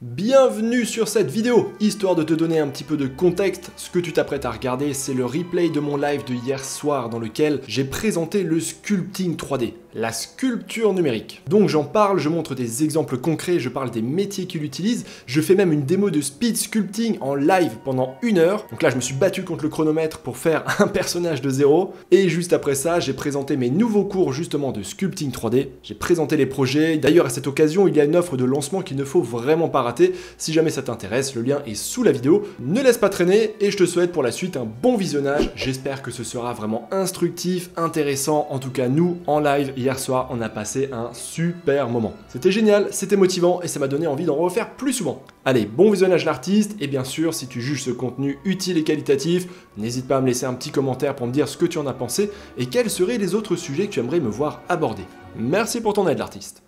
Bienvenue sur cette vidéo. Histoire de te donner un petit peu de contexte, ce que tu t'apprêtes à regarder, c'est le replay de mon live de hier soir dans lequel j'ai présenté le sculpting 3D, la sculpture numérique. Donc j'en parle, je montre des exemples concrets, je parle des métiers qu'il utilise, je fais même une démo de speed sculpting en live pendant 1 heure. Donc là je me suis battu contre le chronomètre pour faire un personnage de zéro. Et juste après ça, j'ai présenté mes nouveaux cours justement de sculpting 3D. J'ai présenté les projets. D'ailleurs à cette occasion, il y a une offre de lancement qu'il ne faut vraiment pas rater. Si jamais ça t'intéresse, le lien est sous la vidéo. Ne laisse pas traîner et je te souhaite pour la suite un bon visionnage. J'espère que ce sera vraiment instructif, intéressant. En tout cas, nous, en live, hier soir, on a passé un super moment. C'était génial, c'était motivant et ça m'a donné envie d'en refaire plus souvent. Allez, bon visionnage l'artiste et bien sûr, si tu juges ce contenu utile et qualitatif, n'hésite pas à me laisser un petit commentaire pour me dire ce que tu en as pensé et quels seraient les autres sujets que tu aimerais me voir aborder. Merci pour ton aide l'artiste.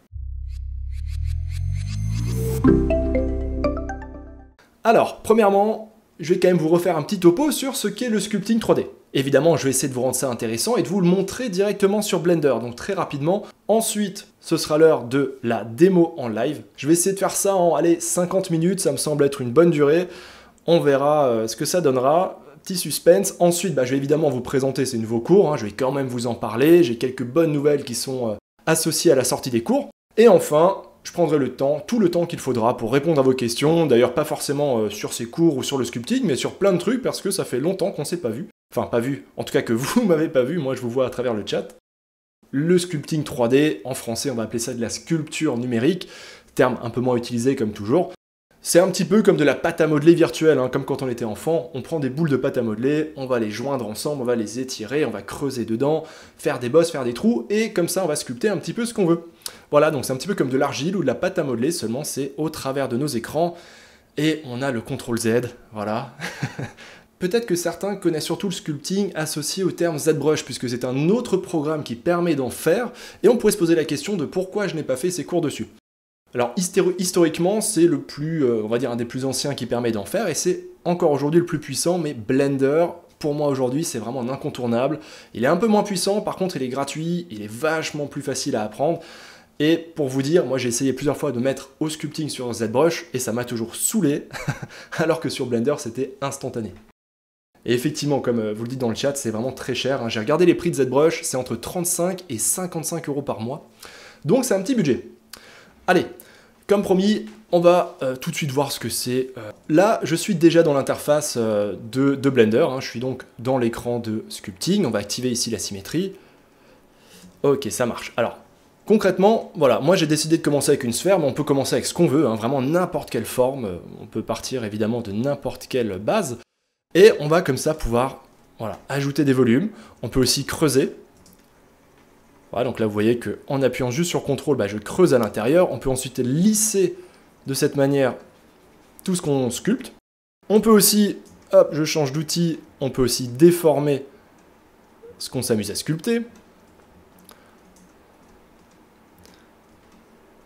Alors, premièrement, je vais quand même vous refaire un petit topo sur ce qu'est le sculpting 3D. Évidemment, je vais essayer de vous rendre ça intéressant et de vous le montrer directement sur Blender, donc très rapidement. Ensuite, ce sera l'heure de la démo en live. Je vais essayer de faire ça en, 50 minutes, ça me semble être une bonne durée. On verra ce que ça donnera. Petit suspense. Ensuite, je vais évidemment vous présenter ces nouveaux cours, je vais quand même vous en parler. J'ai quelques bonnes nouvelles qui sont associées à la sortie des cours. Et enfin, je prendrai le temps, tout le temps qu'il faudra pour répondre à vos questions. D'ailleurs, pas forcément sur ces cours ou sur le sculpting, mais sur plein de trucs parce que ça fait longtemps qu'on s'est pas vu. Enfin, pas vu. En tout cas que vous m'avez pas vu, moi je vous vois à travers le chat. Le sculpting 3D, en français on va appeler ça de la sculpture numérique, terme un peu moins utilisé comme toujours. C'est un petit peu comme de la pâte à modeler virtuelle, comme quand on était enfant, on prend des boules de pâte à modeler, on va les joindre ensemble, on va les étirer, on va creuser dedans, faire des bosses, faire des trous, et comme ça on va sculpter un petit peu ce qu'on veut. Voilà, donc c'est un petit peu comme de l'argile ou de la pâte à modeler, seulement c'est au travers de nos écrans, et on a le CTRL-Z, voilà. Peut-être que certains connaissent surtout le sculpting associé au terme ZBrush, puisque c'est un autre programme qui permet d'en faire, et on pourrait se poser la question de pourquoi je n'ai pas fait ces cours dessus. Alors historiquement, c'est le plus, on va dire, un des plus anciens qui permet d'en faire, et c'est encore aujourd'hui le plus puissant, mais Blender, pour moi aujourd'hui, c'est vraiment un incontournable. Il est un peu moins puissant, par contre il est gratuit, il est vachement plus facile à apprendre, et pour vous dire, moi j'ai essayé plusieurs fois de mettre au sculpting sur ZBrush, et ça m'a toujours saoulé, alors que sur Blender c'était instantané. Et effectivement, comme vous le dites dans le chat, c'est vraiment très cher. J'ai regardé les prix de ZBrush, c'est entre 35 et 55 € par mois, donc c'est un petit budget. Allez, comme promis, on va tout de suite voir ce que c'est. Là, je suis déjà dans l'interface de Blender, je suis donc dans l'écran de sculpting. On va activer ici la symétrie. Ok, ça marche. Alors, concrètement, voilà, moi j'ai décidé de commencer avec une sphère, mais on peut commencer avec ce qu'on veut, vraiment n'importe quelle forme. On peut partir évidemment de n'importe quelle base. Et on va comme ça pouvoir ajouter des volumes. On peut aussi creuser. Voilà, donc là vous voyez qu'en appuyant juste sur CTRL, je creuse à l'intérieur. On peut ensuite lisser de cette manière tout ce qu'on sculpte. On peut aussi, hop, je change d'outil, on peut aussi déformer ce qu'on s'amuse à sculpter.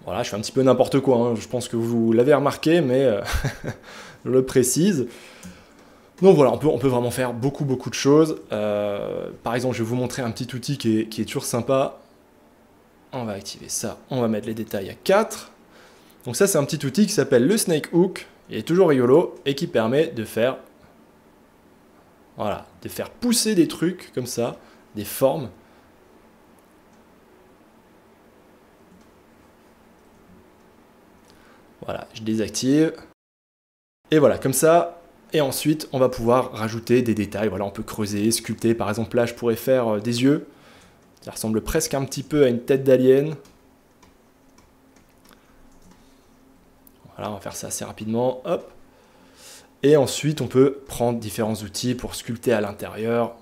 Voilà, je fais un petit peu n'importe quoi, je pense que vous l'avez remarqué, mais je le précise. Donc voilà, on peut vraiment faire beaucoup de choses. Par exemple, je vais vous montrer un petit outil qui est toujours sympa. On va activer ça, on va mettre les détails à 4. Donc ça, c'est un petit outil qui s'appelle le Snake Hook. Il est toujours rigolo et qui permet de faire, de faire pousser des trucs comme ça, des formes. Voilà, je désactive. Et voilà, comme ça. Et ensuite, on va pouvoir rajouter des détails. Voilà, on peut creuser, sculpter. Par exemple, là, je pourrais faire des yeux. Ça ressemble presque un petit peu à une tête d'alien. Voilà, on va faire ça assez rapidement. Hop. Et ensuite, on peut prendre différents outils pour sculpter à l'intérieur.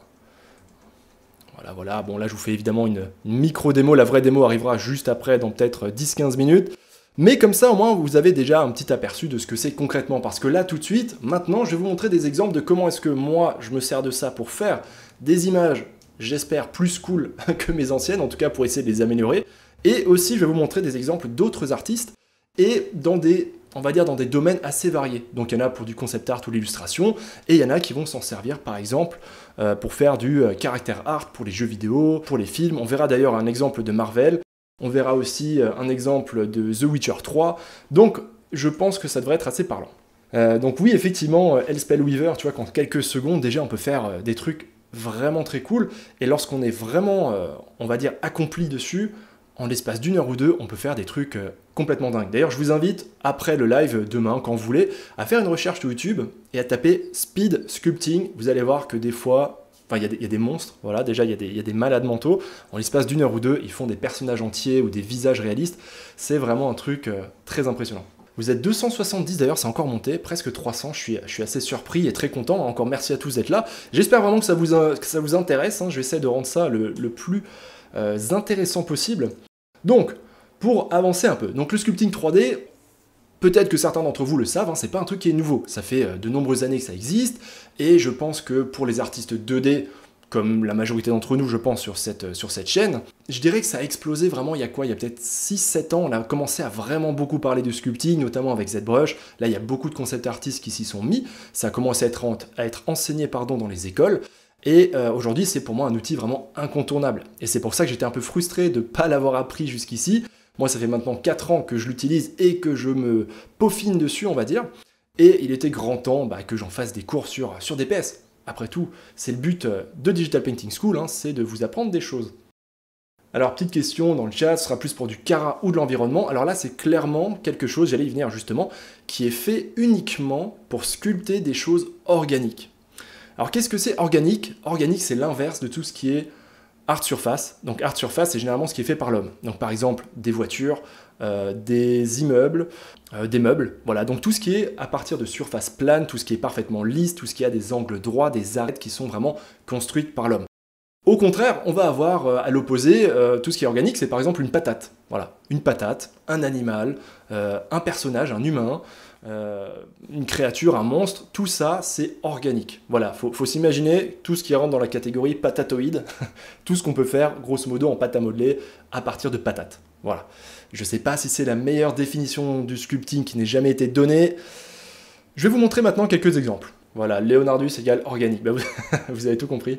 Voilà. Bon, là, je vous fais évidemment une micro-démo. La vraie démo arrivera juste après, dans peut-être 10-15 minutes. Mais comme ça, au moins, vous avez déjà un petit aperçu de ce que c'est concrètement. Parce que là, tout de suite, maintenant, je vais vous montrer des exemples de comment est-ce que moi, je me sers de ça pour faire des images, j'espère, plus cool que mes anciennes, en tout cas pour essayer de les améliorer. Et aussi, je vais vous montrer des exemples d'autres artistes et dans des, on va dire, dans des domaines assez variés. Donc, il y en a pour du concept art ou l'illustration, et il y en a qui vont s'en servir, par exemple, pour faire du character art pour les jeux vidéo, pour les films. On verra d'ailleurs un exemple de Marvel. On verra aussi un exemple de The Witcher 3. Donc, je pense que ça devrait être assez parlant. Donc oui, effectivement, Spellweaver, tu vois, qu'en quelques secondes, déjà, on peut faire des trucs vraiment très cool. Et lorsqu'on est vraiment, on va dire, accompli dessus, en l'espace d'une heure ou deux, on peut faire des trucs complètement dingues. D'ailleurs, je vous invite, après le live demain, quand vous voulez, à faire une recherche sur YouTube et à taper Speed Sculpting. Vous allez voir que des fois, il y a des monstres, voilà, déjà, il y a des malades mentaux. En l'espace d'une heure ou deux, ils font des personnages entiers ou des visages réalistes. C'est vraiment un truc très impressionnant. Vous êtes 270 d'ailleurs, c'est encore monté, presque 300, je suis assez surpris et très content. Encore merci à tous d'être là. J'espère vraiment que ça vous intéresse, hein. Je vais essayer de rendre ça le plus intéressant possible. Donc, pour avancer un peu, donc le sculpting 3D, peut-être que certains d'entre vous le savent, hein, c'est pas un truc qui est nouveau. Ça fait de nombreuses années que ça existe, et je pense que pour les artistes 2D, comme la majorité d'entre nous, je pense, sur cette chaîne, je dirais que ça a explosé vraiment il y a quoi? Il y a peut-être 6-7 ans, on a commencé à vraiment beaucoup parler de sculpting, notamment avec ZBrush. Là, il y a beaucoup de concept artistes qui s'y sont mis. Ça a commencé à être enseigné dans les écoles. Et aujourd'hui, c'est pour moi un outil vraiment incontournable. Et c'est pour ça que j'étais un peu frustré de ne pas l'avoir appris jusqu'ici. Moi, ça fait maintenant 4 ans que je l'utilise et que je me peaufine dessus, on va dire. Et il était grand temps que j'en fasse des cours sur DPS. Après tout, c'est le but de Digital Painting School, hein, c'est de vous apprendre des choses. Alors, petite question dans le chat, ce sera plus pour du Cara ou de l'environnement. Alors là, c'est clairement quelque chose, j'allais y venir justement, qui est fait uniquement pour sculpter des choses organiques. Alors, qu'est-ce que c'est organique? Organique, c'est l'inverse de tout ce qui est art surface. Donc, art surface, c'est généralement ce qui est fait par l'homme. Donc, par exemple, des voitures, des immeubles, des meubles. Voilà, donc tout ce qui est à partir de surface plane, tout ce qui est parfaitement lisse, tout ce qui a des angles droits, des arêtes qui sont vraiment construites par l'homme. Au contraire, on va avoir à l'opposé, tout ce qui est organique, c'est par exemple une patate. Voilà, une patate, un animal, un personnage, un humain, une créature, un monstre, tout ça, c'est organique. Voilà, faut s'imaginer tout ce qui rentre dans la catégorie patatoïde, tout ce qu'on peut faire, grosso modo, en pâte à modeler à partir de patates. Voilà. Je ne sais pas si c'est la meilleure définition du sculpting qui n'ait jamais été donnée. Je vais vous montrer maintenant quelques exemples. Voilà, Leonardus égale organique. Vous avez tout compris.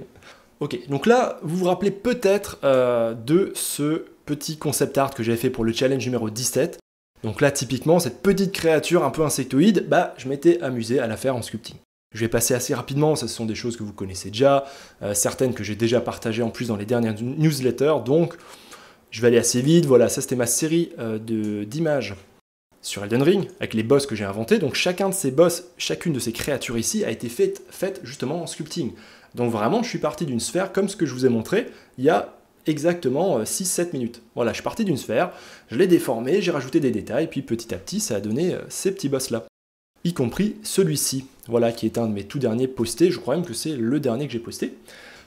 Ok, donc là, vous vous rappelez peut-être de ce petit concept art que j'avais fait pour le challenge numéro 17. Donc là, typiquement, cette petite créature un peu insectoïde, je m'étais amusé à la faire en sculpting. Je vais passer assez rapidement, ce sont des choses que vous connaissez déjà, certaines que j'ai déjà partagées en plus dans les dernières newsletters, donc je vais aller assez vite. Voilà, ça c'était ma série d'images sur Elden Ring, avec les boss que j'ai inventés. Donc chacun de ces boss, chacune de ces créatures ici a été faite justement en sculpting. Donc vraiment, je suis parti d'une sphère comme ce que je vous ai montré il y a exactement 6-7 minutes. Voilà, je suis parti d'une sphère, je l'ai déformée, j'ai rajouté des détails, puis petit à petit, ça a donné ces petits boss-là. Y compris celui-ci, voilà, qui est un de mes tout derniers postés, je crois même que c'est le dernier que j'ai posté.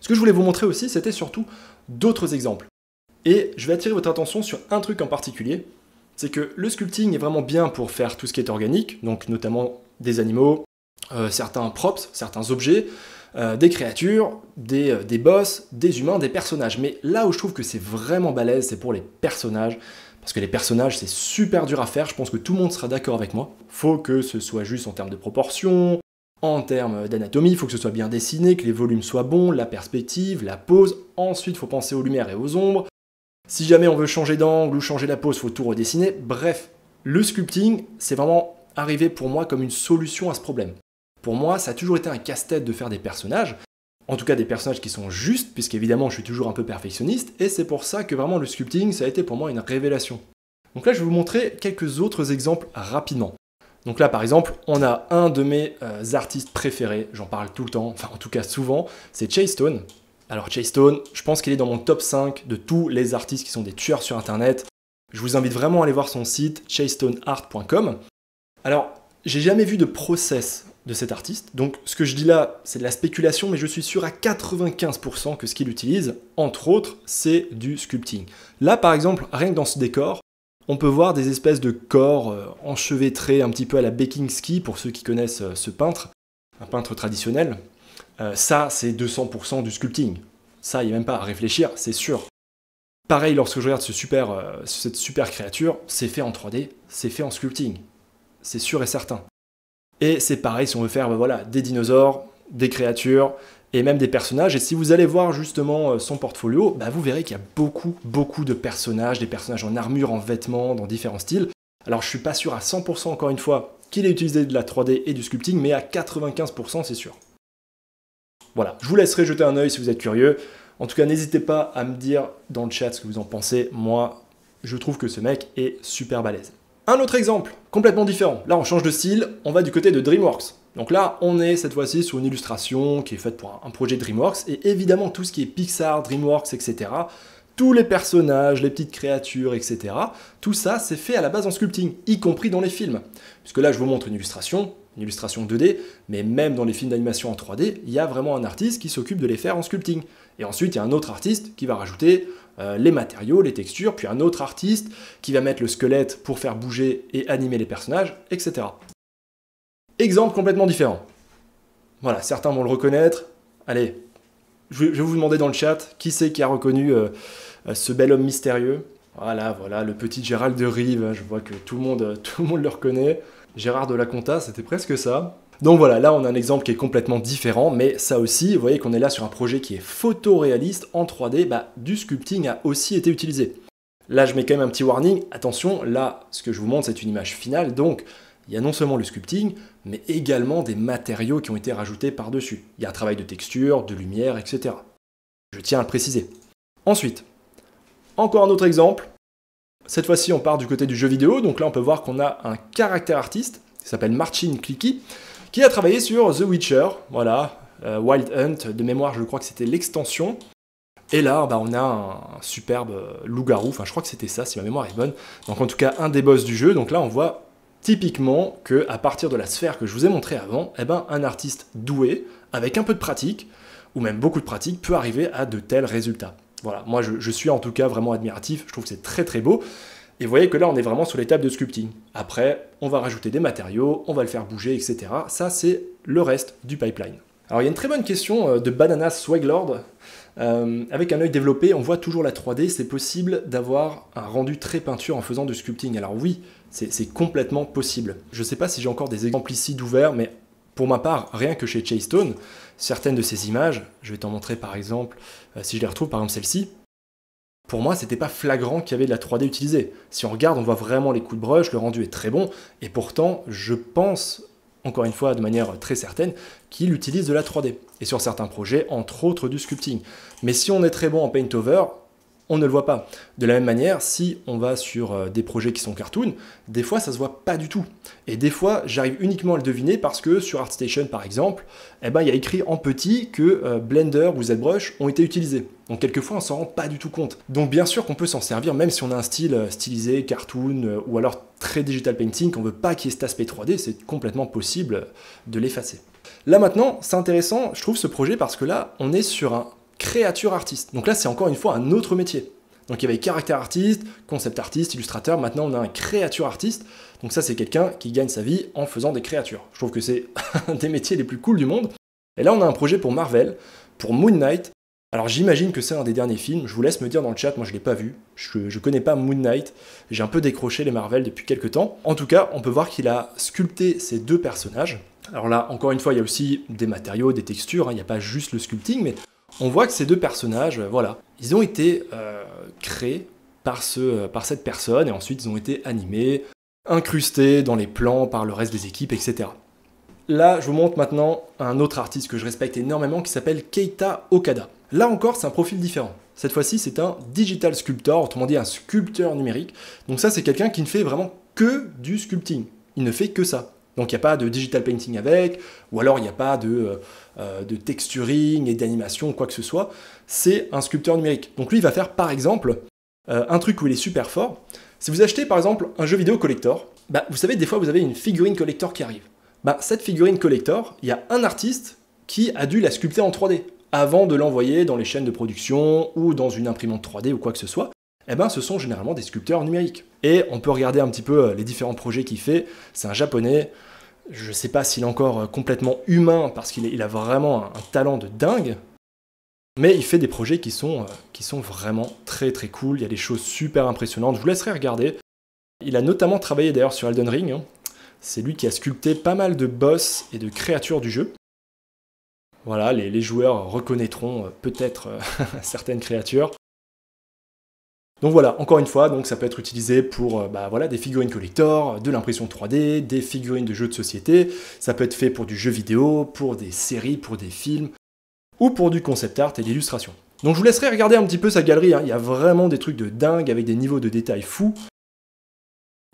Ce que je voulais vous montrer aussi, c'était surtout d'autres exemples. Et je vais attirer votre attention sur un truc en particulier, c'est que le sculpting est vraiment bien pour faire tout ce qui est organique, donc notamment des animaux, certains props, certains objets, des créatures, des boss, des humains, des personnages. Mais là où je trouve que c'est vraiment balèze, c'est pour les personnages, parce que les personnages, c'est super dur à faire, je pense que tout le monde sera d'accord avec moi. Faut que ce soit juste en termes de proportion, en termes d'anatomie, il faut que ce soit bien dessiné, que les volumes soient bons, la perspective, la pose. Ensuite, il faut penser aux lumières et aux ombres. Si jamais on veut changer d'angle ou changer la pose, il faut tout redessiner. Bref, le sculpting, c'est vraiment arrivé pour moi comme une solution à ce problème. Pour moi, ça a toujours été un casse-tête de faire des personnages, en tout cas des personnages qui sont justes, puisqu'évidemment je suis toujours un peu perfectionniste, et c'est pour ça que vraiment le sculpting, ça a été pour moi une révélation. Donc là, je vais vous montrer quelques autres exemples rapidement. Donc là, par exemple, on a un de mes artistes préférés, j'en parle tout le temps, enfin en tout cas souvent, c'est Chasestone. Alors Chasestone, je pense qu'il est dans mon top 5 de tous les artistes qui sont des tueurs sur internet. Je vous invite vraiment à aller voir son site, chasestoneart.com. Alors, j'ai jamais vu de process de cet artiste, donc ce que je dis là, c'est de la spéculation, mais je suis sûr à 95% que ce qu'il utilise, entre autres, c'est du sculpting. Là, par exemple, rien que dans ce décor, on peut voir des espèces de corps enchevêtrés un petit peu à la Bekingski, pour ceux qui connaissent ce peintre, un peintre traditionnel. Ça, c'est 200% du sculpting. Ça, il n'y a même pas à réfléchir, c'est sûr. Pareil, lorsque je regarde cette super créature, c'est fait en 3D, c'est fait en sculpting. C'est sûr et certain. Et c'est pareil si on veut faire des dinosaures, des créatures, et même des personnages. Et si vous allez voir justement son portfolio, vous verrez qu'il y a beaucoup de personnages, des personnages en armure, en vêtements, dans différents styles. Alors je suis pas sûr à 100% encore une fois qu'il ait utilisé de la 3D et du sculpting, mais à 95% c'est sûr. Voilà, je vous laisserai jeter un œil si vous êtes curieux. En tout cas, n'hésitez pas à me dire dans le chat ce que vous en pensez. Moi, je trouve que ce mec est super balèze. Un autre exemple, complètement différent. Là, on change de style, on va du côté de DreamWorks. Donc là, on est cette fois-ci sur une illustration qui est faite pour un projet DreamWorks. Et évidemment, tout ce qui est Pixar, DreamWorks, etc., tous les personnages, les petites créatures, etc., tout ça, c'est fait à la base en sculpting, y compris dans les films. Puisque là, je vous montre une illustration 2D, mais même dans les films d'animation en 3D, il y a vraiment un artiste qui s'occupe de les faire en sculpting. Et ensuite, il y a un autre artiste qui va rajouter les matériaux, les textures, puis un autre artiste qui va mettre le squelette pour faire bouger et animer les personnages, etc. Exemple complètement différent. Voilà, certains vont le reconnaître. Allez, je vais vous demander dans le chat, qui c'est qui a reconnu ce bel homme mystérieux? Voilà, le petit Gérald de Rive, je vois que tout le monde le reconnaît. Gérard de la Conta, c'était presque ça. Donc voilà, là on a un exemple qui est complètement différent, mais ça aussi, vous voyez qu'on est là sur un projet qui est photoréaliste en 3D, du sculpting a aussi été utilisé. Là je mets quand même un petit warning, attention, là ce que je vous montre c'est une image finale, donc il y a non seulement le sculpting, mais également des matériaux qui ont été rajoutés par-dessus. Il y a un travail de texture, de lumière, etc. Je tiens à le préciser. Ensuite, encore un autre exemple. Cette fois-ci, on part du côté du jeu vidéo. Donc là, on peut voir qu'on a un caractère artiste qui s'appelle Marcin Clicky, qui a travaillé sur The Witcher. Voilà, Wild Hunt, de mémoire, je crois que c'était l'extension. Et là, on a un superbe loup-garou. Enfin, je crois que c'était ça, si ma mémoire est bonne. Donc en tout cas, un des boss du jeu. Donc là, on voit typiquement qu'à partir de la sphère que je vous ai montrée avant, un artiste doué, avec un peu de pratique, ou même beaucoup de pratique, peut arriver à de tels résultats. Voilà, moi je suis en tout cas vraiment admiratif, je trouve que c'est très très beau. Et vous voyez que là on est vraiment sur l'étape de sculpting. Après, on va rajouter des matériaux, on va le faire bouger, etc. Ça c'est le reste du pipeline. Alors il y a une très bonne question de Banana Swaglord. Avec un œil développé, on voit toujours la 3D, c'est possible d'avoir un rendu très peinture en faisant du sculpting. Alors oui, c'est complètement possible. Je ne sais pas si j'ai encore des exemples ici d'ouverts, mais pour ma part, rien que chez Chasestone, certaines de ces images, je vais t'en montrer par exemple, si je les retrouve, par exemple celle-ci, pour moi, c'était pas flagrant qu'il y avait de la 3D utilisée. Si on regarde, on voit vraiment les coups de brush, le rendu est très bon, et pourtant, je pense, encore une fois, de manière très certaine, qu'il utilise de la 3D. Et sur certains projets, entre autres du sculpting. Mais si on est très bon en paint-over, on ne le voit pas. De la même manière, si on va sur des projets qui sont cartoon, des fois ça se voit pas du tout. Et des fois, j'arrive uniquement à le deviner parce que sur ArtStation par exemple, il y a écrit en petit que Blender ou ZBrush ont été utilisés. Donc quelquefois on s'en rend pas du tout compte. Donc bien sûr qu'on peut s'en servir même si on a un style stylisé, cartoon ou alors très digital painting, qu'on veut pas qu'il y ait cet aspect 3D, c'est complètement possible de l'effacer. Là maintenant, c'est intéressant, je trouve ce projet parce que là, on est sur un créature artiste. Donc là, c'est encore une fois un autre métier. Donc il y avait caractère artiste, concept artiste, illustrateur, maintenant on a un créature artiste. Donc ça, c'est quelqu'un qui gagne sa vie en faisant des créatures. Je trouve que c'est un des métiers les plus cool du monde. Et là, on a un projet pour Marvel, pour Moon Knight. Alors j'imagine que c'est un des derniers films, je vous laisse me dire dans le chat, moi je ne l'ai pas vu, je connais pas Moon Knight, j'ai un peu décroché les Marvel depuis quelques temps. En tout cas, on peut voir qu'il a sculpté ces deux personnages. Alors là, encore une fois, il y a aussi des matériaux, des textures, il n'y a pas juste le sculpting, mais on voit que ces deux personnages, voilà, ils ont été créés par cette personne, et ensuite ils ont été animés, incrustés dans les plans par le reste des équipes, etc. Là, je vous montre maintenant un autre artiste que je respecte énormément qui s'appelle Keita Okada. Là encore, c'est un profil différent. Cette fois-ci, c'est un digital sculptor, autrement dit un sculpteur numérique. Donc ça, c'est quelqu'un qui ne fait vraiment que du sculpting. Il ne fait que ça. Donc il n'y a pas de digital painting avec, ou alors il n'y a pas de texturing et d'animation ou quoi que ce soit. C'est un sculpteur numérique. Donc lui, il va faire par exemple un truc où il est super fort. Si vous achetez par exemple un jeu vidéo collector, vous savez, des fois vous avez une figurine collector qui arrive. Cette figurine collector, il y a un artiste qui a dû la sculpter en 3D avant de l'envoyer dans les chaînes de production ou dans une imprimante 3D ou quoi que ce soit. Ce sont généralement des sculpteurs numériques. Et on peut regarder un petit peu les différents projets qu'il fait. C'est un japonais, je ne sais pas s'il est encore complètement humain parce qu'il a vraiment un talent de dingue, mais il fait des projets qui sont vraiment très très cool. Il y a des choses super impressionnantes, je vous laisserai regarder. Il a notamment travaillé d'ailleurs sur Elden Ring. C'est lui qui a sculpté pas mal de boss et de créatures du jeu. Voilà, les joueurs reconnaîtront peut-être certaines créatures. Donc voilà, encore une fois, donc ça peut être utilisé pour voilà, des figurines collector, de l'impression 3D, des figurines de jeux de société, ça peut être fait pour du jeu vidéo, pour des séries, pour des films, ou pour du concept art et de l'illustration. Donc je vous laisserai regarder un petit peu sa galerie, hein. Il y a vraiment des trucs de dingue avec des niveaux de détails fous.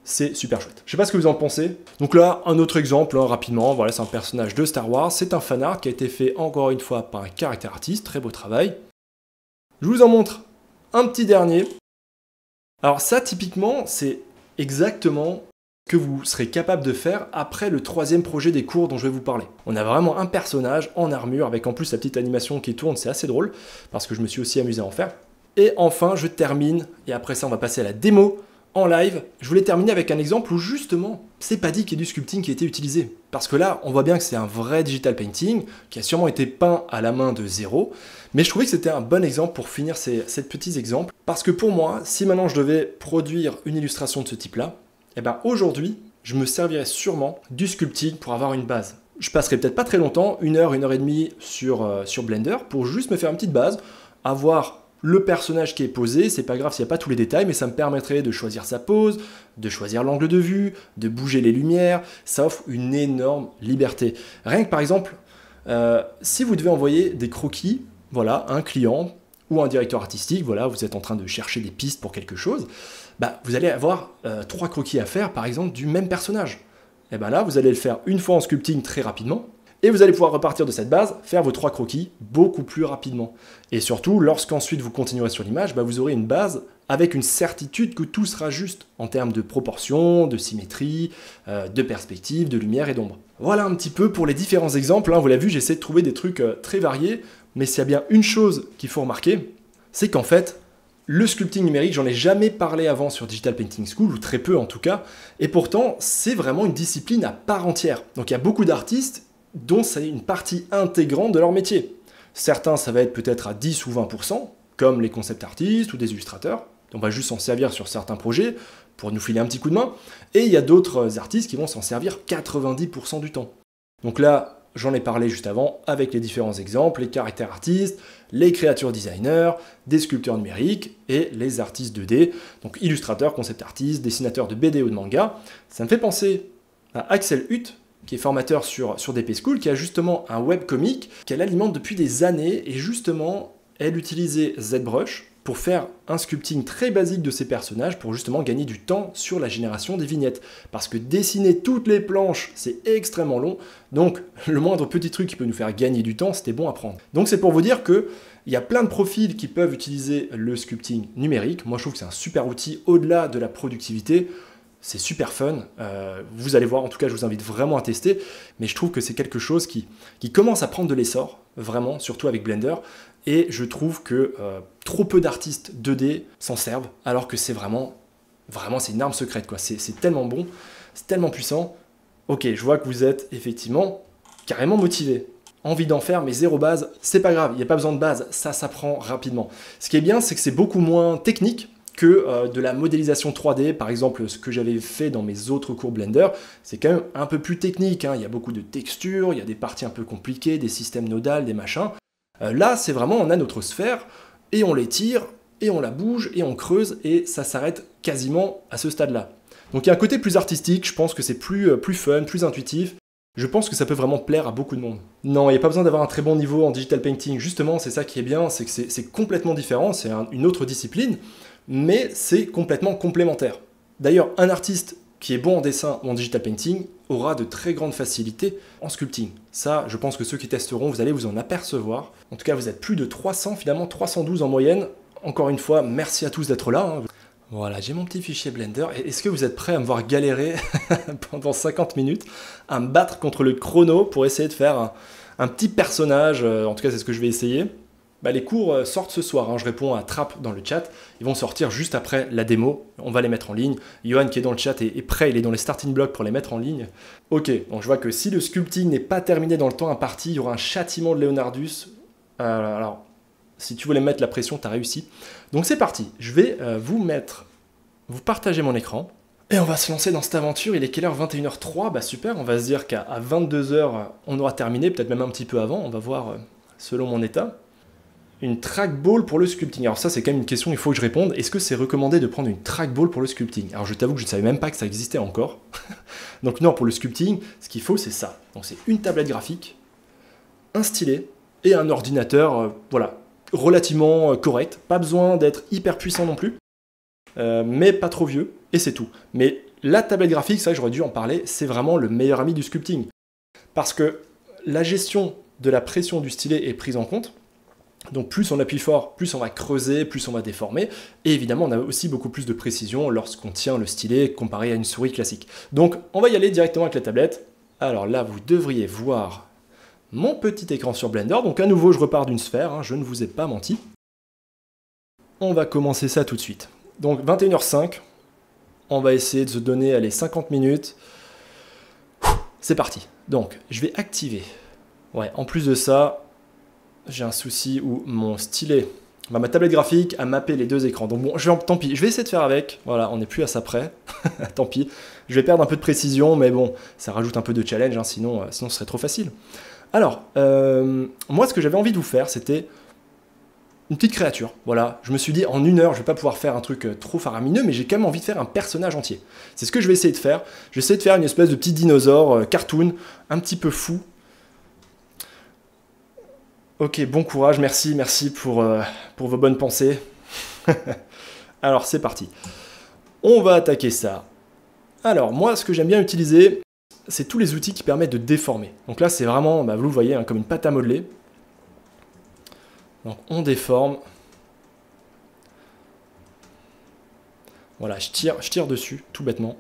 C'est super chouette. Je sais pas ce que vous en pensez. Donc là, un autre exemple, hein, rapidement, voilà, c'est un personnage de Star Wars, c'est un fanart qui a été fait encore une fois par un character artist, très beau travail. Je vous en montre un petit dernier. Alors ça, typiquement, c'est exactement ce que vous serez capable de faire après le 3e projet des cours dont je vais vous parler. On a vraiment un personnage en armure, avec en plus la petite animation qui tourne, c'est assez drôle, parce que je me suis aussi amusé à en faire. Et enfin, je termine, et après ça, on va passer à la démo en live. Je voulais terminer avec un exemple où justement, c'est pas dit qu'il y ait du sculpting qui a été utilisé. Parce que là, on voit bien que c'est un vrai digital painting, qui a sûrement été peint à la main de zéro, mais je trouvais que c'était un bon exemple pour finir ces petits exemples. Parce que pour moi, si maintenant je devais produire une illustration de ce type-là, eh ben aujourd'hui, je me servirais sûrement du sculpting pour avoir une base. Je passerai peut-être pas très longtemps, 1 heure, 1 heure et demie sur Blender, pour juste me faire une petite base, avoir le personnage qui est posé, c'est pas grave s'il n'y a pas tous les détails, mais ça me permettrait de choisir sa pose, de choisir l'angle de vue, de bouger les lumières, ça offre une énorme liberté. Rien que par exemple, si vous devez envoyer des croquis, voilà, à un client ou un directeur artistique, voilà, vous êtes en train de chercher des pistes pour quelque chose, bah, vous allez avoir 3 croquis à faire, par exemple, du même personnage. Et ben là, vous allez le faire une fois en sculpting très rapidement, et vous allez pouvoir repartir de cette base, faire vos 3 croquis beaucoup plus rapidement. Et surtout, lorsqu'ensuite vous continuerez sur l'image, bah vous aurez une base avec une certitude que tout sera juste en termes de proportion, de symétrie, de perspective, de lumière et d'ombre. Voilà un petit peu pour les différents exemples, hein. Vous l'avez vu, j'essaie de trouver des trucs très variés, mais s'il y a bien une chose qu'il faut remarquer, c'est qu'en fait, le sculpting numérique, j'en ai jamais parlé avant sur Digital Painting School, ou très peu en tout cas, et pourtant, c'est vraiment une discipline à part entière. Donc il y a beaucoup d'artistes dont c'est une partie intégrante de leur métier. Certains, ça va être peut-être à 10 ou 20%, comme les concept artistes ou des illustrateurs. On va juste s'en servir sur certains projets pour nous filer un petit coup de main. Et il y a d'autres artistes qui vont s'en servir 90% du temps. Donc là, j'en ai parlé juste avant avec les différents exemples, les caractères artistes, les créatures designers, des sculpteurs numériques et les artistes 2D, donc illustrateurs, concept artistes, dessinateurs de BD ou de manga. Ça me fait penser à Axel Hutt, qui est formateur sur DP School, qui a justement un webcomic qu'elle alimente depuis des années, et justement, elle utilisait ZBrush pour faire un sculpting très basique de ses personnages pour justement gagner du temps sur la génération des vignettes. Parce que dessiner toutes les planches, c'est extrêmement long, donc le moindre petit truc qui peut nous faire gagner du temps, c'était bon à prendre. Donc c'est pour vous dire que il y a plein de profils qui peuvent utiliser le sculpting numérique. Moi je trouve que c'est un super outil au-delà de la productivité. C'est super fun, vous allez voir, en tout cas je vous invite vraiment à tester, mais je trouve que c'est quelque chose qui commence à prendre de l'essor, vraiment, surtout avec Blender, et je trouve que trop peu d'artistes 2D s'en servent, alors que c'est vraiment c'est une arme secrète, quoi. C'est tellement bon, c'est tellement puissant. Ok, je vois que vous êtes effectivement carrément motivé. Envie d'en faire, mais zéro base, c'est pas grave, il n'y a pas besoin de base, ça s'apprend rapidement. Ce qui est bien, c'est que c'est beaucoup moins technique que de la modélisation 3D, par exemple ce que j'avais fait dans mes autres cours Blender, c'est quand même un peu plus technique, hein. Il y a beaucoup de textures, il y a des parties un peu compliquées, des systèmes nodales, des machins. Là, c'est vraiment, on a notre sphère, et on l'étire, et on la bouge, et on creuse, et ça s'arrête quasiment à ce stade-là. Donc il y a un côté plus artistique, je pense que c'est plus fun, plus intuitif. Je pense que ça peut vraiment plaire à beaucoup de monde. Non, il n'y a pas besoin d'avoir un très bon niveau en digital painting, justement, c'est ça qui est bien, c'est que c'est complètement différent, c'est une autre discipline, mais c'est complètement complémentaire. D'ailleurs, un artiste qui est bon en dessin ou en digital painting aura de très grandes facilités en sculpting. Ça, je pense que ceux qui testeront, vous allez vous en apercevoir. En tout cas, vous êtes plus de 300, finalement 312 en moyenne. Encore une fois, merci à tous d'être là, hein. Voilà, j'ai mon petit fichier Blender. Est-ce que vous êtes prêts à me voir galérer pendant 50 minutes, à me battre contre le chrono pour essayer de faire un petit personnage, en tout cas c'est ce que je vais essayer. Bah, les cours sortent ce soir, hein. Je réponds à Trap dans le chat, ils vont sortir juste après la démo, on va les mettre en ligne. Johan qui est dans le chat est prêt, il est dans les starting blocks pour les mettre en ligne. Ok, donc je vois que si le sculpting n'est pas terminé dans le temps imparti, il y aura un châtiment de Leonardus. Alors, si tu voulais mettre la pression, tu as réussi. Donc c'est parti, je vais vous partager mon écran, et on va se lancer dans cette aventure. Il est quelle heure? 21h03, bah super, on va se dire qu'à 22h, on aura terminé, peut-être même un petit peu avant, on va voir selon mon état. Une trackball pour le sculpting. Alors ça, c'est quand même une question qu'il faut que je réponde. Est-ce que c'est recommandé de prendre une trackball pour le sculpting? Alors je t'avoue que je ne savais même pas que ça existait encore. Donc non, pour le sculpting, ce qu'il faut, c'est ça. Donc c'est une tablette graphique, un stylet et un ordinateur, voilà, relativement correct. Pas besoin d'être hyper puissant non plus, mais pas trop vieux, et c'est tout. Mais la tablette graphique, ça j'aurais dû en parler, c'est vraiment le meilleur ami du sculpting. Parce que la gestion de la pression du stylet est prise en compte. Donc plus on appuie fort, plus on va creuser, plus on va déformer. Et évidemment, on a aussi beaucoup plus de précision lorsqu'on tient le stylet comparé à une souris classique. Donc on va y aller directement avec la tablette. Alors là, vous devriez voir mon petit écran sur Blender. Donc à nouveau, je repars d'une sphère, hein, je ne vous ai pas menti. On va commencer ça tout de suite. Donc 21h05, on va essayer de se donner allez, 50 minutes. C'est parti. Donc je vais activer. Ouais, en plus de ça, j'ai un souci où mon stylet, ma tablette graphique a mappé les deux écrans. Donc bon, tant pis, je vais essayer de faire avec. Voilà, on n'est plus à ça près. Tant pis. Je vais perdre un peu de précision, mais bon, ça rajoute un peu de challenge, hein, sinon ce serait trop facile. Alors, moi, ce que j'avais envie de vous faire, c'était une petite créature. Voilà, je me suis dit, en 1 heure, je vais pas pouvoir faire un truc trop faramineux, mais j'ai quand même envie de faire un personnage entier. C'est ce que je vais essayer de faire. Je vais essayer de faire une espèce de petit dinosaure cartoon, un petit peu fou. Ok, bon courage, merci pour vos bonnes pensées. Alors, c'est parti. On va attaquer ça. Alors, moi, ce que j'aime bien utiliser, c'est tous les outils qui permettent de déformer. Donc là, c'est vraiment, vous le voyez, hein, comme une pâte à modeler. Donc, on déforme. Voilà, je tire dessus, tout bêtement.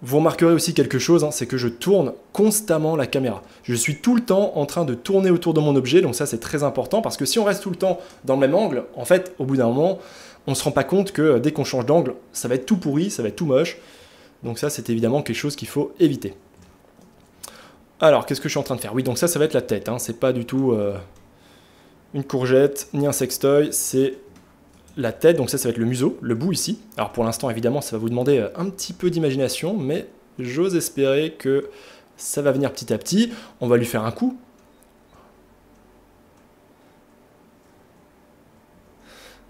Vous remarquerez aussi quelque chose, hein, c'est que je tourne constamment la caméra. Je suis tout le temps en train de tourner autour de mon objet, donc ça c'est très important, parce que si on reste tout le temps dans le même angle, en fait, au bout d'un moment, on ne se rend pas compte que dès qu'on change d'angle, ça va être tout pourri, ça va être tout moche. Donc ça, c'est évidemment quelque chose qu'il faut éviter. Alors, qu'est-ce que je suis en train de faire? Oui, donc ça va être la tête, hein, c'est pas du tout une courgette, ni un sextoy, c'est la tête, donc ça va être le museau, le bout ici. Alors pour l'instant, évidemment, ça va vous demander un petit peu d'imagination, mais j'ose espérer que ça va venir petit à petit. On va lui faire un coup.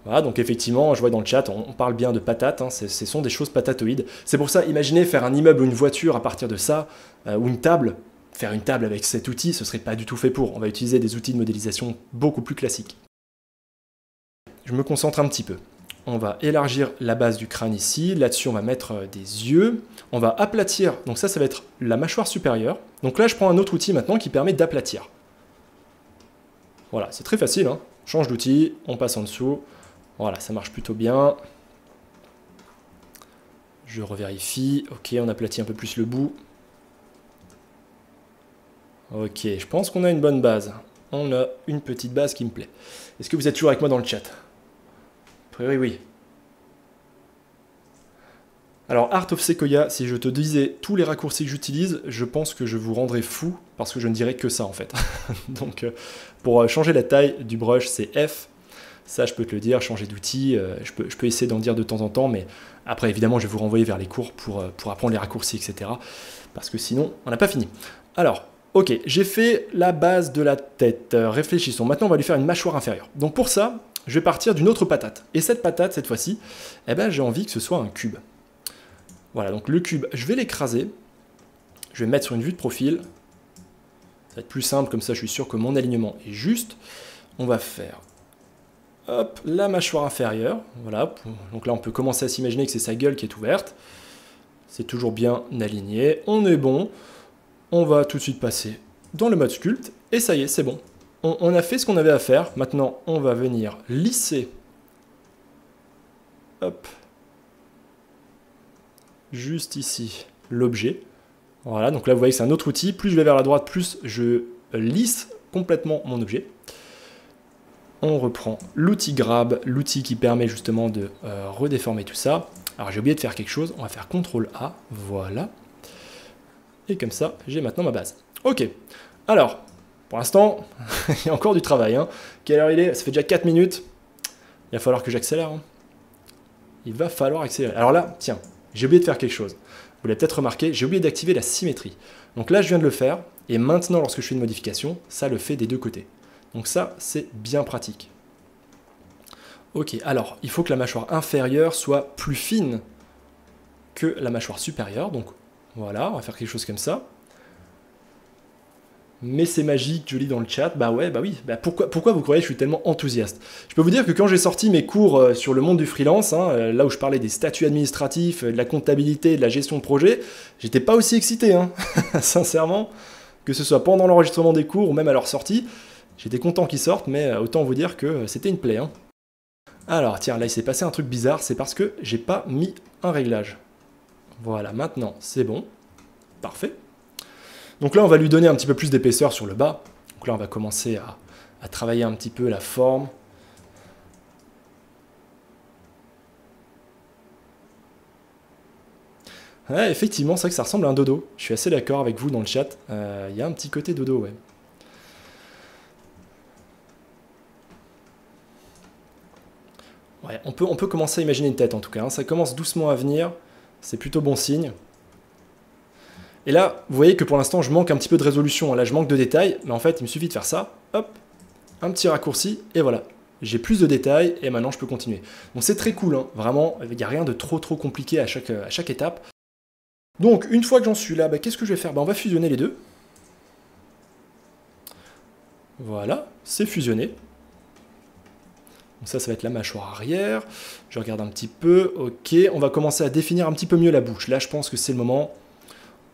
Voilà, donc effectivement, je vois dans le chat, on parle bien de patates, hein, ce sont des choses patatoïdes. C'est pour ça, imaginez faire un immeuble ou une voiture à partir de ça, ou une table. Faire une table avec cet outil, ce serait pas du tout fait pour. On va utiliser des outils de modélisation beaucoup plus classiques. Je me concentre un petit peu. On va élargir la base du crâne ici. Là-dessus, on va mettre des yeux. On va aplatir. Donc ça va être la mâchoire supérieure. Donc là, je prends un autre outil maintenant qui permet d'aplatir. Voilà, c'est très facile, hein. Change d'outil, on passe en dessous. Voilà, ça marche plutôt bien. Je revérifie. Ok, on aplatit un peu plus le bout. Ok, je pense qu'on a une bonne base. On a une petite base qui me plaît. Est-ce que vous êtes toujours avec moi dans le chat? Oui. Alors, Art of Sequoia, si je te disais tous les raccourcis que j'utilise, je pense que je vous rendrais fou, parce que je ne dirais que ça, en fait. Donc, pour changer la taille du brush, c'est F. Ça, je peux te le dire, changer d'outil, je peux essayer d'en dire de temps en temps, mais après, évidemment, je vais vous renvoyer vers les cours pour apprendre les raccourcis, etc. Parce que sinon, on n'a pas fini. Alors, ok, j'ai fait la base de la tête. Réfléchissons. Maintenant, on va lui faire une mâchoire inférieure. Donc, pour ça, je vais partir d'une autre patate. Et cette patate, cette fois-ci, eh ben, j'ai envie que ce soit un cube. Voilà, donc le cube, je vais l'écraser. Je vais le mettre sur une vue de profil. Ça va être plus simple, comme ça je suis sûr que mon alignement est juste. On va faire hop, la mâchoire inférieure. Voilà, donc là on peut commencer à s'imaginer que c'est sa gueule qui est ouverte. C'est toujours bien aligné. On est bon. On va tout de suite passer dans le mode sculpte. Et ça y est, c'est bon. On a fait ce qu'on avait à faire. Maintenant, on va venir lisser. Hop. Juste ici, l'objet. Voilà, donc là, vous voyez que c'est un autre outil. Plus je vais vers la droite, plus je lisse complètement mon objet. On reprend l'outil Grab, l'outil qui permet justement de redéformer tout ça. Alors, j'ai oublié de faire quelque chose. On va faire CTRL-A. Voilà. Et comme ça, j'ai maintenant ma base. Ok. Alors, pour l'instant, il y a encore du travail. Hein. Quelle heure il est? Ça fait déjà 4 minutes. Il va falloir que j'accélère. Hein. Il va falloir accélérer. Alors là, tiens, j'ai oublié de faire quelque chose. Vous l'avez peut-être remarqué, j'ai oublié d'activer la symétrie. Donc là, je viens de le faire. Et maintenant, lorsque je fais une modification, ça le fait des deux côtés. Donc ça, c'est bien pratique. Ok, alors, il faut que la mâchoire inférieure soit plus fine que la mâchoire supérieure. Donc voilà, on va faire quelque chose comme ça. Mais c'est magique, je lis dans le chat. Bah ouais, bah oui. Bah pourquoi vous croyez que je suis tellement enthousiaste? Je peux vous dire que quand j'ai sorti mes cours sur le monde du freelance, hein, là où je parlais des statuts administratifs, de la comptabilité, de la gestion de projet, j'étais pas aussi excité, hein. Sincèrement, que ce soit pendant l'enregistrement des cours ou même à leur sortie, j'étais content qu'ils sortent, mais autant vous dire que c'était une plaie, hein. Alors tiens, là il s'est passé un truc bizarre, c'est parce que j'ai pas mis un réglage. Voilà, maintenant c'est bon. Parfait. Donc là, on va lui donner un petit peu plus d'épaisseur sur le bas. Donc là, on va commencer à travailler un petit peu la forme. Ouais, effectivement, c'est vrai que ça ressemble à un dodo. Je suis assez d'accord avec vous dans le chat. Il y a un petit côté dodo, ouais. Ouais, on peut commencer à imaginer une tête en tout cas, hein. Ça commence doucement à venir. C'est plutôt bon signe. Et là, vous voyez que pour l'instant, je manque un petit peu de résolution. Là, je manque de détails, mais en fait, il me suffit de faire ça. Hop, un petit raccourci, et voilà. J'ai plus de détails, et maintenant, je peux continuer. Donc, c'est très cool, hein. Vraiment, il n'y a rien de trop compliqué à chaque étape. Donc, une fois que j'en suis là, bah, qu'est-ce que je vais faire? On va fusionner les deux. Voilà, c'est fusionné. Donc ça va être la mâchoire arrière. Je regarde un petit peu. Ok, on va commencer à définir un petit peu mieux la bouche. Là, je pense que c'est le moment.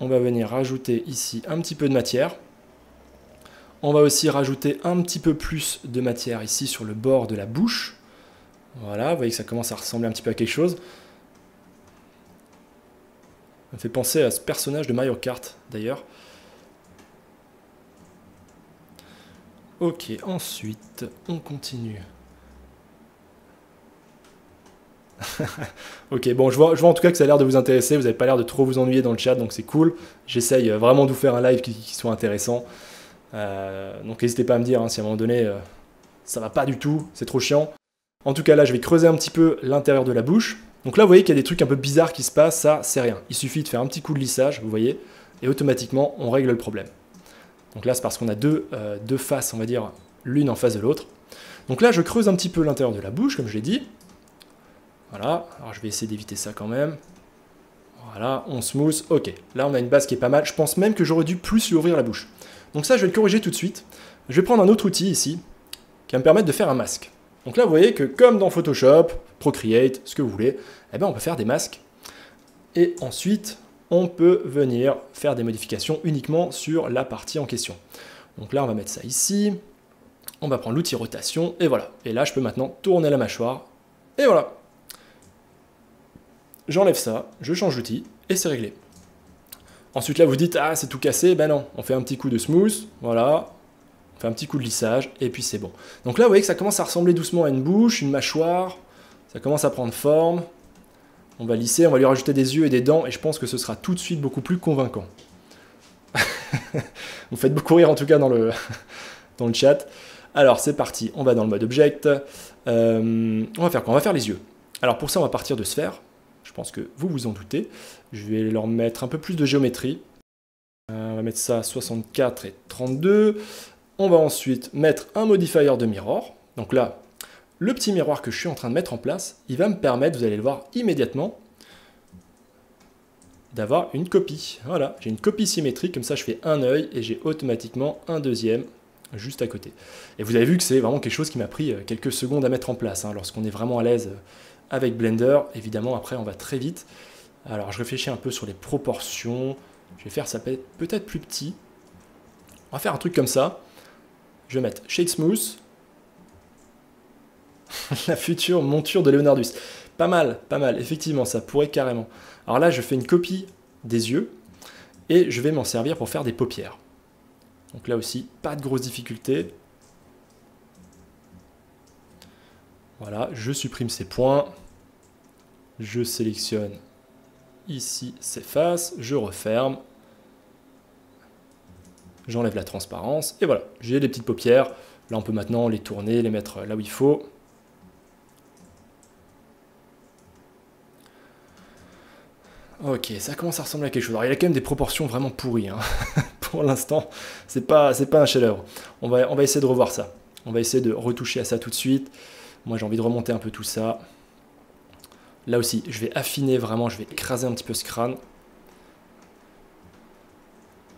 On va venir rajouter ici un petit peu de matière. On va aussi rajouter un petit peu plus de matière ici sur le bord de la bouche. Voilà, vous voyez que ça commence à ressembler un petit peu à quelque chose. Ça me fait penser à ce personnage de Mario Kart, d'ailleurs. Ok, ensuite, on continue. Ok, bon, je vois en tout cas que ça a l'air de vous intéresser, vous n'avez pas l'air de trop vous ennuyer dans le chat, donc c'est cool. J'essaye vraiment de vous faire un live qui soit intéressant. Donc n'hésitez pas à me dire hein, si à un moment donné ça va pas du tout, c'est trop chiant. En tout cas là, je vais creuser un petit peu l'intérieur de la bouche. Donc là, vous voyez qu'il y a des trucs un peu bizarres qui se passent, ça c'est rien. Il suffit de faire un petit coup de lissage, vous voyez, et automatiquement on règle le problème. Donc là, c'est parce qu'on a deux faces, on va dire, l'une en face de l'autre. Donc là, je creuse un petit peu l'intérieur de la bouche, comme je l'ai dit. Voilà, alors je vais essayer d'éviter ça quand même. Voilà, on smooth, ok. Là, on a une base qui est pas mal. Je pense même que j'aurais dû plus lui ouvrir la bouche. Donc ça, je vais le corriger tout de suite. Je vais prendre un autre outil ici, qui va me permettre de faire un masque. Donc là, vous voyez que comme dans Photoshop, Procreate, ce que vous voulez, eh ben, on peut faire des masques. Et ensuite, on peut venir faire des modifications uniquement sur la partie en question. Donc là, on va mettre ça ici. On va prendre l'outil rotation, et voilà. Et là, je peux maintenant tourner la mâchoire. Et voilà. J'enlève ça, je change d'outil, et c'est réglé. Ensuite là vous dites, ah c'est tout cassé, ben non, on fait un petit coup de smooth, voilà, on fait un petit coup de lissage, et puis c'est bon. Donc là vous voyez que ça commence à ressembler doucement à une bouche, une mâchoire, ça commence à prendre forme. On va lisser, on va lui rajouter des yeux et des dents, et je pense que ce sera tout de suite beaucoup plus convaincant. Vous faites beaucoup rire en tout cas dans le chat. Alors c'est parti, on va dans le mode object. On va faire quoi? On va faire les yeux. Alors pour ça on va partir de sphère. Je pense que vous vous en doutez. Je vais leur mettre un peu plus de géométrie. On va mettre ça à 64 et 32. On va ensuite mettre un modifier de mirror. Donc là, le petit miroir que je suis en train de mettre en place, il va me permettre, vous allez le voir immédiatement, d'avoir une copie. Voilà, j'ai une copie symétrique, comme ça je fais un œil et j'ai automatiquement un deuxième juste à côté. Et vous avez vu que c'est vraiment quelque chose qui m'a pris quelques secondes à mettre en place, hein, lorsqu'on est vraiment à l'aise avec Blender. Évidemment, après, on va très vite. Alors, je réfléchis un peu sur les proportions. Je vais faire ça peut-être plus petit. On va faire un truc comme ça. Je vais mettre Shade Smooth. La future monture de Leonardus. Pas mal, effectivement, ça pourrait carrément. Alors là, je fais une copie des yeux et je vais m'en servir pour faire des paupières. Donc là aussi, pas de grosse difficulté. Voilà, je supprime ces points. Je sélectionne ici ces faces, je referme. J'enlève la transparence et voilà, j'ai les petites paupières. Là, on peut maintenant les tourner, les mettre là où il faut. Ok, ça commence à ressembler à quelque chose. Alors, il y a quand même des proportions vraiment pourries, hein. Pour l'instant, c'est pas un chef-d'œuvre. On va essayer de revoir ça. On va essayer de retoucher à ça tout de suite. Moi, j'ai envie de remonter un peu tout ça. Là aussi, je vais affiner vraiment, je vais écraser un petit peu ce crâne.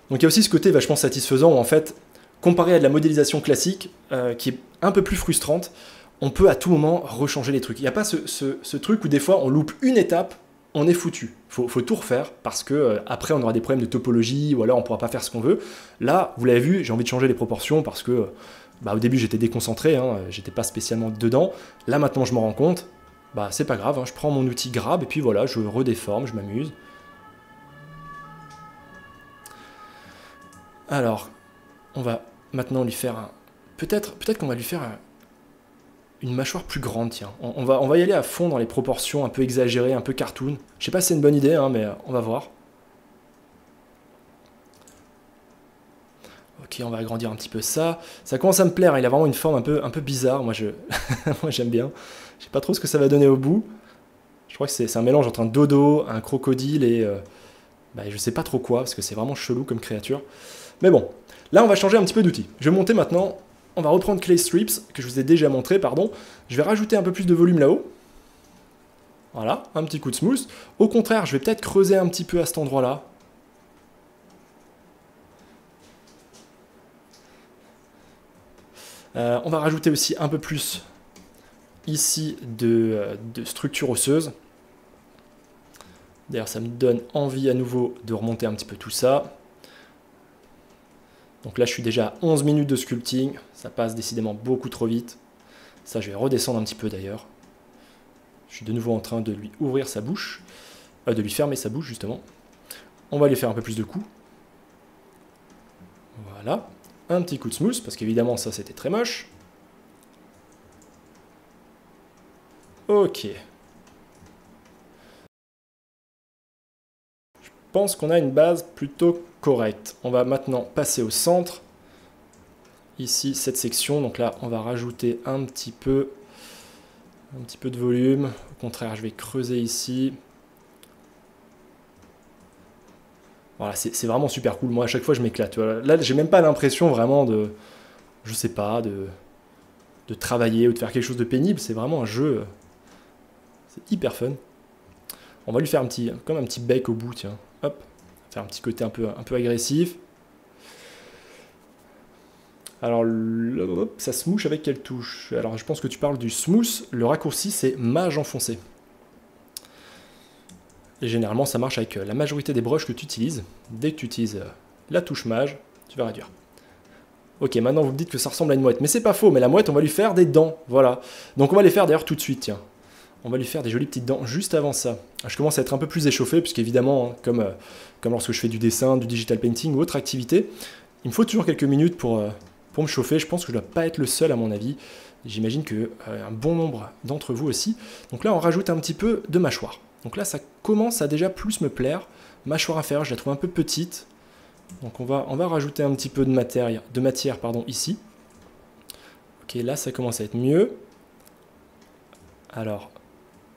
Donc il y a aussi ce côté vachement satisfaisant où en fait, comparé à de la modélisation classique, qui est un peu plus frustrante, on peut à tout moment rechanger les trucs. Il n'y a pas ce truc où des fois on loupe une étape, on est foutu. Faut tout refaire parce que après on aura des problèmes de topologie ou alors on pourra pas faire ce qu'on veut. Là, vous l'avez vu, j'ai envie de changer les proportions parce que au début j'étais déconcentré, hein, j'étais pas spécialement dedans. Là maintenant je m'en rends compte, c'est pas grave, hein, je prends mon outil grab et puis voilà, je redéforme, je m'amuse. Alors, on va maintenant lui faire un... Peut-être qu'on va lui faire une mâchoire plus grande, tiens. On va y aller à fond dans les proportions un peu exagérées, un peu cartoon. Je sais pas si c'est une bonne idée, hein, mais on va voir. Ok, on va agrandir un petit peu ça. Ça commence à me plaire, il a vraiment une forme un peu bizarre. Moi, moi j'aime bien. Je sais pas trop ce que ça va donner au bout. Je crois que c'est un mélange entre un dodo, un crocodile et... je sais pas trop quoi, parce que c'est vraiment chelou comme créature. Mais bon, là on va changer un petit peu d'outil. Je vais monter maintenant, on va reprendre Clay Strips, que je vous ai déjà montré, pardon. Je vais rajouter un peu plus de volume là-haut. Voilà, un petit coup de smooth. Au contraire, je vais peut-être creuser un petit peu à cet endroit-là. On va rajouter aussi un peu plus ici de structure osseuse. D'ailleurs, ça me donne envie à nouveau de remonter un petit peu tout ça. Donc là, je suis déjà à 11 minutes de sculpting. Ça passe décidément beaucoup trop vite. Ça, je vais redescendre un petit peu d'ailleurs. Je suis de nouveau en train de lui ouvrir sa bouche. De lui fermer sa bouche, justement. On va lui faire un peu plus de coups. Voilà. Un petit coup de smooth, parce qu'évidemment, ça, c'était très moche. Ok. Je pense qu'on a une base plutôt correcte. On va maintenant passer au centre. Ici, cette section. Donc là, on va rajouter un petit peu de volume. Au contraire, je vais creuser ici. Voilà, c'est vraiment super cool. Moi, à chaque fois, je m'éclate. Là, j'ai même pas l'impression vraiment de, je sais pas, de travailler ou de faire quelque chose de pénible. C'est vraiment un jeu. C'est hyper fun. On va lui faire comme un petit bec au bout, tiens. Hop, faire un petit côté un peu agressif. Alors, ça se mouche avec quelle touche? Alors, je pense que tu parles du smooth. Le raccourci, c'est mage enfoncé. Et généralement, ça marche avec la majorité des brushes que tu utilises. Dès que tu utilises la touche mage, tu vas réduire. Ok, maintenant vous me dites que ça ressemble à une mouette. Mais c'est pas faux, mais la mouette, on va lui faire des dents. Voilà. Donc on va les faire d'ailleurs tout de suite, tiens. On va lui faire des jolies petites dents juste avant ça. Je commence à être un peu plus échauffé, puisqu'évidemment, hein, comme lorsque je fais du dessin, du digital painting ou autre activité, il me faut toujours quelques minutes pour me chauffer. Je pense que je ne dois pas être le seul à mon avis. J'imagine que un bon nombre d'entre vous aussi. Donc là, on rajoute un petit peu de mâchoire. Donc là, ça commence à déjà plus me plaire. Mâchoire inférieure, je la trouve un peu petite. Donc on va rajouter un petit peu de matière ici. Ok, là, ça commence à être mieux. Alors,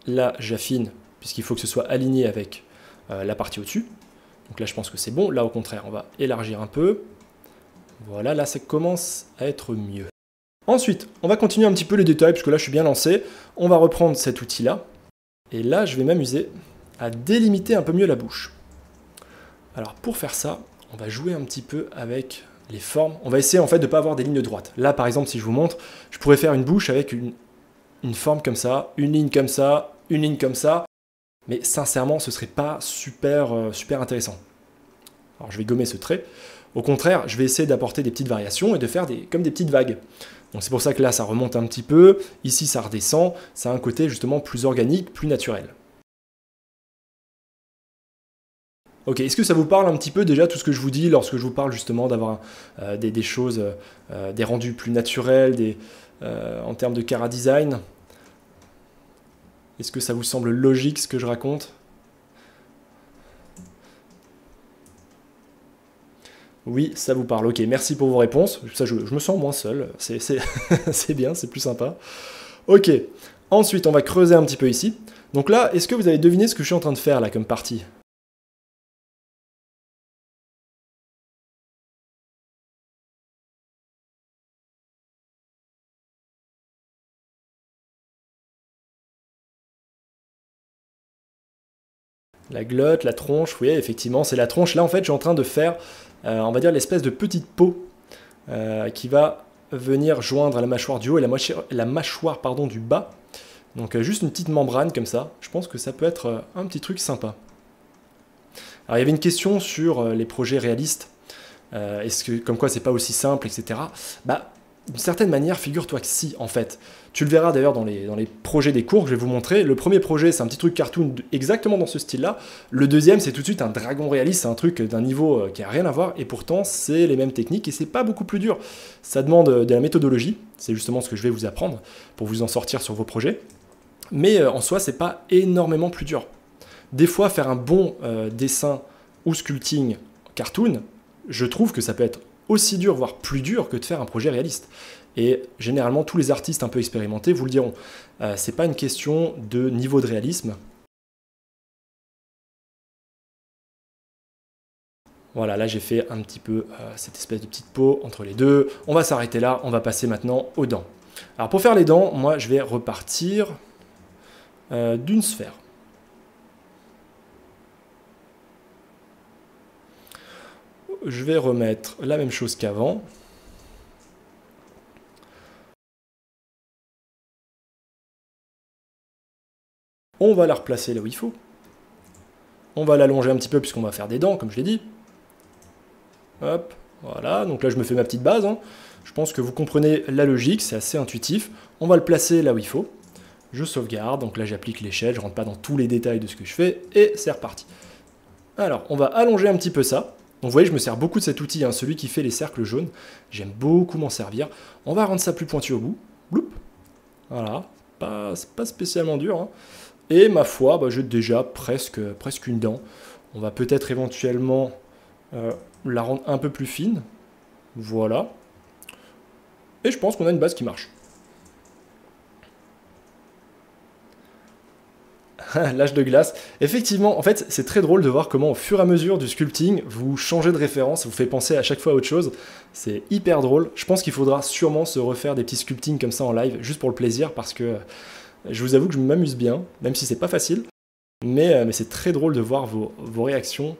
là, j'affine, puisqu'il faut que ce soit aligné avec la partie au-dessus. Donc là, je pense que c'est bon. Là, au contraire, on va élargir un peu. Voilà, là, ça commence à être mieux. Ensuite, on va continuer un petit peu les détails, puisque là, je suis bien lancé. On va reprendre cet outil-là. Et là, je vais m'amuser à délimiter un peu mieux la bouche. Alors, pour faire ça, on va jouer un petit peu avec les formes. On va essayer, en fait, de ne pas avoir des lignes droites. Là, par exemple, si je vous montre, je pourrais faire une bouche avec une forme comme ça, une ligne comme ça, une ligne comme ça. Mais sincèrement, ce ne serait pas super intéressant. Alors, je vais gommer ce trait. Au contraire, je vais essayer d'apporter des petites variations et de faire comme des petites vagues. Donc c'est pour ça que là, ça remonte un petit peu. Ici, ça redescend. Ça a un côté justement plus organique, plus naturel. Ok, est-ce que ça vous parle un petit peu déjà tout ce que je vous dis lorsque je vous parle justement d'avoir des choses, des rendus plus naturels, en termes de chara design? Est-ce que ça vous semble logique ce que je raconte? Oui, ça vous parle. Ok, merci pour vos réponses. Ça, je me sens moins seul. C'est bien, c'est plus sympa. Ok, ensuite, on va creuser un petit peu ici. Donc là, est-ce que vous avez deviné ce que je suis en train de faire là comme partie? La glotte, la tronche, oui, effectivement, c'est la tronche. Là, en fait, je suis en train de faire, on va dire, l'espèce de petite peau qui va venir joindre la mâchoire du haut et la mâchoire pardon, du bas. Donc juste une petite membrane comme ça. Je pense que ça peut être un petit truc sympa. Alors il y avait une question sur les projets réalistes. Est-ce que, comme quoi c'est pas aussi simple, etc. Bah, d'une certaine manière, figure-toi que si, en fait. Tu le verras d'ailleurs dans les projets des cours que je vais vous montrer. Le premier projet, c'est un petit truc cartoon exactement dans ce style-là. Le deuxième, c'est tout de suite un dragon réaliste, c'est un truc d'un niveau qui a rien à voir. Et pourtant, c'est les mêmes techniques et c'est pas beaucoup plus dur. Ça demande de la méthodologie. C'est justement ce que je vais vous apprendre pour vous en sortir sur vos projets. Mais en soi, c'est pas énormément plus dur. Des fois, faire un bon dessin ou sculpting cartoon, je trouve que ça peut être aussi dur, voire plus dur que de faire un projet réaliste. Et généralement, tous les artistes un peu expérimentés vous le diront. C'est pas une question de niveau de réalisme. Voilà, là j'ai fait un petit peu cette espèce de petite peau entre les deux. On va s'arrêter là, on va passer maintenant aux dents. Alors pour faire les dents, moi je vais repartir d'une sphère. Je vais remettre la même chose qu'avant. On va la replacer là où il faut. On va l'allonger un petit peu puisqu'on va faire des dents, comme je l'ai dit. Hop, voilà. Donc là, je me fais ma petite base. Hein. Je pense que vous comprenez la logique, c'est assez intuitif. On va le placer là où il faut. Je sauvegarde, donc là j'applique l'échelle, je rentre pas dans tous les détails de ce que je fais, et c'est reparti. Alors, on va allonger un petit peu ça. Donc vous voyez, je me sers beaucoup de cet outil, hein, celui qui fait les cercles jaunes. J'aime beaucoup m'en servir. On va rendre ça plus pointu au bout. Bloup. Voilà, c'est pas spécialement dur. Hein. Et ma foi, bah, j'ai déjà presque une dent. On va peut-être éventuellement la rendre un peu plus fine. Voilà. Et je pense qu'on a une base qui marche. L'âge de glace. Effectivement, en fait, c'est très drôle de voir comment, au fur et à mesure du sculpting, vous changez de référence, vous fait penser à chaque fois à autre chose. C'est hyper drôle. Je pense qu'il faudra sûrement se refaire des petits sculptings comme ça en live, juste pour le plaisir, parce que je vous avoue que je m'amuse bien, même si c'est pas facile. Mais c'est très drôle de voir vos réactions.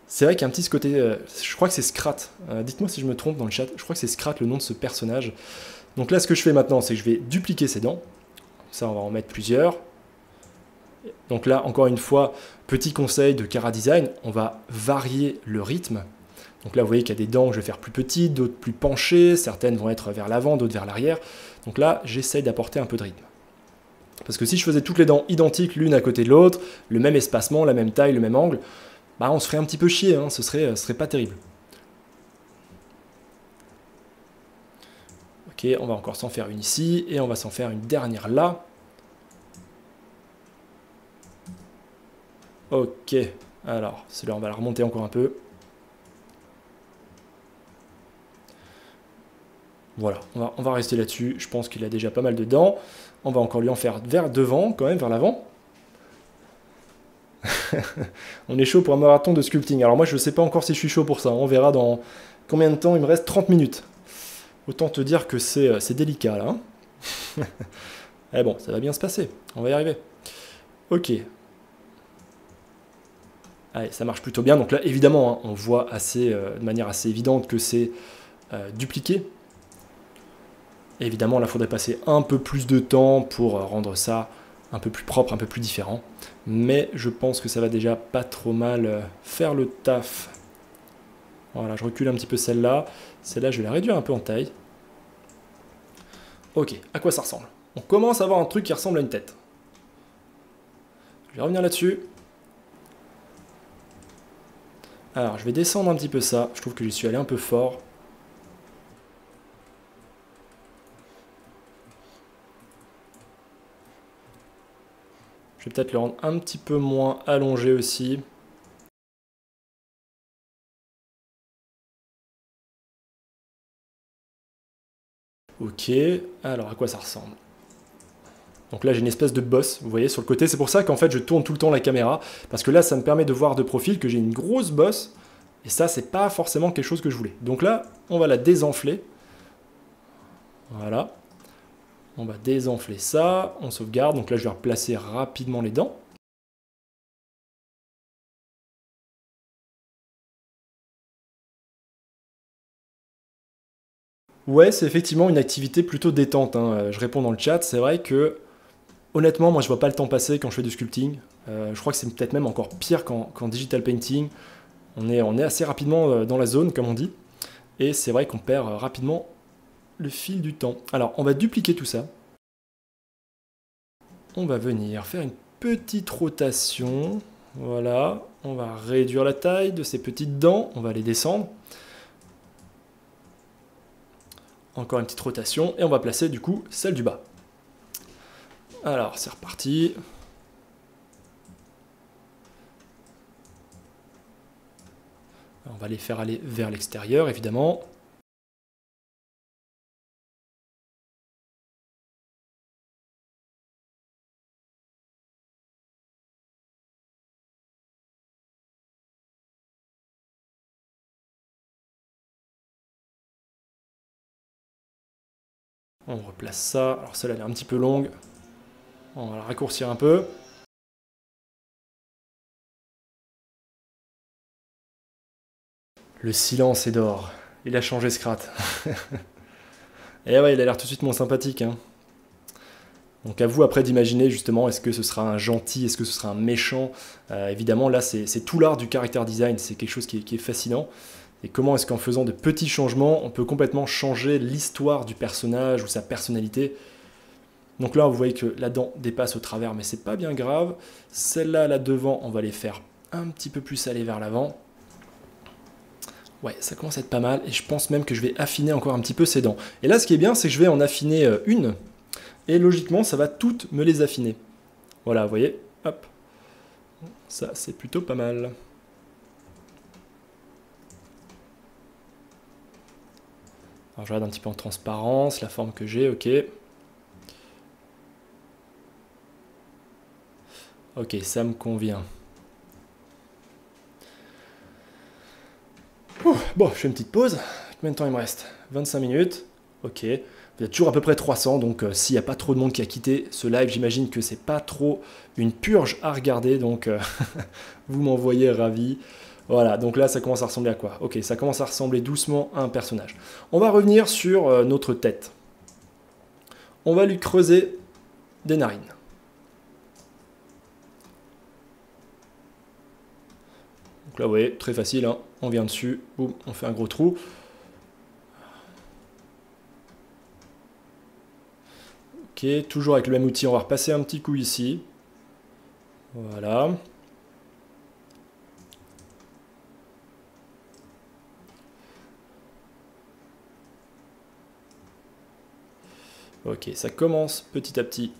C'est vrai qu'il y a un petit côté... je crois que c'est Scrat. Dites-moi si je me trompe dans le chat. Je crois que c'est Scrat, le nom de ce personnage. Donc là, ce que je fais maintenant, c'est que je vais dupliquer ses dents. Ça, on va en mettre plusieurs. Donc là, encore une fois, petit conseil de Cara Design, on va varier le rythme. Donc là, vous voyez qu'il y a des dents que je vais faire plus petites, d'autres plus penchées, certaines vont être vers l'avant, d'autres vers l'arrière. Donc là, j'essaye d'apporter un peu de rythme. Parce que si je faisais toutes les dents identiques l'une à côté de l'autre, le même espacement, la même taille, le même angle, bah on se ferait un petit peu chier, hein, ce serait pas terrible. Ok, on va encore s'en faire une ici, et on va s'en faire une dernière là. Ok, alors, celui-là, on va la remonter encore un peu. Voilà, on va rester là-dessus. Je pense qu'il a déjà pas mal de dents. On va encore lui en faire vers devant, quand même, vers l'avant. On est chaud pour un marathon de sculpting. Alors moi, je ne sais pas encore si je suis chaud pour ça. On verra dans combien de temps. Il me reste 30 minutes. Autant te dire que c'est délicat, là. Hein. Eh bon, ça va bien se passer. On va y arriver. Ok. Allez, ça marche plutôt bien. Donc là, évidemment, hein, on voit de manière assez évidente que c'est dupliqué. Et évidemment, là, il faudrait passer un peu plus de temps pour rendre ça un peu plus propre, un peu plus différent. Mais je pense que ça va déjà pas trop mal faire le taf. Voilà, je recule un petit peu celle-là. Celle-là, je vais la réduire un peu en taille. Ok, à quoi ça ressemble? On commence à avoir un truc qui ressemble à une tête. Je vais revenir là-dessus. Alors, je vais descendre un petit peu ça. Je trouve que j'y suis allé un peu fort. Je vais peut-être le rendre un petit peu moins allongé aussi. Ok, alors à quoi ça ressemble? Donc là j'ai une espèce de bosse, vous voyez, sur le côté. C'est pour ça qu'en fait je tourne tout le temps la caméra, parce que là ça me permet de voir de profil que j'ai une grosse bosse, et ça c'est pas forcément quelque chose que je voulais. Donc là on va la désenfler. Voilà. On va désenfler ça, on sauvegarde. Donc là je vais replacer rapidement les dents. Ouais, c'est effectivement une activité plutôt détente, hein. Je réponds dans le chat, c'est vrai que honnêtement, moi je vois pas le temps passer quand je fais du sculpting. Je crois que c'est peut-être même encore pire qu'en digital painting. On est assez rapidement dans la zone, comme on dit, et c'est vrai qu'on perd rapidement le fil du temps. Alors, on va dupliquer tout ça. On va venir faire une petite rotation. Voilà, on va réduire la taille de ces petites dents, on va les descendre. Encore une petite rotation, et on va placer du coup celle du bas. Alors, c'est reparti. On va les faire aller vers l'extérieur, évidemment. On replace ça. Alors celle-là, elle est un petit peu longue. On va la raccourcir un peu. Le silence est d'or. Il a changé Scrat. Et ouais, il a l'air tout de suite moins sympathique, hein. Donc à vous après d'imaginer justement, est-ce que ce sera un gentil, est-ce que ce sera un méchant. Évidemment là c'est tout l'art du character design, c'est quelque chose qui est fascinant. Et comment est-ce qu'en faisant de petits changements, on peut complètement changer l'histoire du personnage ou sa personnalité. Donc là vous voyez que la dent dépasse au travers, mais c'est pas bien grave. Celle-là là devant, on va les faire un petit peu plus aller vers l'avant. Ouais, ça commence à être pas mal, et je pense même que je vais affiner encore un petit peu ces dents. Et là ce qui est bien, c'est que je vais en affiner une. Et logiquement, ça va toutes me les affiner. Voilà, vous voyez, hop. Ça, c'est plutôt pas mal. Alors, je regarde un petit peu en transparence, la forme que j'ai, ok. Ok, ça me convient. Bon, je fais une petite pause. Combien de temps il me reste? 25 minutes. Ok. Vous êtes toujours à peu près 300, donc s'il n'y a pas trop de monde qui a quitté ce live, j'imagine que c'est pas trop une purge à regarder, donc vous m'envoyez ravi. Voilà, donc là ça commence à ressembler à quoi? Ok, ça commence à ressembler doucement à un personnage. On va revenir sur notre tête. On va lui creuser des narines. Donc là vous voyez, très facile, hein. On vient dessus, boum, on fait un gros trou. Ok, toujours avec le même outil, on va repasser un petit coup ici. Voilà. Ok, ça commence petit à petit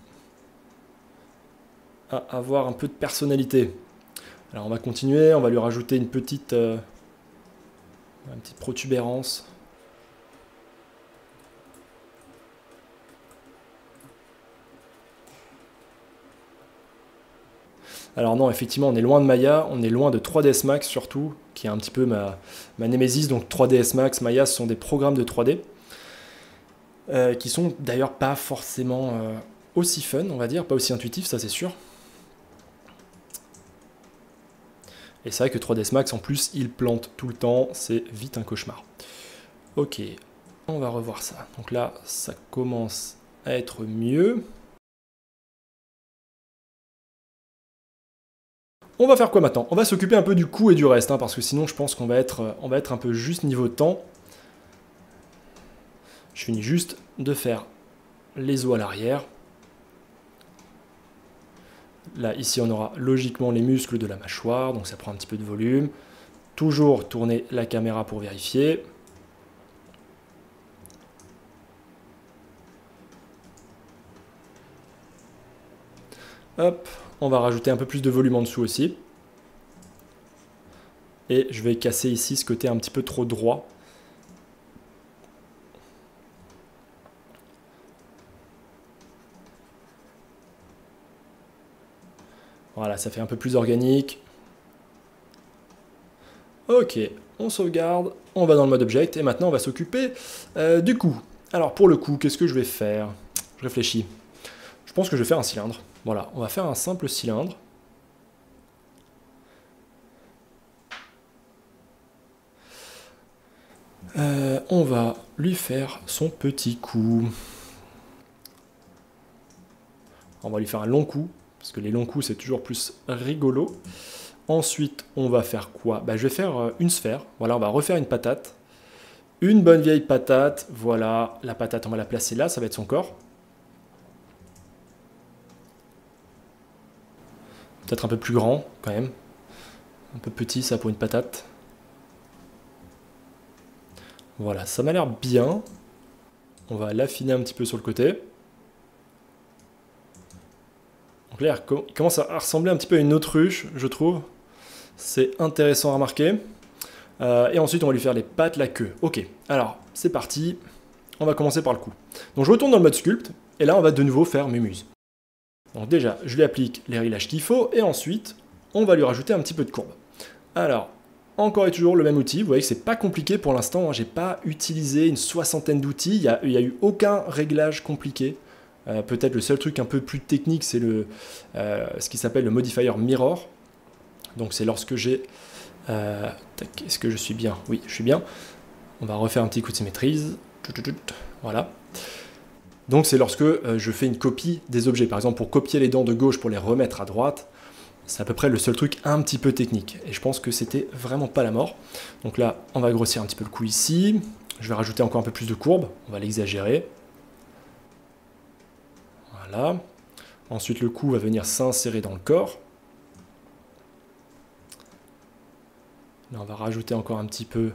à avoir un peu de personnalité. Alors on va continuer, on va lui rajouter une petite protubérance. Alors non, effectivement, on est loin de Maya, on est loin de 3ds Max surtout, qui est un petit peu ma némésis. Donc 3ds Max, Maya, ce sont des programmes de 3D, qui sont d'ailleurs pas forcément aussi fun, on va dire, pas aussi intuitifs, ça c'est sûr. Et c'est vrai que 3ds Max, en plus, il plante tout le temps, c'est vite un cauchemar. Ok, on va revoir ça. Donc là, ça commence à être mieux. On va faire quoi maintenant? On va s'occuper un peu du coup et du reste, hein, parce que sinon je pense qu'on va être un peu juste niveau temps. Je finis juste de faire les os à l'arrière. Là, ici, on aura logiquement les muscles de la mâchoire, donc ça prend un petit peu de volume. Toujours tourner la caméra pour vérifier. Hop, on va rajouter un peu plus de volume en dessous aussi. Et je vais casser ici ce côté un petit peu trop droit. Voilà, ça fait un peu plus organique. Ok, on sauvegarde, on va dans le mode object, et maintenant on va s'occuper du cou. Alors pour le cou, qu'est-ce que je vais faire? Je réfléchis. Je pense que je vais faire un cylindre. Voilà, on va faire un simple cylindre. On va lui faire son petit coup. On va lui faire un long coup, parce que les longs coups c'est toujours plus rigolo. Ensuite, on va faire quoi? Je vais faire une sphère. Voilà, on va refaire une patate. Une bonne vieille patate. Voilà, la patate, on va la placer là, ça va être son corps. Peut-être un peu plus grand, quand même. Un peu petit, ça, pour une patate. Voilà, ça m'a l'air bien. On va l'affiner un petit peu sur le côté. Donc là, il commence à ressembler un petit peu à une autruche, je trouve. C'est intéressant à remarquer. Et ensuite, on va lui faire les pattes, la queue. Ok, alors, c'est parti. On va commencer par le cou. Donc je retourne dans le mode sculpt. Et là, on va de nouveau faire Mémuse. Donc déjà, je lui applique les réglages qu'il faut. Et ensuite, on va lui rajouter un petit peu de courbe. Alors, encore et toujours le même outil. Vous voyez que c'est pas compliqué pour l'instant. J'ai pas utilisé une soixantaine d'outils. Il n'y a eu aucun réglage compliqué. Peut-être le seul truc un peu plus technique, c'est ce qui s'appelle le modifier mirror. Donc c'est lorsque j'ai... est-ce que je suis bien? Oui, je suis bien. On va refaire un petit coup de symétrise. Voilà. Donc c'est lorsque je fais une copie des objets. Par exemple, pour copier les dents de gauche pour les remettre à droite, c'est à peu près le seul truc un petit peu technique. Et je pense que c'était vraiment pas la mort. Donc là, on va grossir un petit peu le cou ici. Je vais rajouter encore un peu plus de courbe. On va l'exagérer. Voilà. Ensuite, le cou va venir s'insérer dans le corps. Là, on va rajouter encore un petit peu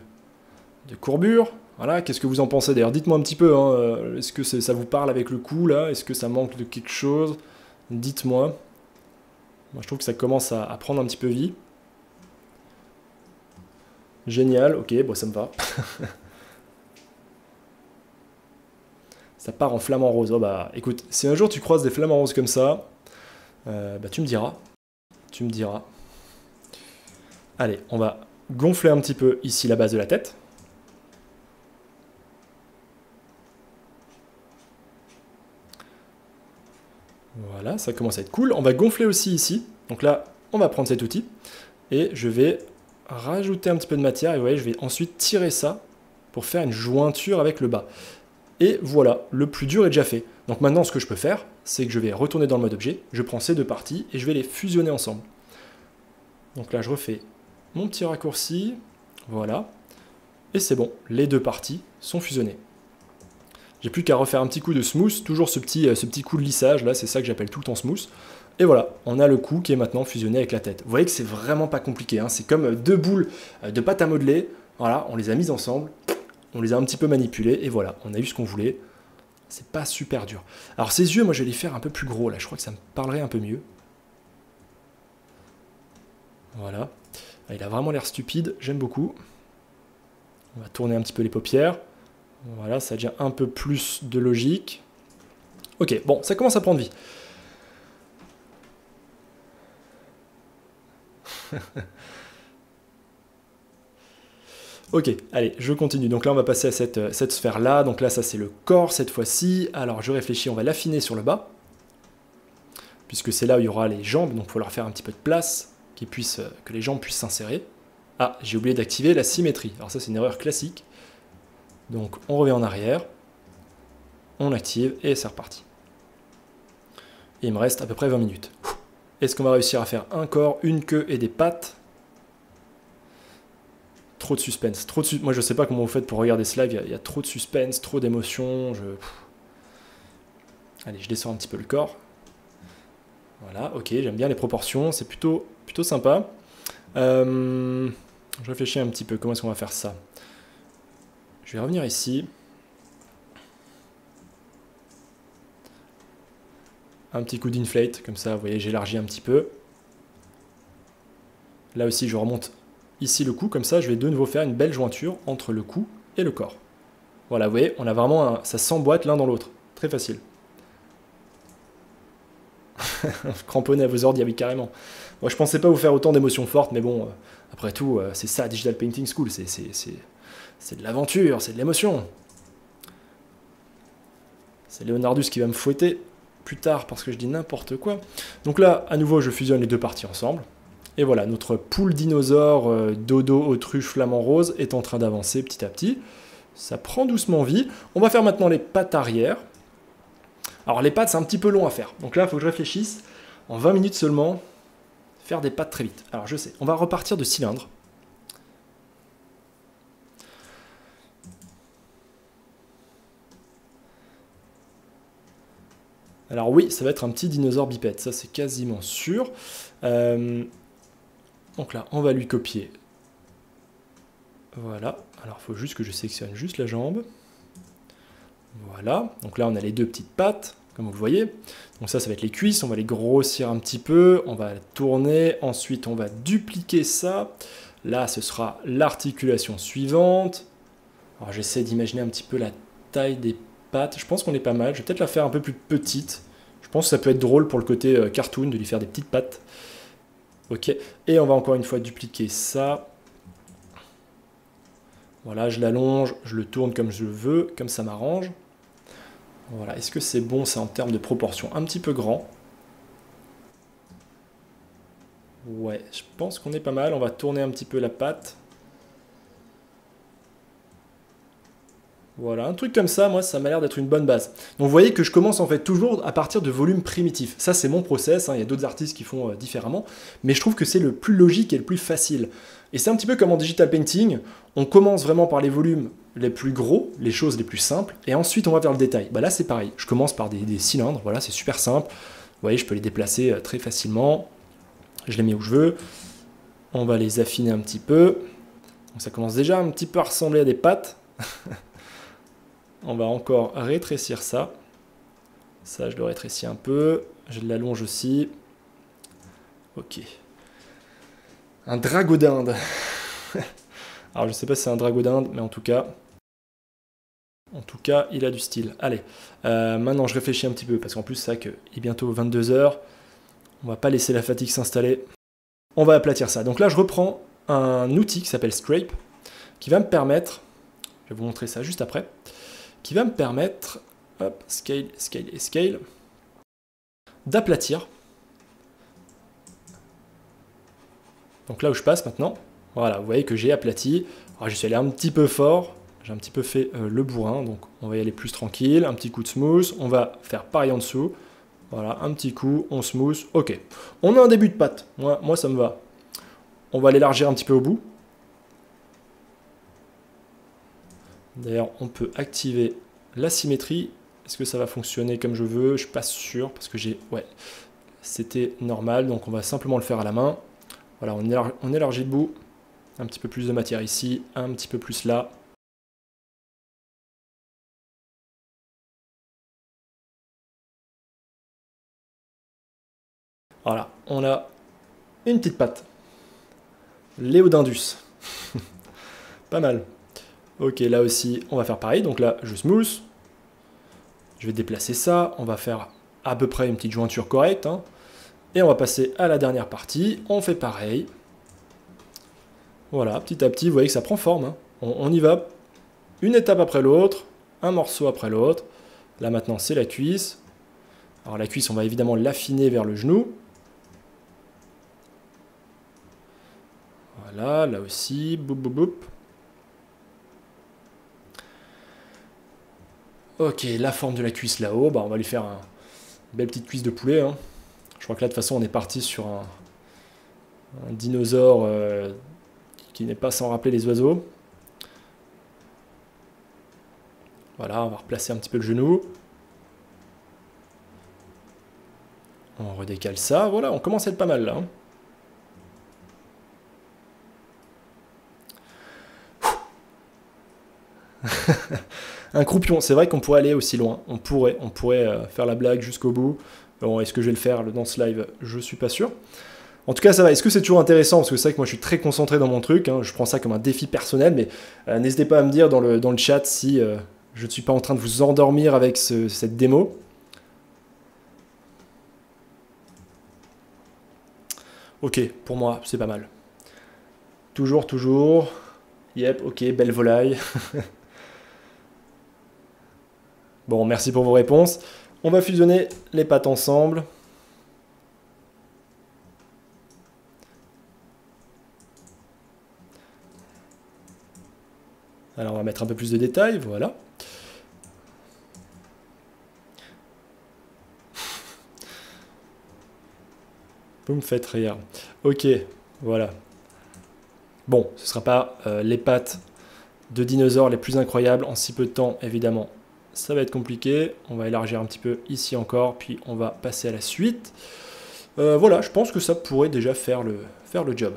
de courbure. Voilà, qu'est-ce que vous en pensez d'ailleurs? Dites-moi un petit peu, hein, est-ce que ça vous parle avec le cou là? Est-ce que ça manque de quelque chose? Dites-moi. Moi, je trouve que ça commence à prendre un petit peu vie. Génial, ok, bon, ça me va. Ça part en flamant rose. Oh bah, écoute, si un jour tu croises des flamants roses comme ça, tu me diras. Tu me diras. Allez, on va gonfler un petit peu ici la base de la tête. Voilà, ça commence à être cool. On va gonfler aussi ici. Donc là, on va prendre cet outil. Et je vais rajouter un petit peu de matière. Et vous voyez, je vais ensuite tirer ça pour faire une jointure avec le bas. Et voilà, le plus dur est déjà fait. Donc maintenant, ce que je peux faire, c'est que je vais retourner dans le mode objet. Je prends ces deux parties et je vais les fusionner ensemble. Donc là, je refais mon petit raccourci. Voilà. Et c'est bon, les deux parties sont fusionnées. J'ai plus qu'à refaire un petit coup de smooth, toujours ce petit coup de lissage, là, c'est ça que j'appelle tout le temps smooth. Et voilà, on a le cou qui est maintenant fusionné avec la tête. Vous voyez que c'est vraiment pas compliqué, hein. C'est comme deux boules de pâte à modeler. Voilà, on les a mises ensemble, on les a un petit peu manipulées, et voilà, on a eu ce qu'on voulait. C'est pas super dur. Alors ces yeux, moi je vais les faire un peu plus gros, là, je crois que ça me parlerait un peu mieux. Voilà, il a vraiment l'air stupide, j'aime beaucoup. On va tourner un petit peu les paupières. Voilà, ça devient un peu plus de logique. Ok, bon, ça commence à prendre vie. Ok, allez, je continue. Donc là, on va passer à cette sphère-là. Donc là, ça, c'est le corps cette fois-ci. Alors, je réfléchis, on va l'affiner sur le bas. Puisque c'est là où il y aura les jambes. Donc, il faut leur faire un petit peu de place, que les jambes puissent s'insérer. Ah, j'ai oublié d'activer la symétrie. Alors ça, c'est une erreur classique. Donc, on revient en arrière. On active et c'est reparti. Et il me reste à peu près 20 minutes. Est-ce qu'on va réussir à faire un corps, une queue et des pattes? Trop de suspense. Moi, je sais pas comment vous faites pour regarder ce live. Il y a trop de suspense, trop d'émotions. Allez, je descends un petit peu le corps. Voilà, ok, j'aime bien les proportions. C'est plutôt sympa. Je réfléchis un petit peu. Comment est-ce qu'on va faire ça? Je vais revenir ici. Un petit coup d'inflate, comme ça, vous voyez, j'élargis un petit peu. Là aussi, je remonte ici le cou, comme ça, je vais de nouveau faire une belle jointure entre le cou et le corps. Voilà, vous voyez, on a vraiment ça s'emboîte l'un dans l'autre. Très facile. Cramponné à vos ordres, oui, carrément. Moi, je pensais pas vous faire autant d'émotions fortes, mais bon, après tout, c'est ça, Digital Painting School, c'est de l'aventure, c'est de l'émotion. C'est Leonardus qui va me fouetter plus tard parce que je dis n'importe quoi. Donc là, à nouveau, je fusionne les deux parties ensemble. Et voilà, notre poule dinosaure dodo, autruche, flamant rose est en train d'avancer petit à petit. Ça prend doucement vie. On va faire maintenant les pattes arrière. Alors les pattes, c'est un petit peu long à faire. Donc là, il faut que je réfléchisse. En 20 minutes seulement, faire des pattes très vite. Alors je sais, on va repartir de cylindre. Alors oui, ça va être un petit dinosaure bipède, ça c'est quasiment sûr. Donc là, on va lui copier. Voilà, alors il faut juste que je sélectionne juste la jambe. Voilà, donc là on a les deux petites pattes, comme vous le voyez. Donc ça va être les cuisses, on va les grossir un petit peu, on va tourner, ensuite on va dupliquer ça. Là, ce sera l'articulation suivante. Alors j'essaie d'imaginer un petit peu la taille des pattes, je pense qu'on est pas mal. Je vais peut-être la faire un peu plus petite. Je pense que ça peut être drôle pour le côté cartoon de lui faire des petites pattes. Ok, et on va encore une fois dupliquer ça. Voilà, je l'allonge, je le tourne comme je veux, comme ça m'arrange. Voilà, est-ce que c'est bon ça en termes de proportion? Un petit peu grand. Ouais, je pense qu'on est pas mal. On va tourner un petit peu la patte. Voilà, un truc comme ça, moi, ça m'a l'air d'être une bonne base. Donc vous voyez que je commence en fait toujours à partir de volumes primitifs. Ça, c'est mon process, hein. Il y a d'autres artistes qui font différemment, mais je trouve que c'est le plus logique et le plus facile. Et c'est un petit peu comme en digital painting, on commence vraiment par les volumes les plus gros, les choses les plus simples, et ensuite on va vers le détail. Bah là, c'est pareil, je commence par des cylindres, voilà, c'est super simple. Vous voyez, je peux les déplacer très facilement. Je les mets où je veux. On va les affiner un petit peu. Donc ça commence déjà un petit peu à ressembler à des pattes. On va encore rétrécir ça. Ça, je le rétrécis un peu. Je l'allonge aussi. Ok. Un dragodinde. Alors, je sais pas si c'est un dragodinde, mais en tout cas, il a du style. Allez, maintenant, je réfléchis un petit peu, parce qu'en plus, c'est vrai qu'il est bientôt 22 h. On va pas laisser la fatigue s'installer. On va aplatir ça. Donc là, je reprends un outil qui s'appelle Scrape, qui va me permettre, je vais vous montrer ça juste après, qui va me permettre, hop, scale, scale et scale, d'aplatir. Donc là où je passe maintenant, voilà, vous voyez que j'ai aplati. Alors je suis allé un petit peu fort, j'ai un petit peu fait le bourrin, donc on va y aller plus tranquille, un petit coup de smooth, on va faire pareil en dessous. Voilà, un petit coup, on smooth, ok. On a un début de patte, moi ça me va. On va l'élargir un petit peu au bout. D'ailleurs, on peut activer la symétrie. Est-ce que ça va fonctionner comme je veux? Je ne suis pas sûr parce que j'ai... Ouais, c'était normal. Donc on va simplement le faire à la main. Voilà, on élargit le bout. Un petit peu plus de matière ici, un petit peu plus là. Voilà, on a une petite patte. Léodindus. Pas mal. Ok, là aussi, on va faire pareil. Donc là, je smooth. Je vais déplacer ça. On va faire à peu près une petite jointure correcte. Hein. Et on va passer à la dernière partie. On fait pareil. Voilà, petit à petit, vous voyez que ça prend forme. Hein. On y va. Une étape après l'autre. Un morceau après l'autre. Là maintenant, c'est la cuisse. Alors la cuisse, on va évidemment l'affiner vers le genou. Voilà, là aussi. Boop, boop, boop. Ok, la forme de la cuisse là-haut, bah on va lui faire une belle petite cuisse de poulet. Hein. Je crois que là, de toute façon, on est parti sur un dinosaure qui n'est pas sans rappeler les oiseaux. Voilà, on va replacer un petit peu le genou. On redécale ça. Voilà, on commence à être pas mal là. Hein. Un croupion, c'est vrai qu'on pourrait aller aussi loin. On pourrait faire la blague jusqu'au bout. Bon, est-ce que je vais le faire dans ce live? Je suis pas sûr. En tout cas, ça va. Est-ce que c'est toujours intéressant? Parce que c'est vrai que moi, je suis très concentré dans mon truc. Hein. Je prends ça comme un défi personnel. Mais n'hésitez pas à me dire dans le chat si je ne suis pas en train de vous endormir avec cette démo. Ok, pour moi, c'est pas mal. Toujours, toujours. Yep, ok, belle volaille. Bon, merci pour vos réponses. On va fusionner les pattes ensemble. Alors on va mettre un peu plus de détails, voilà. Vous me faites rire. Ok, voilà. Bon, ce ne sera pas les pattes de dinosaures les plus incroyables en si peu de temps, évidemment. Ça va être compliqué. On va élargir un petit peu ici encore, puis on va passer à la suite. Voilà, je pense que ça pourrait déjà faire le job.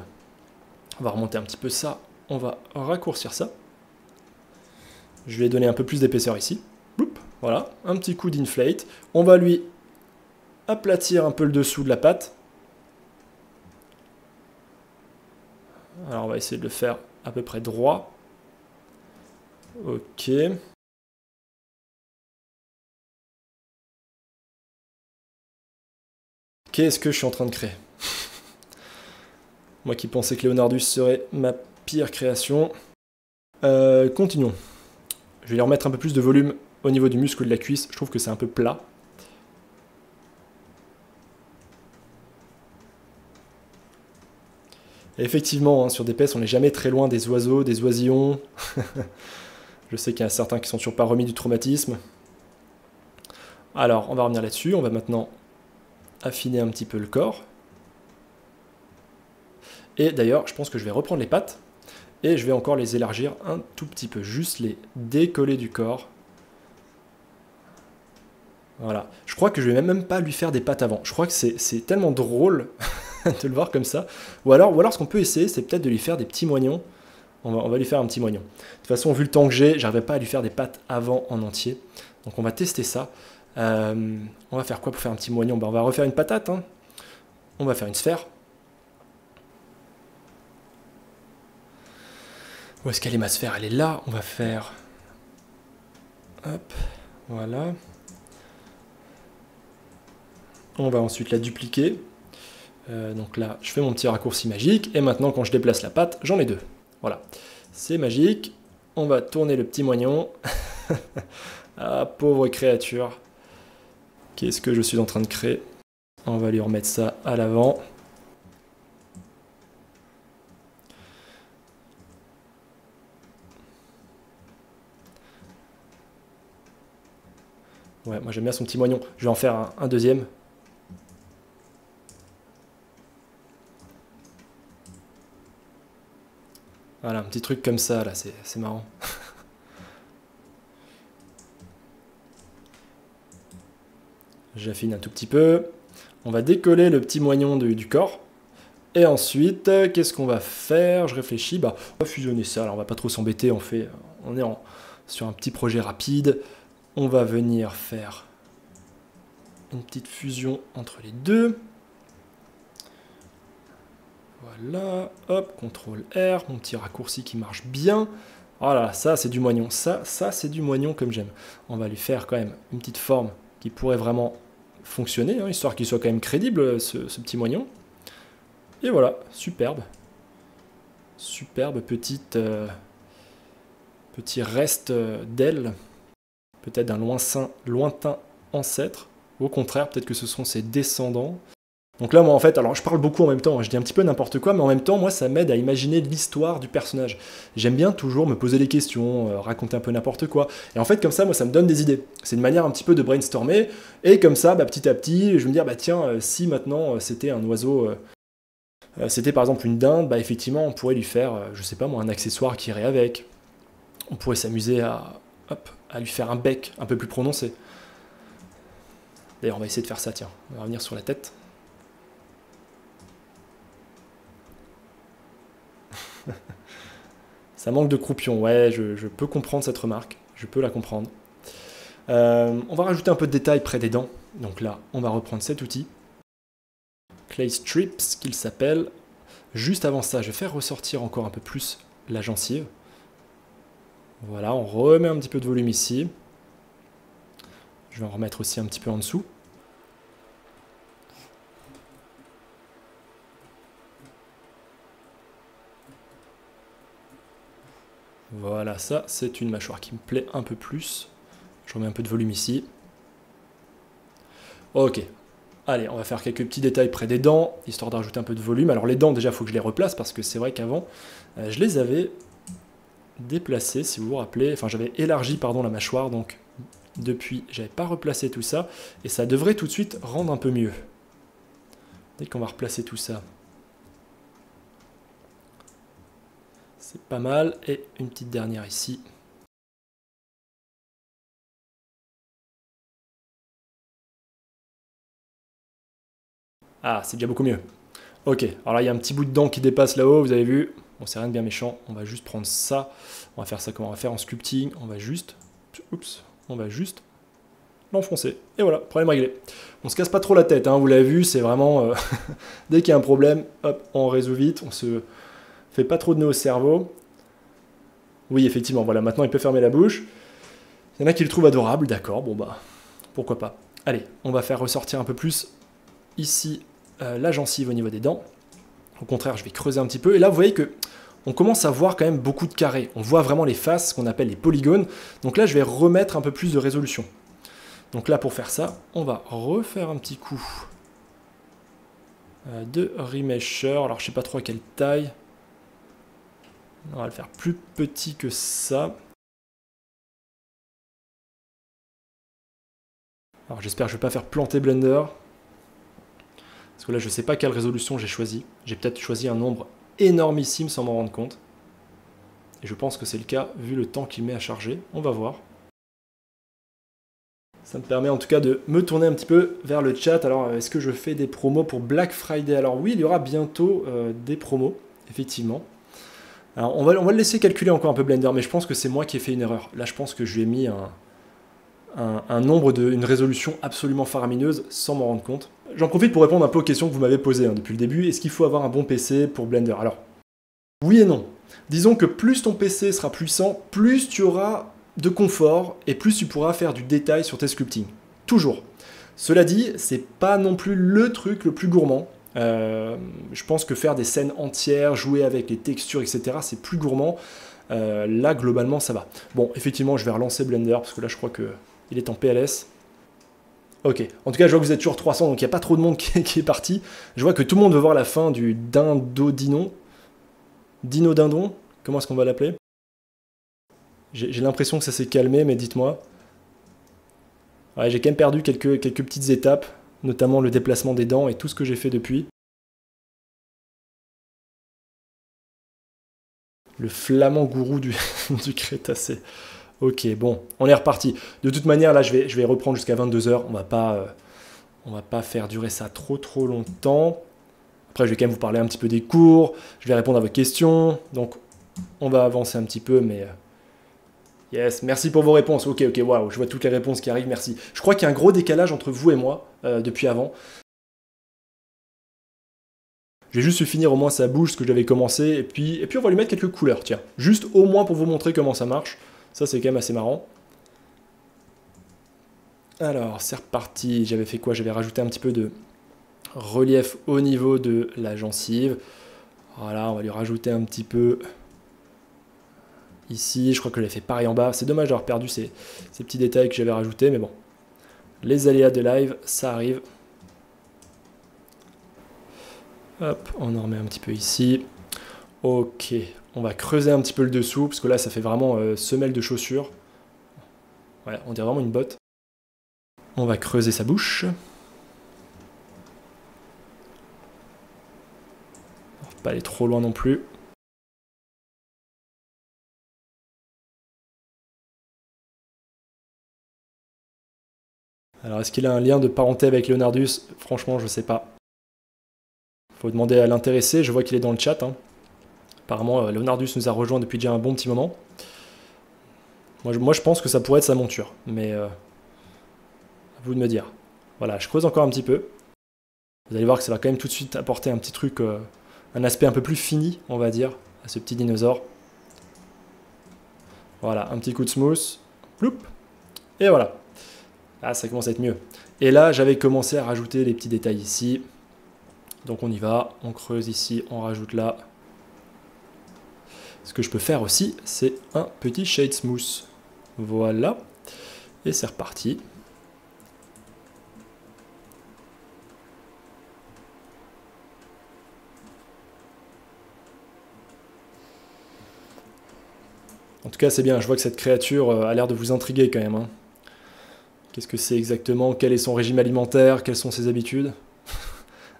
On va remonter un petit peu ça. On va raccourcir ça. Je vais donner un peu plus d'épaisseur ici. Bloup, voilà, un petit coup d'inflate. On va lui aplatir un peu le dessous de la patte. Alors on va essayer de le faire à peu près droit. Ok. Qu'est-ce que je suis en train de créer? Moi qui pensais que Leonardus serait ma pire création. Continuons. Je vais lui remettre un peu plus de volume au niveau du muscle de la cuisse. Je trouve que c'est un peu plat. Et effectivement, hein, sur des pèces, on n'est jamais très loin des oiseaux, des oisillons. Je sais qu'il y en a certains qui sont toujours pas remis du traumatisme. Alors, on va revenir là-dessus. On va maintenant affiner un petit peu le corps. Et d'ailleurs, je pense que je vais reprendre les pattes. Et je vais encore les élargir un tout petit peu. Juste les décoller du corps. Voilà. Je crois que je vais même pas lui faire des pattes avant. Je crois que c'est tellement drôle de le voir comme ça. Ou alors ce qu'on peut essayer, c'est peut-être de lui faire des petits moignons. On va lui faire un petit moignon. De toute façon, vu le temps que j'ai, j'arriverai pas à lui faire des pattes avant en entier. Donc on va tester ça. On va faire quoi pour faire un petit moignon? On va refaire une patate. Hein. On va faire une sphère. Où est-ce qu'elle est ma sphère? Elle est là. On va faire... Hop, voilà. On va ensuite la dupliquer. Donc là, je fais mon petit raccourci magique. Et maintenant, quand je déplace la patte, j'en ai deux. Voilà. C'est magique. On va tourner le petit moignon. Ah, pauvre créature. Qu'est-ce que je suis en train de créer? On va lui remettre ça à l'avant. Ouais, moi j'aime bien son petit moignon. Je vais en faire un deuxième. Voilà, un petit truc comme ça, là, c'est marrant. J'affine un tout petit peu. On va décoller le petit moignon du corps. Et ensuite, qu'est-ce qu'on va faire? Je réfléchis. Bah, on va fusionner ça. Alors, on va pas trop s'embêter. On est sur un petit projet rapide. On va venir faire une petite fusion entre les deux. Voilà. Hop, CTRL R. Mon petit raccourci qui marche bien. Voilà, ça c'est du moignon. Ça c'est du moignon comme j'aime. On va lui faire quand même une petite forme qui pourrait vraiment fonctionner, hein, histoire qu'il soit quand même crédible, ce petit moignon. Et voilà, superbe. Superbe petit reste d'aile. Peut-être d'un lointain ancêtre. Au contraire, peut-être que ce seront ses descendants. Donc là, moi, en fait, alors je parle beaucoup en même temps, hein, je dis un petit peu n'importe quoi, mais en même temps, moi, ça m'aide à imaginer l'histoire du personnage. J'aime bien toujours me poser des questions, raconter un peu n'importe quoi. Et en fait, comme ça, moi, ça me donne des idées. C'est une manière un petit peu de brainstormer. Et comme ça, bah, petit à petit, je vais me dire, bah tiens, si maintenant c'était un oiseau, c'était par exemple une dinde, bah effectivement, on pourrait lui faire, je sais pas moi, un accessoire qui irait avec. On pourrait s'amuser à lui faire un bec un peu plus prononcé. D'ailleurs, on va essayer de faire ça, tiens. On va revenir sur la tête. Ça manque de croupion, ouais, je peux comprendre cette remarque, je peux la comprendre. On va rajouter un peu de détails près des dents, donc là, on va reprendre cet outil. Clay Strips, qu'il s'appelle. Juste avant ça, je vais faire ressortir encore un peu plus la gencive. Voilà, on remet un petit peu de volume ici. Je vais en remettre aussi un petit peu en dessous. Voilà, ça, c'est une mâchoire qui me plaît un peu plus. Je remets un peu de volume ici. Ok. Allez, on va faire quelques petits détails près des dents, histoire de rajouter un peu de volume. Alors les dents, déjà, il faut que je les replace, parce que c'est vrai qu'avant, je les avais déplacé, si vous vous rappelez. Enfin, j'avais élargi, pardon, la mâchoire, donc depuis, j'avais pas replacé tout ça. Et ça devrait tout de suite rendre un peu mieux. Dès qu'on va replacer tout ça. C'est pas mal. Et une petite dernière ici. Ah, c'est déjà beaucoup mieux. Ok, alors là, il y a un petit bout de dent qui dépasse là-haut, vous avez vu. Bon, c'est rien de bien méchant. On va juste prendre ça. On va faire ça comment on va faire en sculpting. On va juste... Oups. On va juste l'enfoncer. Et voilà, problème réglé. On se casse pas trop la tête, hein, vous l'avez vu, c'est vraiment... dès qu'il y a un problème, hop, on résout vite. On se fait pas trop de nœuds au cerveau. Oui, effectivement, voilà, maintenant il peut fermer la bouche. Il y en a qui le trouvent adorable, d'accord, bon bah, pourquoi pas. Allez, on va faire ressortir un peu plus ici la gencive au niveau des dents. Au contraire, je vais creuser un petit peu. Et là, vous voyez que on commence à voir quand même beaucoup de carrés. On voit vraiment les faces, ce qu'on appelle les polygones. Donc là, je vais remettre un peu plus de résolution. Donc là, pour faire ça, on va refaire un petit coup de remesher. Alors, je sais pas trop à quelle taille. On va le faire plus petit que ça. Alors, j'espère que je ne vais pas faire planter Blender. Parce que là, je ne sais pas quelle résolution j'ai choisi. J'ai peut-être choisi un nombre énormissime sans m'en rendre compte. Et je pense que c'est le cas, vu le temps qu'il met à charger. On va voir. Ça me permet en tout cas de me tourner un petit peu vers le chat. Alors, est-ce que je fais des promos pour Black Friday? Alors oui, il y aura bientôt des promos, effectivement. Alors, on va le laisser calculer encore un peu Blender, mais je pense que c'est moi qui ai fait une erreur. Là, je pense que je lui ai mis un nombre une résolution absolument faramineuse sans m'en rendre compte. J'en profite pour répondre un peu aux questions que vous m'avez posées depuis le début. Est-ce qu'il faut avoir un bon PC pour Blender? Alors, oui et non. Disons que plus ton PC sera puissant, plus tu auras de confort et plus tu pourras faire du détail sur tes sculpting. Toujours. Cela dit, c'est pas non plus le truc le plus gourmand. Je pense que faire des scènes entières, jouer avec les textures, etc., c'est plus gourmand. Là, globalement, ça va. Bon, effectivement, je vais relancer Blender parce que là, je crois qu'il est en PLS. Ok, en tout cas, je vois que vous êtes toujours 300, donc il n'y a pas trop de monde qui est parti. Je vois que tout le monde veut voir la fin du Dindodinon. Dino Dindon, comment est-ce qu'on va l'appeler? J'ai l'impression que ça s'est calmé, mais dites-moi. Ouais, j'ai quand même perdu quelques petites étapes, notamment le déplacement des dents et tout ce que j'ai fait depuis. Le flamand gourou du, du Crétacé. Ok, bon, on est reparti. De toute manière, là, je vais reprendre jusqu'à 22 h. On va pas faire durer ça trop longtemps. Après, je vais quand même vous parler un petit peu des cours. Je vais répondre à vos questions. Donc, on va avancer un petit peu, mais... Yes, merci pour vos réponses. Ok, waouh, je vois toutes les réponses qui arrivent, merci. Je crois qu'il y a un gros décalage entre vous et moi depuis avant. Je vais juste finir au moins sa bouche, ce que j'avais commencé, et puis on va lui mettre quelques couleurs, tiens. Juste au moins pour vous montrer comment ça marche. Ça, c'est quand même assez marrant. Alors, c'est reparti. J'avais fait quoi? J'avais rajouté un petit peu de relief au niveau de la gencive. Voilà, on va lui rajouter un petit peu ici. Je crois que j'avais fait pareil en bas. C'est dommage d'avoir perdu ces petits détails que j'avais rajoutés, mais bon. Les aléas de live, ça arrive. Hop, on en remet un petit peu ici. Ok, on va creuser un petit peu le dessous, parce que là, ça fait vraiment semelle de chaussure. Ouais, on dirait vraiment une botte. On va creuser sa bouche. On va pas aller trop loin non plus. Alors, est-ce qu'il a un lien de parenté avec Leonardus? Franchement, je sais pas. Faut demander à l'intéressé, je vois qu'il est dans le chat. Hein. Apparemment, Leonardus nous a rejoint depuis déjà un bon petit moment. Moi, je pense que ça pourrait être sa monture, mais à vous de me dire. Voilà, je creuse encore un petit peu. Vous allez voir que ça va quand même tout de suite apporter un petit truc, un aspect un peu plus fini, on va dire, à ce petit dinosaure. Voilà, un petit coup de smooth. Ploup. Et voilà. Ah, ça commence à être mieux. Et là, j'avais commencé à rajouter les petits détails ici. Donc on y va, on creuse ici, on rajoute là. Ce que je peux faire aussi, c'est un petit shade smooth. Voilà. Et c'est reparti. En tout cas, c'est bien, je vois que cette créature a l'air de vous intriguer quand même. Hein. Qu'est-ce que c'est exactement? Quel est son régime alimentaire? Quelles sont ses habitudes?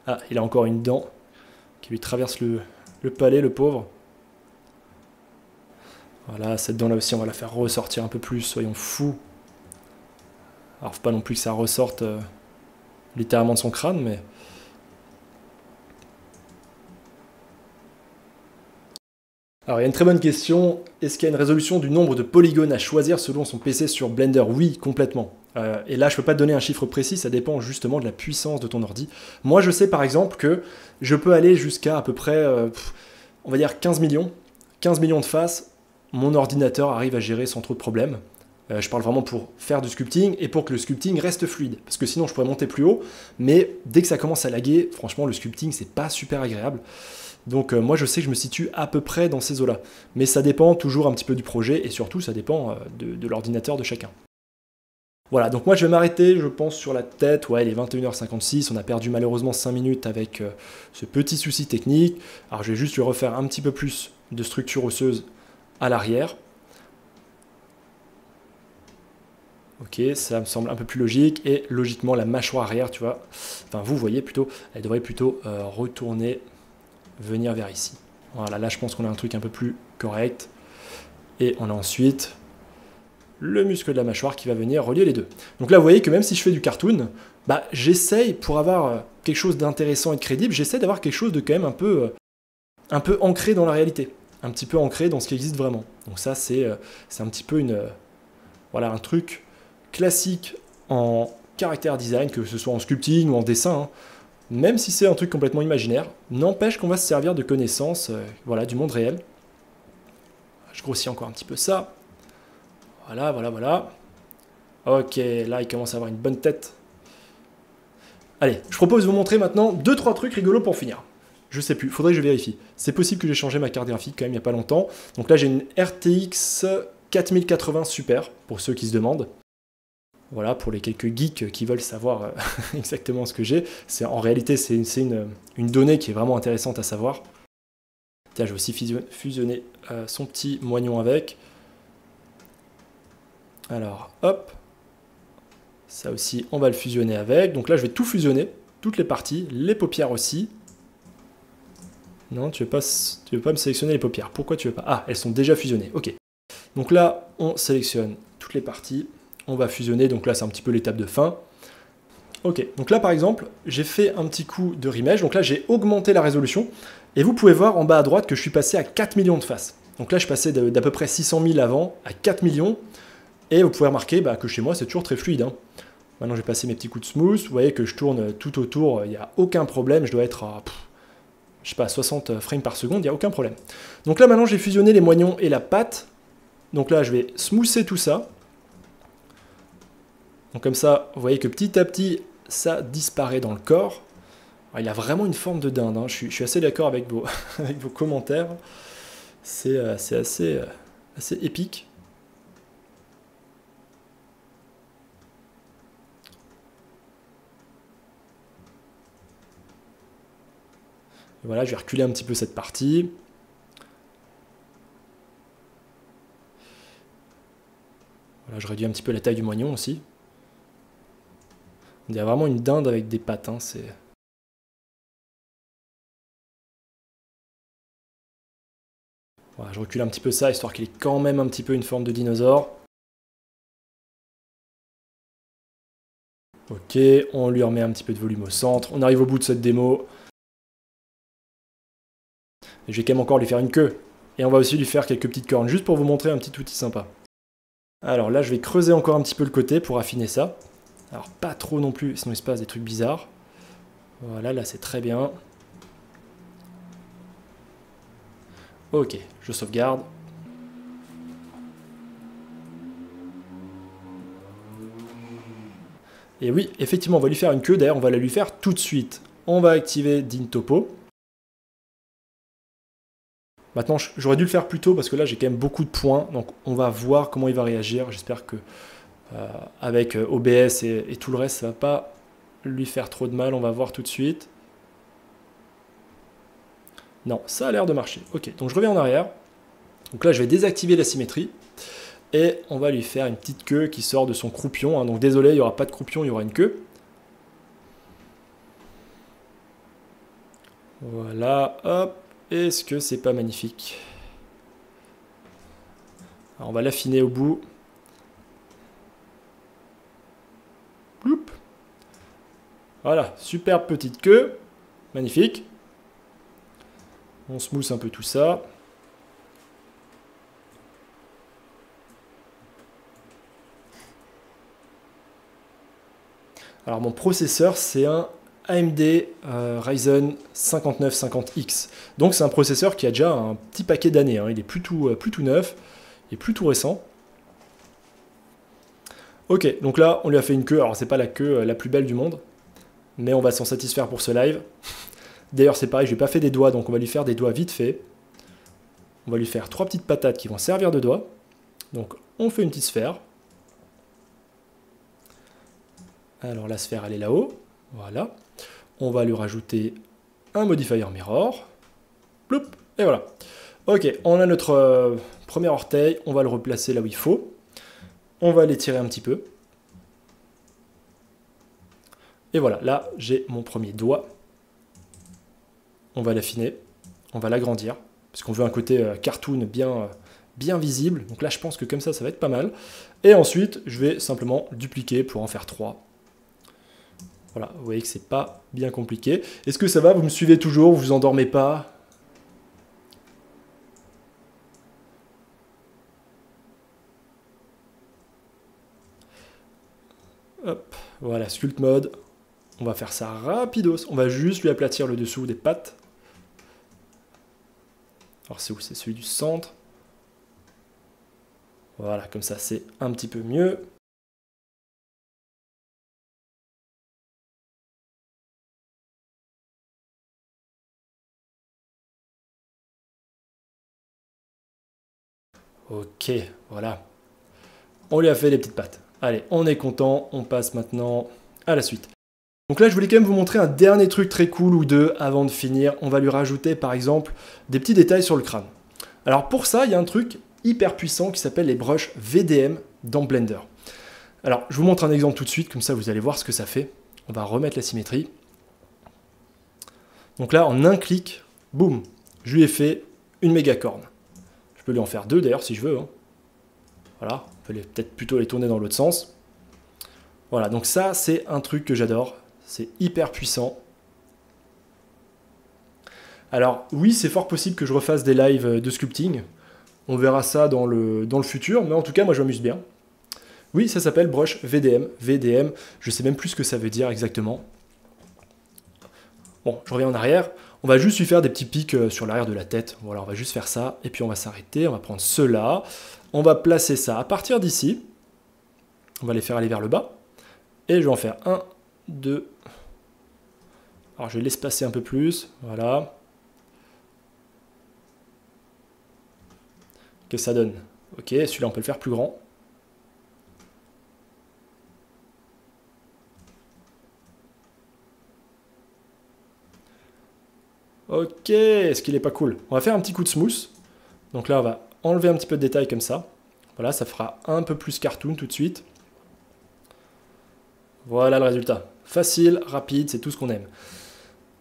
Ah, il a encore une dent qui lui traverse le palais, le pauvre. Voilà, cette dent-là aussi, on va la faire ressortir un peu plus, soyons fous. Alors, faut pas non plus que ça ressorte littéralement de son crâne, mais... Alors, il y a une très bonne question. Est-ce qu'il y a une résolution du nombre de polygones à choisir selon son PC sur Blender? Oui, complètement. Et là, je ne peux pas te donner un chiffre précis, ça dépend justement de la puissance de ton ordi. Moi, je sais par exemple que je peux aller jusqu'à à peu près, on va dire 15 millions. 15 millions de faces, mon ordinateur arrive à gérer sans trop de problèmes. Je parle vraiment pour faire du sculpting et pour que le sculpting reste fluide. Parce que sinon, je pourrais monter plus haut, mais dès que ça commence à laguer, franchement, le sculpting, c'est pas super agréable. Donc moi je sais que je me situe à peu près dans ces eaux-là. Mais ça dépend toujours un petit peu du projet et surtout ça dépend de l'ordinateur de chacun. Voilà, donc moi je vais m'arrêter, je pense, sur la tête. Ouais, il est 21h56, on a perdu malheureusement 5 minutes avec ce petit souci technique. Alors je vais juste lui refaire un petit peu plus de structure osseuse à l'arrière. Ok, ça me semble un peu plus logique. Et logiquement la mâchoire arrière, tu vois, enfin vous voyez plutôt, elle devrait plutôt retourner, venir vers ici. Voilà, là je pense qu'on a un truc un peu plus correct. Et on a ensuite le muscle de la mâchoire qui va venir relier les deux. Donc là vous voyez que même si je fais du cartoon, bah, j'essaye pour avoir quelque chose d'intéressant et de crédible, j'essaie d'avoir quelque chose de quand même un peu ancré dans la réalité. Un petit peu ancré dans ce qui existe vraiment. Donc ça c'est un petit peu voilà, un truc classique en caractère design, que ce soit en sculpting ou en dessin, hein. Même si c'est un truc complètement imaginaire, n'empêche qu'on va se servir de connaissances voilà, du monde réel. Je grossis encore un petit peu ça. Voilà, voilà, voilà. Ok, là il commence à avoir une bonne tête. Allez, je propose de vous montrer maintenant 2-3 trucs rigolos pour finir. Je sais plus, faudrait que je vérifie. C'est possible que j'ai changé ma carte graphique quand même il n'y a pas longtemps. Donc là j'ai une RTX 4080 Super, pour ceux qui se demandent. Voilà, pour les quelques geeks qui veulent savoir exactement ce que j'ai. En réalité, c'est une donnée qui est vraiment intéressante à savoir. Tiens, je vais aussi fusionner son petit moignon avec. Alors, hop. Ça aussi, on va le fusionner avec. Donc là, je vais tout fusionner, toutes les parties, les paupières aussi. Non, tu veux pas me sélectionner les paupières. Pourquoi tu veux pas? Ah, elles sont déjà fusionnées. Ok. Donc là, on sélectionne toutes les parties. On va fusionner, donc là c'est un petit peu l'étape de fin. Ok, donc là par exemple, j'ai fait un petit coup de remesh, donc là j'ai augmenté la résolution, et vous pouvez voir en bas à droite que je suis passé à 4 millions de faces. Donc là je passais d'à peu près 600 000 avant à 4 millions, et vous pouvez remarquer que chez moi c'est toujours très fluide. Hein. Maintenant j'ai passé mes petits coups de smooth, vous voyez que je tourne tout autour, il n'y a aucun problème, je dois être à, je sais pas, 60 frames par seconde, il n'y a aucun problème. Donc là maintenant j'ai fusionné les moignons et la patte, donc là je vais smoother tout ça. Donc comme ça, vous voyez que petit à petit, ça disparaît dans le corps. Alors, il a vraiment une forme de dinde, hein. Je suis assez d'accord avec vos, avec vos commentaires. C'est assez épique. Et voilà, je vais reculer un petit peu cette partie. Voilà, je réduis un petit peu la taille du moignon aussi. Il y a vraiment une dinde avec des pattes, hein, c'est... Voilà, je recule un petit peu ça, histoire qu'il ait quand même un petit peu une forme de dinosaure. Ok, on lui remet un petit peu de volume au centre. On arrive au bout de cette démo. Et je vais quand même encore lui faire une queue. Et on va aussi lui faire quelques petites cornes, juste pour vous montrer un petit outil sympa. Alors là, je vais creuser encore un petit peu le côté pour affiner ça. Alors pas trop non plus, sinon il se passe des trucs bizarres. Voilà, là c'est très bien. Ok, je sauvegarde. Et oui, effectivement, on va lui faire une queue. D'ailleurs, on va la lui faire tout de suite. On va activer DinTopo. Maintenant, j'aurais dû le faire plus tôt parce que là, j'ai quand même beaucoup de points. Donc, on va voir comment il va réagir. J'espère que avec OBS et tout le reste, ça ne va pas lui faire trop de mal. On va voir tout de suite. Non, ça a l'air de marcher. Ok, donc je reviens en arrière. Donc là, je vais désactiver la symétrie. Et on va lui faire une petite queue qui sort de son croupion. Hein. Donc désolé, il n'y aura pas de croupion, il y aura une queue. Voilà, hop. Est-ce que c'est pas magnifique? Alors on va l'affiner au bout. Bloup. Voilà, superbe petite queue. Magnifique. On smooth un peu tout ça. Alors mon processeur, c'est un AMD Ryzen 5950X. Donc c'est un processeur qui a déjà un petit paquet d'années. Hein. Il est plus tout neuf, il est plus tout récent. Ok, donc là, on lui a fait une queue. Alors c'est pas la queue la plus belle du monde, mais on va s'en satisfaire pour ce live. D'ailleurs c'est pareil, je n'ai pas fait des doigts, donc on va lui faire des doigts vite fait. On va lui faire 3 petites patates qui vont servir de doigts. Donc on fait une petite sphère. Alors la sphère elle est là-haut, voilà. On va lui rajouter un modifier mirror. Ploup, et voilà. Ok, on a notre premier orteil, on va le replacer là où il faut. On va l'étirer un petit peu. Et voilà, là j'ai mon premier doigt. On va l'affiner, on va l'agrandir, parce qu'on veut un côté cartoon bien visible. Donc là je pense que comme ça va être pas mal. Et ensuite je vais simplement dupliquer pour en faire 3. Voilà, vous voyez que c'est pas bien compliqué. Est-ce que ça va? Vous me suivez toujours? Vous vous endormez pas? Hop, voilà, sculpt mode. On va faire ça rapidos. On va juste lui aplatir le dessous des pattes. Alors c'est où? C'est celui du centre. Voilà, comme ça c'est un petit peu mieux. Ok, voilà. On lui a fait les petites pattes. Allez, on est content, on passe maintenant à la suite. Donc là, je voulais quand même vous montrer un dernier truc très cool ou deux avant de finir. On va lui rajouter par exemple des petits détails sur le crâne. Alors pour ça, il y a un truc hyper puissant qui s'appelle les brushes VDM dans Blender. Alors, je vous montre un exemple tout de suite, comme ça vous allez voir ce que ça fait. On va remettre la symétrie. Donc là, en un clic, boum, je lui ai fait une méga corne. Je peux lui en faire 2 d'ailleurs si je veux. Hein. Voilà, on peut peut-être plutôt les tourner dans l'autre sens. Voilà, donc ça c'est un truc que j'adore. C'est hyper puissant. Alors oui, c'est fort possible que je refasse des lives de sculpting. On verra ça dans le futur, mais en tout cas, moi je m'amuse bien. Oui, ça s'appelle brush VDM. VDM, je sais même plus ce que ça veut dire exactement. Bon, je reviens en arrière. On va juste lui faire des petits pics sur l'arrière de la tête. Voilà, on va juste faire ça. Et puis on va s'arrêter. On va prendre ceux-là. On va placer ça à partir d'ici. On va les faire aller vers le bas. Et je vais en faire 1, 2. Alors je vais l'espacer un peu plus. Voilà. Qu'est-ce que ça donne? Ok, celui-là on peut le faire plus grand. Ok, est-ce qu'il est pas cool? On va faire un petit coup de smooth. Donc là, on va enlever un petit peu de détails comme ça. Voilà, ça fera un peu plus cartoon tout de suite. Voilà le résultat. Facile, rapide, c'est tout ce qu'on aime.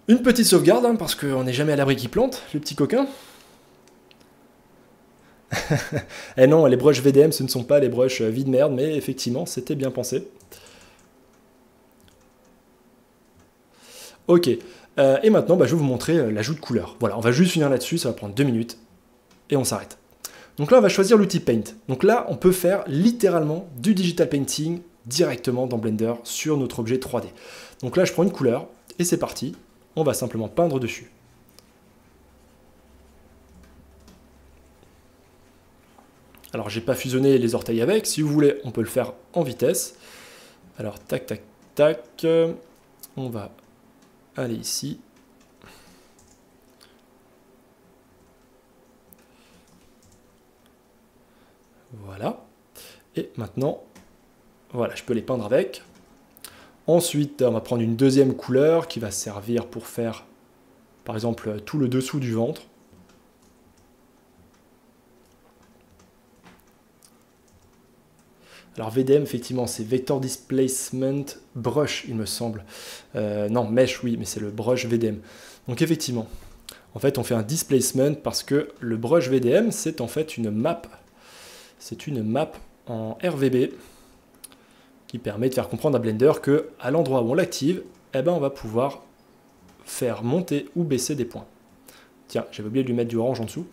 Une petite sauvegarde, hein, parce qu'on n'est jamais à l'abri qu'il plante, le petit coquin. Eh non, les brushes VDM, ce ne sont pas les brushes vide merde, mais effectivement, c'était bien pensé. Ok. Et maintenant, je vais vous montrer l'ajout de couleurs. Voilà, on va juste finir là-dessus, ça va prendre 2 minutes, et on s'arrête. Donc là, on va choisir l'outil Paint. Donc là, on peut faire littéralement du digital painting directement dans Blender sur notre objet 3D. Donc là, je prends une couleur, et c'est parti. On va simplement peindre dessus. Alors, j'ai pas fusionné les orteils avec. Si vous voulez, on peut le faire en vitesse. Alors, tac, tac, tac. On va aller ici. Voilà. Et maintenant, voilà, je peux les peindre avec. Ensuite, on va prendre une deuxième couleur qui va servir pour faire, par exemple, tout le dessous du ventre. Alors VDM, effectivement, c'est Vector Displacement Brush, il me semble. Non, Mesh, oui, mais c'est le brush VDM. Donc effectivement, en fait, on fait un displacement parce que le brush VDM, c'est en fait une map. C'est une map en RVB qui permet de faire comprendre à Blender que à l'endroit où on l'active, eh ben, on va pouvoir faire monter ou baisser des points. Tiens, j'avais oublié de lui mettre du orange en dessous.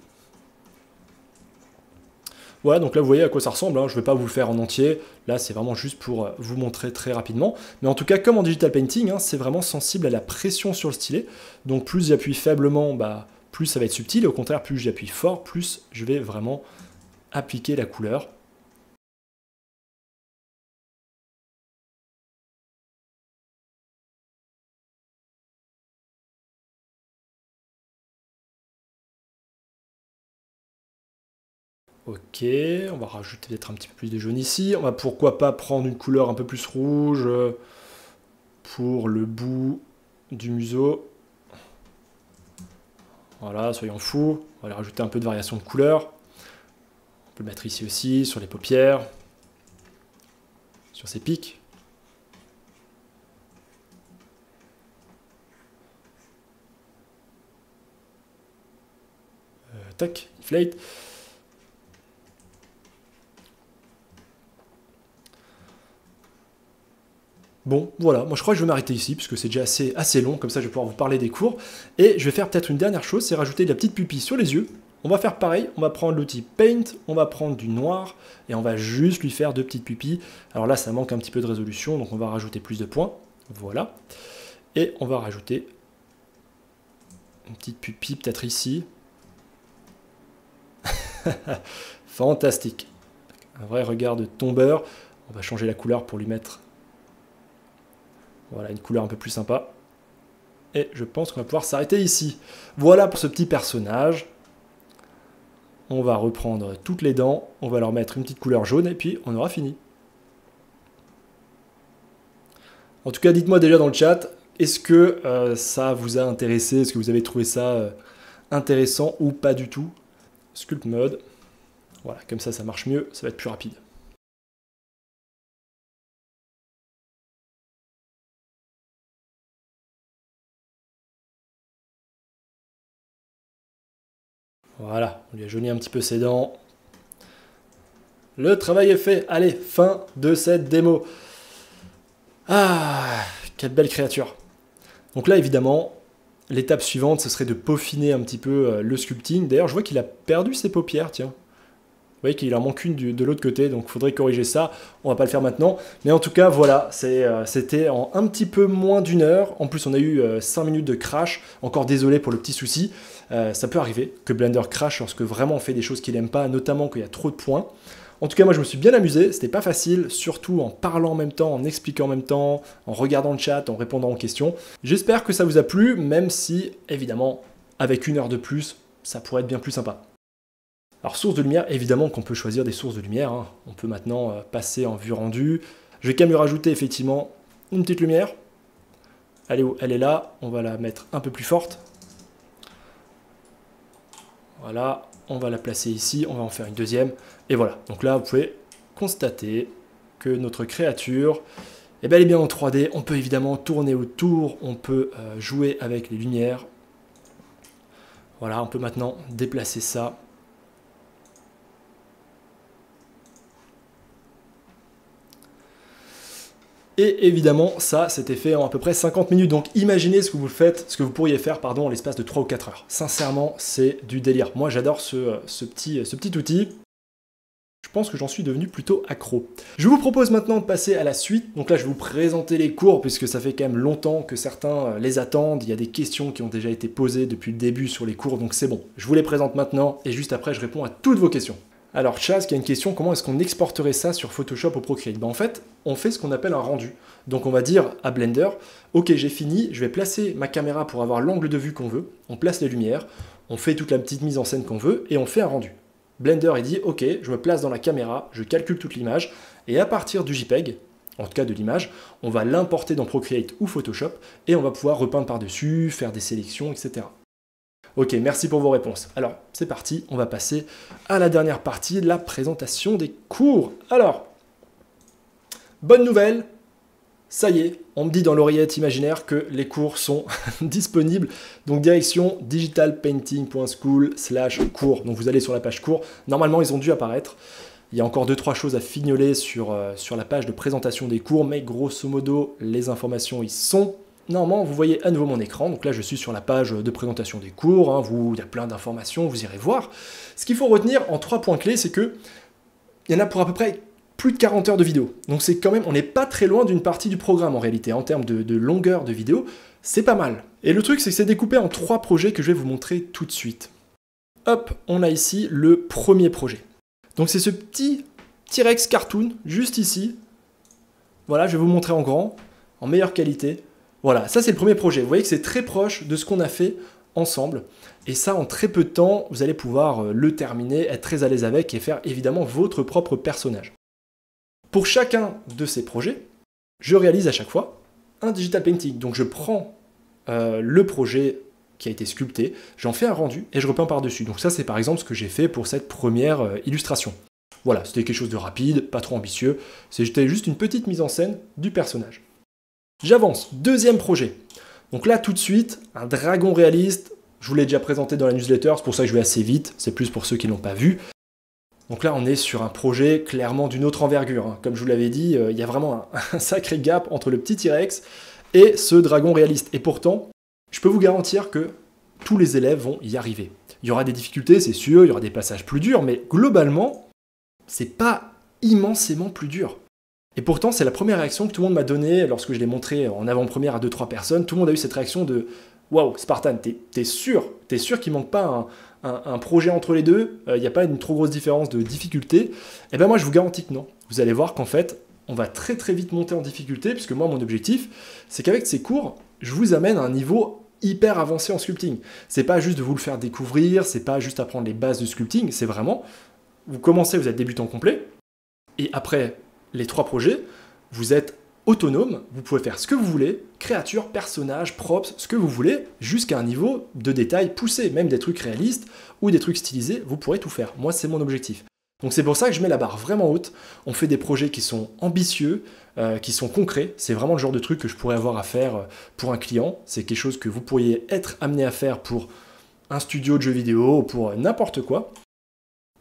Voilà, donc là vous voyez à quoi ça ressemble, hein. Je ne vais pas vous le faire en entier, là c'est vraiment juste pour vous montrer très rapidement. Mais en tout cas, comme en Digital Painting, hein, c'est vraiment sensible à la pression sur le stylet. Donc plus j'appuie faiblement, bah, plus ça va être subtil, et au contraire, plus j'appuie fort, plus je vais vraiment appliquer la couleur. Ok, on va rajouter peut-être un petit peu plus de jaune ici. On va pourquoi pas prendre une couleur un peu plus rouge pour le bout du museau. Voilà, soyons fous. On va aller rajouter un peu de variation de couleur. On peut le mettre ici aussi, sur les paupières, sur ses pics. Tac, inflate. Bon, voilà, moi je crois que je vais m'arrêter ici, puisque c'est déjà assez long, comme ça je vais pouvoir vous parler des cours. Et je vais faire peut-être une dernière chose, c'est rajouter de la petite pupille sur les yeux. On va faire pareil, on va prendre l'outil Paint, on va prendre du noir, et on va juste lui faire 2 petites pupilles. Alors là, ça manque un petit peu de résolution, donc on va rajouter plus de points. Voilà. Et on va rajouter une petite pupille, peut-être ici. Fantastique. Un vrai regard de tombeur. On va changer la couleur pour lui mettre... Voilà, une couleur un peu plus sympa. Et je pense qu'on va pouvoir s'arrêter ici. Voilà pour ce petit personnage. On va reprendre toutes les dents. On va leur mettre une petite couleur jaune et puis on aura fini. En tout cas, dites-moi déjà dans le chat, est-ce que ça vous a intéressé? Est-ce que vous avez trouvé ça intéressant ou pas du tout? Sculpt mode. Voilà, comme ça marche mieux, ça va être plus rapide. Voilà, on lui a jauni un petit peu ses dents. Le travail est fait. Allez, fin de cette démo. Ah, quelle belle créature. Donc là, évidemment, l'étape suivante, ce serait de peaufiner un petit peu le sculpting. D'ailleurs, je vois qu'il a perdu ses paupières, tiens. Vous voyez qu'il en manque une de l'autre côté, donc il faudrait corriger ça. On va pas le faire maintenant. Mais en tout cas, voilà, c'était en un petit peu moins d'une heure. En plus, on a eu 5 minutes de crash. Encore désolé pour le petit souci. Ça peut arriver que Blender crash lorsque vraiment on fait des choses qu'il n'aime pas, notamment qu'il y a trop de points. En tout cas, moi je me suis bien amusé, c'était pas facile, surtout en parlant en même temps, en expliquant en même temps, en regardant le chat, en répondant aux questions. J'espère que ça vous a plu, même si, évidemment, avec 1 heure de plus, ça pourrait être bien plus sympa. Alors, source de lumière, évidemment qu'on peut choisir des sources de lumière, hein. On peut maintenant passer en vue rendue. Je vais quand même lui rajouter effectivement une petite lumière. Elle est où? Elle est là, on va la mettre un peu plus forte. Voilà, on va la placer ici, on va en faire une deuxième. Et voilà, donc là vous pouvez constater que notre créature, eh bien, elle est bien en 3D. On peut évidemment tourner autour, on peut jouer avec les lumières. Voilà, on peut maintenant déplacer ça. Et évidemment, ça, c'était fait en à peu près 50 minutes. Donc imaginez ce que vous faites, ce que vous pourriez faire, pardon, en l'espace de 3 ou 4 heures. Sincèrement, c'est du délire. Moi, j'adore ce petit outil. Je pense que j'en suis devenu plutôt accro. Je vous propose maintenant de passer à la suite. Donc là, je vais vous présenter les cours, puisque ça fait quand même longtemps que certains les attendent. Il y a des questions qui ont déjà été posées depuis le début sur les cours, donc c'est bon. Je vous les présente maintenant, et juste après, je réponds à toutes vos questions. Alors Chaz qui a une question, comment est-ce qu'on exporterait ça sur Photoshop ou Procreate? En fait, on fait ce qu'on appelle un rendu. Donc on va dire à Blender, ok j'ai fini, je vais placer ma caméra pour avoir l'angle de vue qu'on veut, on place les lumières, on fait toute la petite mise en scène qu'on veut, et on fait un rendu. Blender il dit, ok, je me place dans la caméra, je calcule toute l'image, et à partir du JPEG, en tout cas de l'image, on va l'importer dans Procreate ou Photoshop, et on va pouvoir repeindre par-dessus, faire des sélections, etc. Ok, merci pour vos réponses. Alors, c'est parti, on va passer à la dernière partie de la présentation des cours. Alors, bonne nouvelle, ça y est, on me dit dans l'oreillette imaginaire que les cours sont disponibles. Donc direction digitalpainting.school/cours. Donc vous allez sur la page cours. Normalement, ils ont dû apparaître. Il y a encore 2-3 choses à fignoler sur la page de présentation des cours, mais grosso modo, les informations y sont. Normalement, vous voyez à nouveau mon écran. Donc là, je suis sur la page de présentation des cours. Hein. Il y a plein d'informations, vous irez voir. Ce qu'il faut retenir en 3 points clés, c'est que il y en a pour à peu près plus de 40 heures de vidéo. Donc c'est quand même, on n'est pas très loin d'une partie du programme en réalité. En termes de longueur de vidéo, c'est pas mal. Et le truc, c'est que c'est découpé en 3 projets que je vais vous montrer tout de suite. Hop, on a ici le premier projet. Donc c'est ce petit T-Rex cartoon, juste ici. Voilà, je vais vous montrer en grand, en meilleure qualité. Voilà, ça c'est le premier projet. Vous voyez que c'est très proche de ce qu'on a fait ensemble. Et ça, en très peu de temps, vous allez pouvoir le terminer, être très à l'aise avec et faire évidemment votre propre personnage. Pour chacun de ces projets, je réalise à chaque fois un digital painting. Donc je prends le projet qui a été sculpté, j'en fais un rendu et je repeins par-dessus. Donc ça, c'est par exemple ce que j'ai fait pour cette première illustration. Voilà, c'était quelque chose de rapide, pas trop ambitieux. C'était juste une petite mise en scène du personnage. J'avance, deuxième projet. Donc là, tout de suite, un dragon réaliste. Je vous l'ai déjà présenté dans la newsletter, c'est pour ça que je vais assez vite. C'est plus pour ceux qui ne l'ont pas vu. Donc là, on est sur un projet clairement d'une autre envergure. Hein. Comme je vous l'avais dit, il y a vraiment un sacré gap entre le petit T-Rex et ce dragon réaliste. Et pourtant, je peux vous garantir que tous les élèves vont y arriver. Il y aura des difficultés, c'est sûr, il y aura des passages plus durs, mais globalement, c'est pas immensément plus dur. Et pourtant, c'est la première réaction que tout le monde m'a donnée lorsque je l'ai montré en avant-première à 2-3 personnes. Tout le monde a eu cette réaction de « Waouh, Spartan, t'es sûr qu'il manque pas un projet entre les deux, il n'y a pas une trop grosse différence de difficulté ?» Eh bien moi, je vous garantis que non. Vous allez voir qu'en fait, on va très très vite monter en difficulté, puisque moi, mon objectif, c'est qu'avec ces cours, je vous amène à un niveau hyper avancé en sculpting. C'est pas juste de vous le faire découvrir, c'est pas juste apprendre les bases du sculpting, c'est vraiment, vous commencez, vous êtes débutant complet, et après les 3 projets, vous êtes autonome, vous pouvez faire ce que vous voulez, créatures, personnages, props, ce que vous voulez, jusqu'à un niveau de détail poussé, même des trucs réalistes ou des trucs stylisés, vous pourrez tout faire. Moi, c'est mon objectif. Donc c'est pour ça que je mets la barre vraiment haute. On fait des projets qui sont ambitieux, qui sont concrets. C'est vraiment le genre de truc que je pourrais avoir à faire pour un client. C'est quelque chose que vous pourriez être amené à faire pour un studio de jeux vidéo, pour n'importe quoi.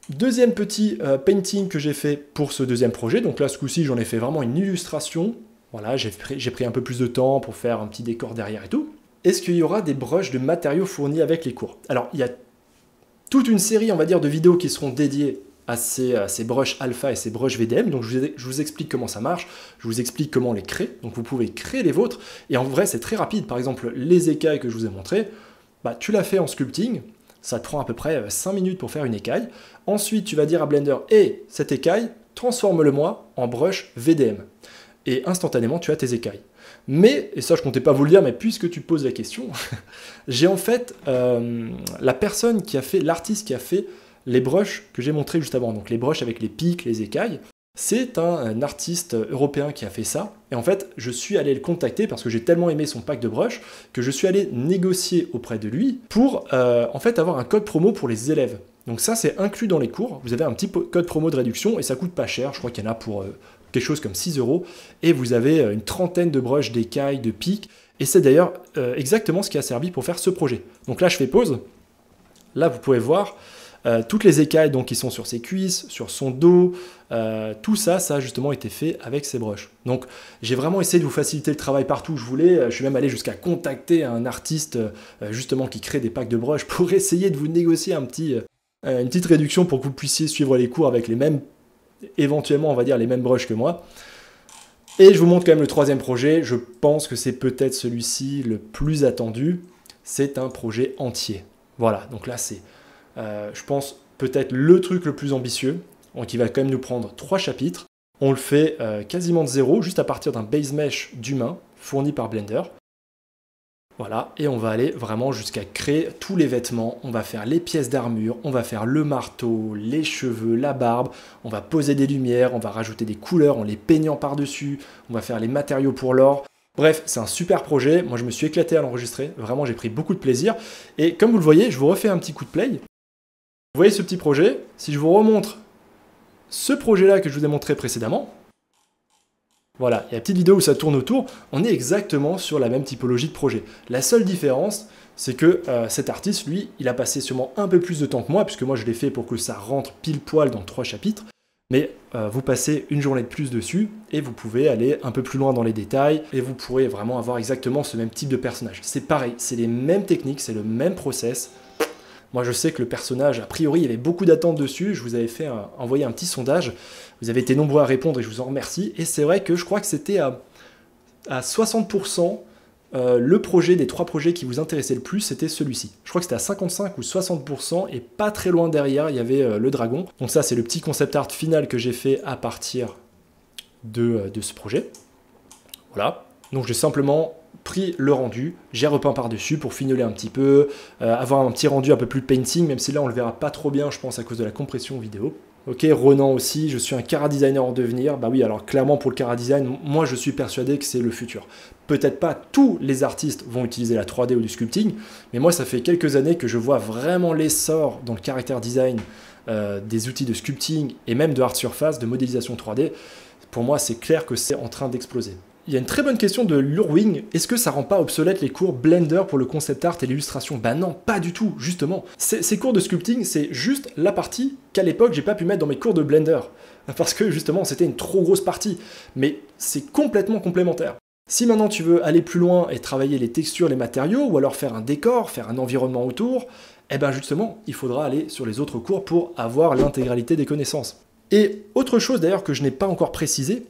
Deuxième petit painting que j'ai fait pour ce deuxième projet. Donc là, ce coup-ci, j'en ai fait vraiment une illustration. Voilà, j'ai pris un peu plus de temps pour faire un petit décor derrière et tout. Est-ce qu'il y aura des brushes de matériaux fournis avec les cours? Alors, il y a toute une série, on va dire, de vidéos qui seront dédiées à ces brushes alpha et ces brushes VDM. Donc je vous explique comment ça marche, je vous explique comment les créer. Donc vous pouvez créer les vôtres. Et en vrai, c'est très rapide. Par exemple, les écailles que je vous ai montrées, bah, tu l'as fait en sculpting. Ça te prend à peu près 5 minutes pour faire une écaille. Ensuite, tu vas dire à Blender, hey, cette écaille, transforme-le-moi en brush VDM. Et instantanément, tu as tes écailles. Mais, et ça je comptais pas vous le dire, mais puisque tu poses la question, j'ai en fait la personne qui a fait, l'artiste qui a fait les brushes que j'ai montré juste avant, donc les brushes avec les pics, les écailles, c'est un artiste européen qui a fait ça, et en fait je suis allé le contacter parce que j'ai tellement aimé son pack de brushes que je suis allé négocier auprès de lui pour en fait avoir un code promo pour les élèves. Donc ça c'est inclus dans les cours, vous avez un petit code promo de réduction et ça coûte pas cher, je crois qu'il y en a pour quelque chose comme 6 €, et vous avez une trentaine de brushes, d'écailles, de pics, et c'est d'ailleurs exactement ce qui a servi pour faire ce projet. Donc là je fais pause, là vous pouvez voir toutes les écailles donc, qui sont sur ses cuisses, sur son dos, tout ça, ça a justement été fait avec ces brushes. Donc j'ai vraiment essayé de vous faciliter le travail partout où je voulais. Je suis même allé jusqu'à contacter un artiste justement qui crée des packs de brushes pour essayer de vous négocier une petite réduction pour que vous puissiez suivre les cours avec les mêmes, éventuellement on va dire les mêmes brushes que moi. Et je vous montre quand même le troisième projet. Je pense que c'est peut-être celui-ci le plus attendu. C'est un projet entier. Voilà, donc là c'est... je pense peut-être le truc le plus ambitieux, donc il va quand même nous prendre 3 chapitres. On le fait quasiment de zéro, juste à partir d'un base mesh d'humain fourni par Blender. Voilà, et on va aller vraiment jusqu'à créer tous les vêtements. On va faire les pièces d'armure, on va faire le marteau, les cheveux, la barbe, on va poser des lumières, on va rajouter des couleurs en les peignant par-dessus, on va faire les matériaux pour l'or. Bref, c'est un super projet, moi je me suis éclaté à l'enregistrer, vraiment j'ai pris beaucoup de plaisir. Et comme vous le voyez, je vous refais un petit coup de play. Vous voyez ce petit projet, si je vous remontre ce projet-là que je vous ai montré précédemment, Voilà, il y a la petite vidéo où ça tourne autour, on est exactement sur la même typologie de projet. La seule différence, c'est que cet artiste, lui, il a passé sûrement un peu plus de temps que moi, puisque moi je l'ai fait pour que ça rentre pile poil dans 3 chapitres, mais vous passez une journée de plus dessus, et vous pouvez aller un peu plus loin dans les détails, et vous pourrez vraiment avoir exactement ce même type de personnage. C'est pareil, c'est les mêmes techniques, c'est le même process. Moi, je sais que le personnage, a priori, il y avait beaucoup d'attentes dessus. Je vous avais envoyé un petit sondage. Vous avez été nombreux à répondre et je vous en remercie. Et c'est vrai que je crois que c'était à 60%. Le projet des 3 projets qui vous intéressait le plus, c'était celui-ci. Je crois que c'était à 55 ou 60%, et pas très loin derrière, il y avait le dragon. Donc ça, c'est le petit concept art final que j'ai fait à partir de ce projet. Voilà. Donc j'ai simplement pris le rendu, j'ai repeint par-dessus pour fignoler un petit peu, avoir un petit rendu un peu plus painting, même si là on le verra pas trop bien, je pense, à cause de la compression vidéo. Ok, Ronan aussi, je suis un chara designer en devenir. Bah oui, alors clairement pour le chara design, moi je suis persuadé que c'est le futur. Peut-être pas tous les artistes vont utiliser la 3D ou du sculpting, mais moi ça fait quelques années que je vois vraiment l'essor dans le character design des outils de sculpting et même de hard surface, de modélisation 3D. Pour moi, c'est clair que c'est en train d'exploser. Il y a une très bonne question de Lurwing. Est-ce que ça rend pas obsolète les cours Blender pour le concept art et l'illustration? Bah non, pas du tout, justement. Ces cours de sculpting, c'est juste la partie qu'à l'époque, j'ai pas pu mettre dans mes cours de Blender. Parce que justement, c'était une trop grosse partie. Mais c'est complètement complémentaire. Si maintenant tu veux aller plus loin et travailler les textures, les matériaux, ou alors faire un décor, faire un environnement autour, eh ben justement, il faudra aller sur les autres cours pour avoir l'intégralité des connaissances. Et autre chose d'ailleurs que je n'ai pas encore précisé,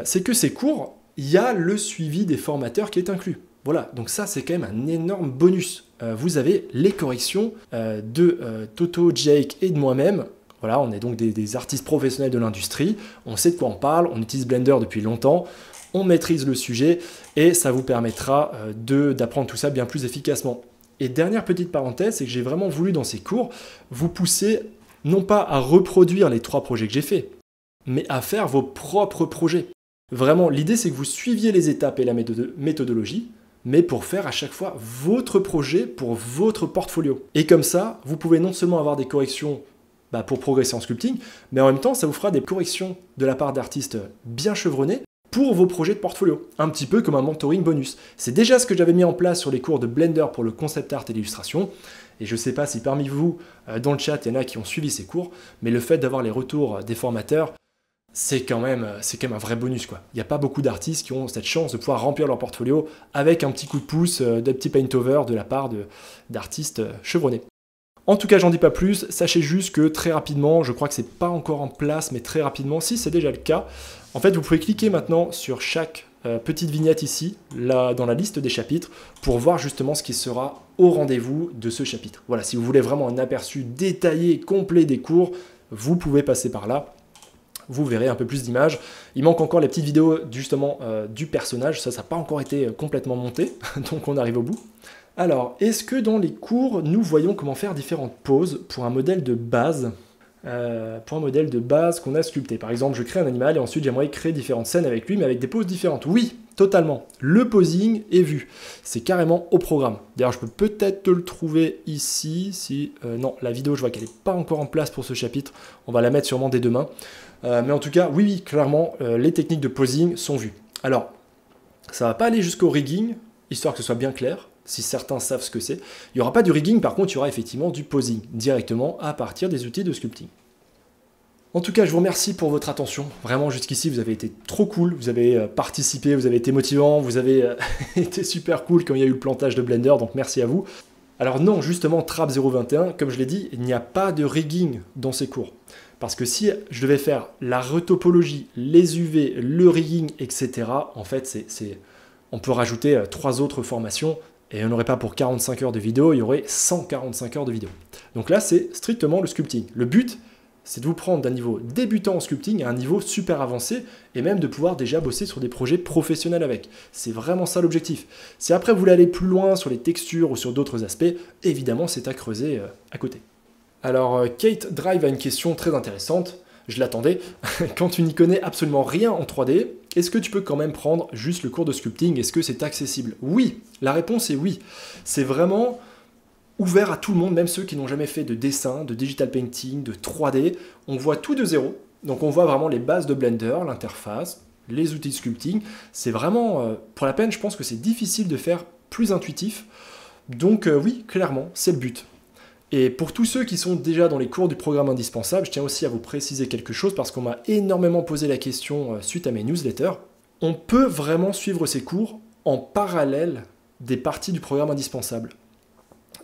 c'est que ces cours, il y a le suivi des formateurs qui est inclus. Voilà, donc ça c'est quand même un énorme bonus. Vous avez les corrections de Toto, Jake et de moi-même. Voilà, on est donc des artistes professionnels de l'industrie, on sait de quoi on parle, on utilise Blender depuis longtemps, on maîtrise le sujet et ça vous permettra d'apprendre tout ça bien plus efficacement. Et dernière petite parenthèse, c'est que j'ai vraiment voulu dans ces cours vous pousser non pas à reproduire les 3 projets que j'ai faits, mais à faire vos propres projets. Vraiment, l'idée c'est que vous suiviez les étapes et la méthodologie, mais pour faire à chaque fois votre projet pour votre portfolio. Et comme ça, vous pouvez non seulement avoir des corrections pour progresser en sculpting, mais en même temps, ça vous fera des corrections de la part d'artistes bien chevronnés pour vos projets de portfolio. Un petit peu comme un mentoring bonus. C'est déjà ce que j'avais mis en place sur les cours de Blender pour le concept art et l'illustration. Et je ne sais pas si parmi vous, dans le chat, il y en a qui ont suivi ces cours, mais le fait d'avoir les retours des formateurs, c'est quand même un vrai bonus, quoi. Il n'y a pas beaucoup d'artistes qui ont cette chance de pouvoir remplir leur portfolio avec un petit coup de pouce, des petits paint-over de la part d'artistes chevronnés. En tout cas, j'en dis pas plus, sachez juste que très rapidement, je crois que c'est pas encore en place, mais très rapidement, si c'est déjà le cas, en fait, vous pouvez cliquer maintenant sur chaque petite vignette ici, là, dans la liste des chapitres, pour voir justement ce qui sera au rendez-vous de ce chapitre. Voilà, si vous voulez vraiment un aperçu détaillé, complet des cours, vous pouvez passer par là. Vous verrez un peu plus d'images. Il manque encore les petites vidéos justement du personnage, ça n'a pas encore été complètement monté, donc on arrive au bout. Alors, est-ce que dans les cours, nous voyons comment faire différentes poses pour un modèle de base qu'on a sculpté? Par exemple, je crée un animal et ensuite j'aimerais créer différentes scènes avec lui, mais avec des poses différentes. Oui, totalement. Le posing est vu. C'est carrément au programme. D'ailleurs, je peux peut-être te le trouver ici. Si non, la vidéo, je vois qu'elle n'est pas encore en place pour ce chapitre. On va la mettre sûrement dès demain. Mais en tout cas, oui, clairement, les techniques de posing sont vues. Alors, ça ne va pas aller jusqu'au rigging, histoire que ce soit bien clair, si certains savent ce que c'est. Il n'y aura pas du rigging, par contre, il y aura effectivement du posing, directement à partir des outils de sculpting. En tout cas, je vous remercie pour votre attention. Vraiment, jusqu'ici, vous avez été trop cool, vous avez participé, vous avez été motivant, vous avez été super cool quand il y a eu le plantage de Blender, donc merci à vous. Alors non, justement, Trap 021, comme je l'ai dit, il n'y a pas de rigging dans ces cours. Parce que si je devais faire la retopologie, les UV, le rigging, etc., en fait, on peut rajouter 3 autres formations et il n'y en aurait pas pour 45 heures de vidéo, il y aurait 145 heures de vidéo. Donc là, c'est strictement le sculpting. Le but, c'est de vous prendre d'un niveau débutant en sculpting à un niveau super avancé et même de pouvoir déjà bosser sur des projets professionnels avec. C'est vraiment ça l'objectif. Si après vous voulez aller plus loin sur les textures ou sur d'autres aspects, évidemment, c'est à creuser à côté. Alors, Kate Drive a une question très intéressante, je l'attendais. Quand tu n'y connais absolument rien en 3D, est-ce que tu peux quand même prendre juste le cours de sculpting? Est-ce que c'est accessible? Oui, la réponse est oui. C'est vraiment ouvert à tout le monde, même ceux qui n'ont jamais fait de dessin, de digital painting, de 3D. On voit tout de zéro, donc on voit vraiment les bases de Blender, l'interface, les outils de sculpting. C'est vraiment, pour la peine, je pense que c'est difficile de faire plus intuitif. Donc oui, clairement, c'est le but. Et pour tous ceux qui sont déjà dans les cours du programme indispensable, je tiens aussi à vous préciser quelque chose parce qu'on m'a énormément posé la question suite à mes newsletters. On peut vraiment suivre ces cours en parallèle des parties du programme indispensable.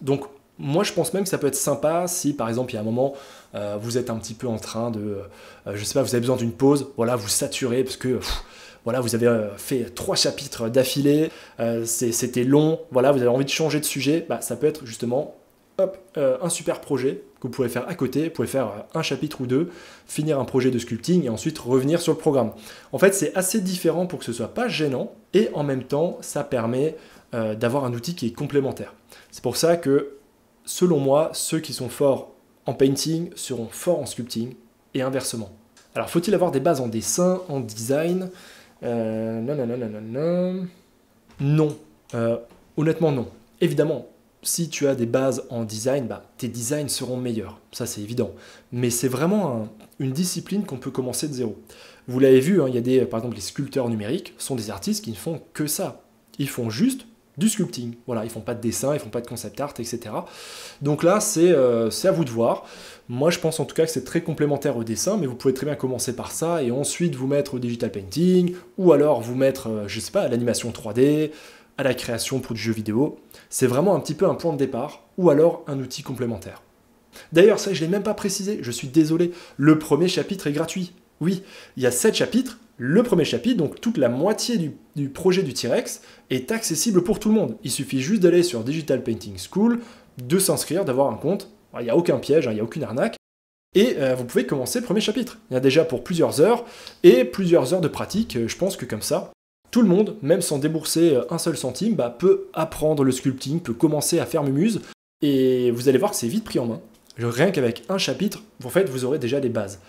Donc moi je pense même que ça peut être sympa si par exemple il y a un moment vous êtes un petit peu en train de, je sais pas, vous avez besoin d'une pause, voilà, vous saturez parce que voilà, vous avez fait 3 chapitres d'affilée, c'était long, voilà, vous avez envie de changer de sujet, bah, ça peut être justement un super projet que vous pouvez faire à côté, vous pouvez faire un chapitre ou deux, finir un projet de sculpting et ensuite revenir sur le programme. En fait, c'est assez différent pour que ce soit pas gênant et en même temps, ça permet d'avoir un outil qui est complémentaire. C'est pour ça que, selon moi, ceux qui sont forts en painting seront forts en sculpting et inversement. Alors, faut-il avoir des bases en dessin, en design? Non. Honnêtement, non. Évidemment, si tu as des bases en design, bah, tes designs seront meilleurs, ça c'est évident. Mais c'est vraiment une discipline qu'on peut commencer de zéro. Vous l'avez vu, hein, il y a par exemple les sculpteurs numériques sont des artistes qui ne font que ça. Ils font juste du sculpting. Voilà, ils font pas de dessin, ils font pas de concept art, etc. Donc là, c'est à vous de voir. Moi, je pense en tout cas que c'est très complémentaire au dessin, mais vous pouvez très bien commencer par ça et ensuite vous mettre au digital painting, ou alors vous mettre, je sais pas, à l'animation 3D, à la création pour du jeu vidéo. C'est vraiment un petit peu un point de départ, ou alors un outil complémentaire. D'ailleurs, ça, je ne l'ai même pas précisé, je suis désolé, le premier chapitre est gratuit. Oui, il y a 7 chapitres, le premier chapitre, donc toute la moitié du projet du T-Rex, est accessible pour tout le monde. Il suffit juste d'aller sur Digital Painting School, de s'inscrire, d'avoir un compte. Il n'y a aucun piège, il n'y a aucune arnaque. Et vous pouvez commencer le premier chapitre. Il y en a déjà pour plusieurs heures, et plusieurs heures de pratique. Je pense que comme ça, tout le monde, même sans débourser un seul centime, bah, peut apprendre le sculpting, peut commencer à faire mumuse. Et vous allez voir que c'est vite pris en main. Rien qu'avec un chapitre, en fait, vous aurez déjà les bases.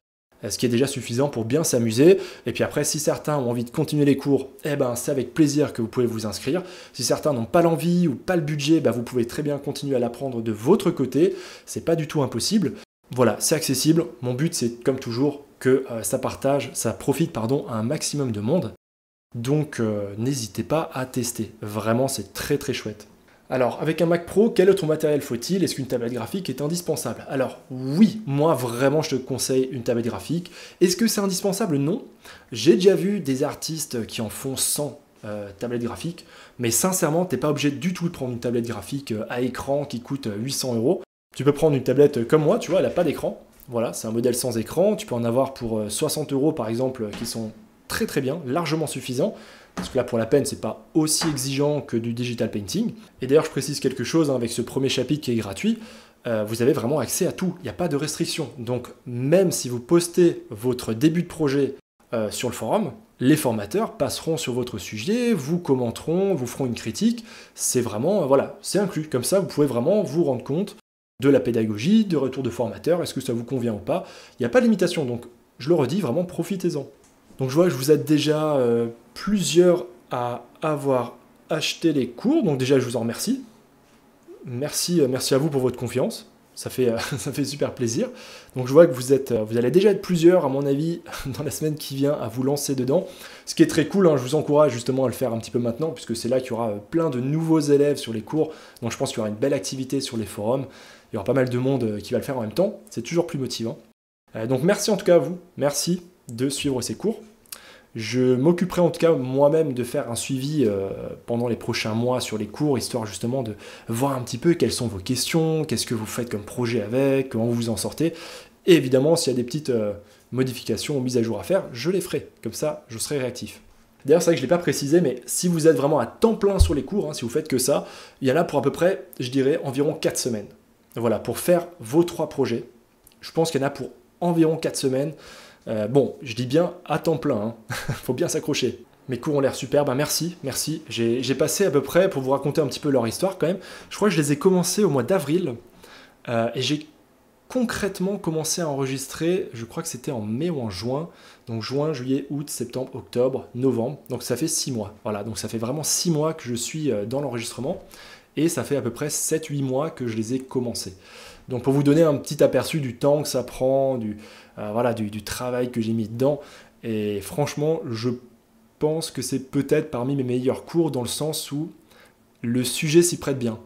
Ce qui est déjà suffisant pour bien s'amuser. Et puis après, si certains ont envie de continuer les cours, eh ben, c'est avec plaisir que vous pouvez vous inscrire. Si certains n'ont pas l'envie ou pas le budget, bah, vous pouvez très bien continuer à l'apprendre de votre côté. C'est pas du tout impossible. Voilà, c'est accessible. Mon but, c'est comme toujours que ça profite à un maximum de monde. Donc n'hésitez pas à tester. Vraiment, c'est très très chouette. Alors, avec un Mac Pro, quel autre matériel faut-il? Est-ce qu'une tablette graphique est indispensable? Alors, oui, moi vraiment je te conseille une tablette graphique. Est-ce que c'est indispensable? Non. J'ai déjà vu des artistes qui en font 100 tablettes graphiques, mais sincèrement, t'es pas obligé du tout de prendre une tablette graphique à écran qui coûte 800 €. Tu peux prendre une tablette comme moi, tu vois, elle n'a pas d'écran. Voilà, c'est un modèle sans écran. Tu peux en avoir pour 60 € par exemple, qui sont très très bien, largement suffisants. Parce que là, pour la peine, c'est pas aussi exigeant que du digital painting. Et d'ailleurs, je précise quelque chose, hein, avec ce premier chapitre qui est gratuit, vous avez vraiment accès à tout. Il n'y a pas de restriction. Donc, même si vous postez votre début de projet sur le forum, les formateurs passeront sur votre sujet, vous commenteront, vous feront une critique. C'est vraiment, voilà, c'est inclus. Comme ça, vous pouvez vraiment vous rendre compte de la pédagogie, de retour de formateur, est-ce que ça vous convient ou pas. Il n'y a pas de limitation. Donc, je le redis, vraiment, profitez-en. Donc je vois que je vous aide déjà plusieurs à avoir acheté les cours, donc déjà je vous en remercie. Merci à vous pour votre confiance, ça fait super plaisir. Donc je vois que vous allez déjà être plusieurs à mon avis dans la semaine qui vient à vous lancer dedans. Ce qui est très cool, hein, je vous encourage justement à le faire un petit peu maintenant, puisque c'est là qu'il y aura plein de nouveaux élèves sur les cours, donc je pense qu'il y aura une belle activité sur les forums, il y aura pas mal de monde qui va le faire en même temps, c'est toujours plus motivant. Donc merci en tout cas à vous, merci de suivre ces cours. Je m'occuperai en tout cas moi-même de faire un suivi pendant les prochains mois sur les cours, histoire justement de voir un petit peu quelles sont vos questions, qu'est-ce que vous faites comme projet avec, comment vous vous en sortez. Et évidemment, s'il y a des petites modifications ou mises à jour à faire, je les ferai. Comme ça, je serai réactif. D'ailleurs, c'est vrai que je ne l'ai pas précisé, mais si vous êtes vraiment à temps plein sur les cours, hein, si vous faites que ça, il y en a pour à peu près, je dirais, environ 4 semaines. Voilà, pour faire vos 3 projets. Je pense qu'il y en a pour environ 4 semaines. Bon, je dis bien à temps plein, hein. Faut bien s'accrocher. Mes cours ont l'air super, ben merci. J'ai passé à peu près, pour vous raconter un petit peu leur histoire quand même, je crois que je les ai commencés au mois d'avril, et j'ai concrètement commencé à enregistrer, je crois que c'était en mai ou en juin, donc juin, juillet, août, septembre, octobre, novembre, donc ça fait 6 mois. Voilà, donc ça fait vraiment 6 mois que je suis dans l'enregistrement, et ça fait à peu près 7-8 mois que je les ai commencés. Donc pour vous donner un petit aperçu du temps que ça prend, du travail que j'ai mis dedans, et franchement, je pense que c'est peut-être parmi mes meilleurs cours dans le sens où le sujet s'y prête bien.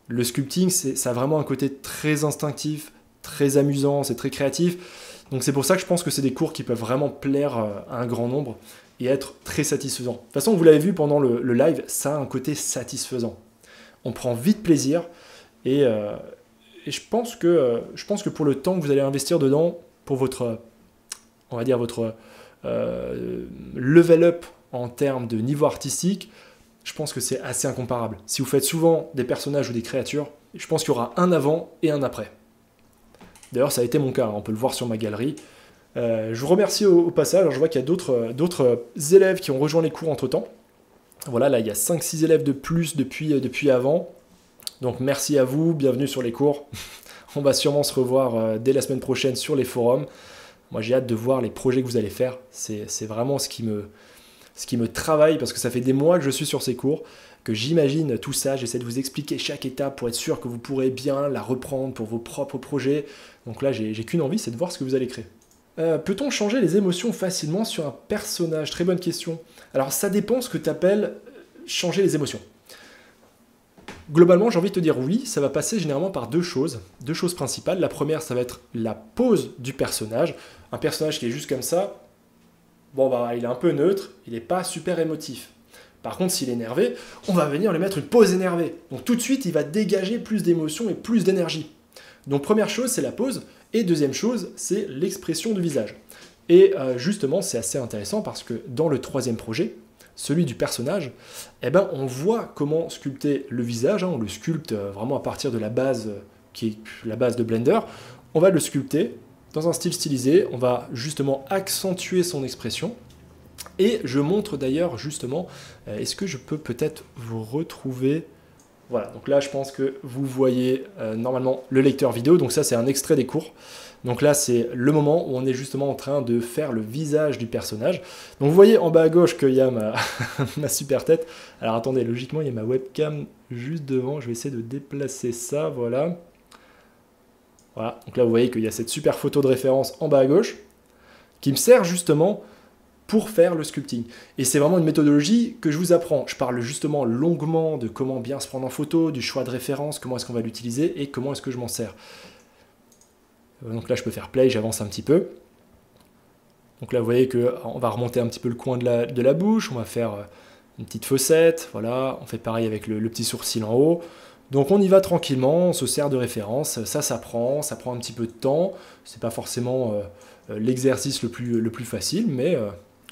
Le sculpting, ça a vraiment un côté très instinctif, très amusant, c'est très créatif. Donc c'est pour ça que je pense que c'est des cours qui peuvent vraiment plaire à un grand nombre et être très satisfaisants. De toute façon, vous l'avez vu pendant le live, ça a un côté satisfaisant. On prend vite plaisir et je pense que pour le temps que vous allez investir dedans, pour votre, on va dire votre level up en termes de niveau artistique, je pense que c'est assez incomparable. Si vous faites souvent des personnages ou des créatures, je pense qu'il y aura un avant et un après. D'ailleurs, ça a été mon cas, on peut le voir sur ma galerie. Je vous remercie au passage. Alors, je vois qu'il y a d'autres élèves qui ont rejoint les cours entre-temps. Voilà, là, il y a 5-6 élèves de plus depuis avant. Donc, merci à vous, bienvenue sur les cours. On va sûrement se revoir dès la semaine prochaine sur les forums. Moi, j'ai hâte de voir les projets que vous allez faire. C'est vraiment ce qui me travaille, parce que ça fait des mois que je suis sur ces cours, que j'imagine tout ça, j'essaie de vous expliquer chaque étape pour être sûr que vous pourrez bien la reprendre pour vos propres projets. Donc là, j'ai qu'une envie, c'est de voir ce que vous allez créer. Peut-on changer les émotions facilement sur un personnage? Très bonne question. Alors ça dépend ce que tu appelles changer les émotions. Globalement, j'ai envie de te dire oui, ça va passer généralement par deux choses principales. La première, ça va être la pose du personnage. Un personnage qui est juste comme ça, bon bah il est un peu neutre, il n'est pas super émotif. Par contre, s'il est énervé, on va venir lui mettre une pose énervée. Donc tout de suite, il va dégager plus d'émotion et plus d'énergie. Donc première chose, c'est la pose. Et deuxième chose, c'est l'expression du visage. Et justement, c'est assez intéressant parce que dans le troisième projet, celui du personnage, eh ben, on voit comment sculpter le visage. On le sculpte vraiment à partir de la base qui est la base de Blender. On va le sculpter dans un style stylisé. On va justement accentuer son expression. Et je montre d'ailleurs justement, est-ce que je peux peut-être vous retrouver... Voilà, donc là je pense que vous voyez normalement le lecteur vidéo, donc ça c'est un extrait des cours. Donc là c'est le moment où on est justement en train de faire le visage du personnage. Donc vous voyez en bas à gauche qu'il y a ma super tête. Alors attendez, logiquement il y a ma webcam juste devant, je vais essayer de déplacer ça, voilà. Voilà, donc là vous voyez qu'il y a cette super photo de référence en bas à gauche, qui me sert justement pour faire le sculpting. Et c'est vraiment une méthodologie que je vous apprends. Je parle justement longuement de comment bien se prendre en photo, du choix de référence, comment est-ce qu'on va l'utiliser et comment est-ce que je m'en sers. Donc là, je peux faire play, j'avance un petit peu. Donc là, vous voyez qu'on va remonter un petit peu le coin de la bouche, on va faire une petite fossette, voilà. On fait pareil avec le petit sourcil en haut. Donc on y va tranquillement, on se sert de référence, ça prend un petit peu de temps. C'est pas forcément l'exercice le plus facile, mais...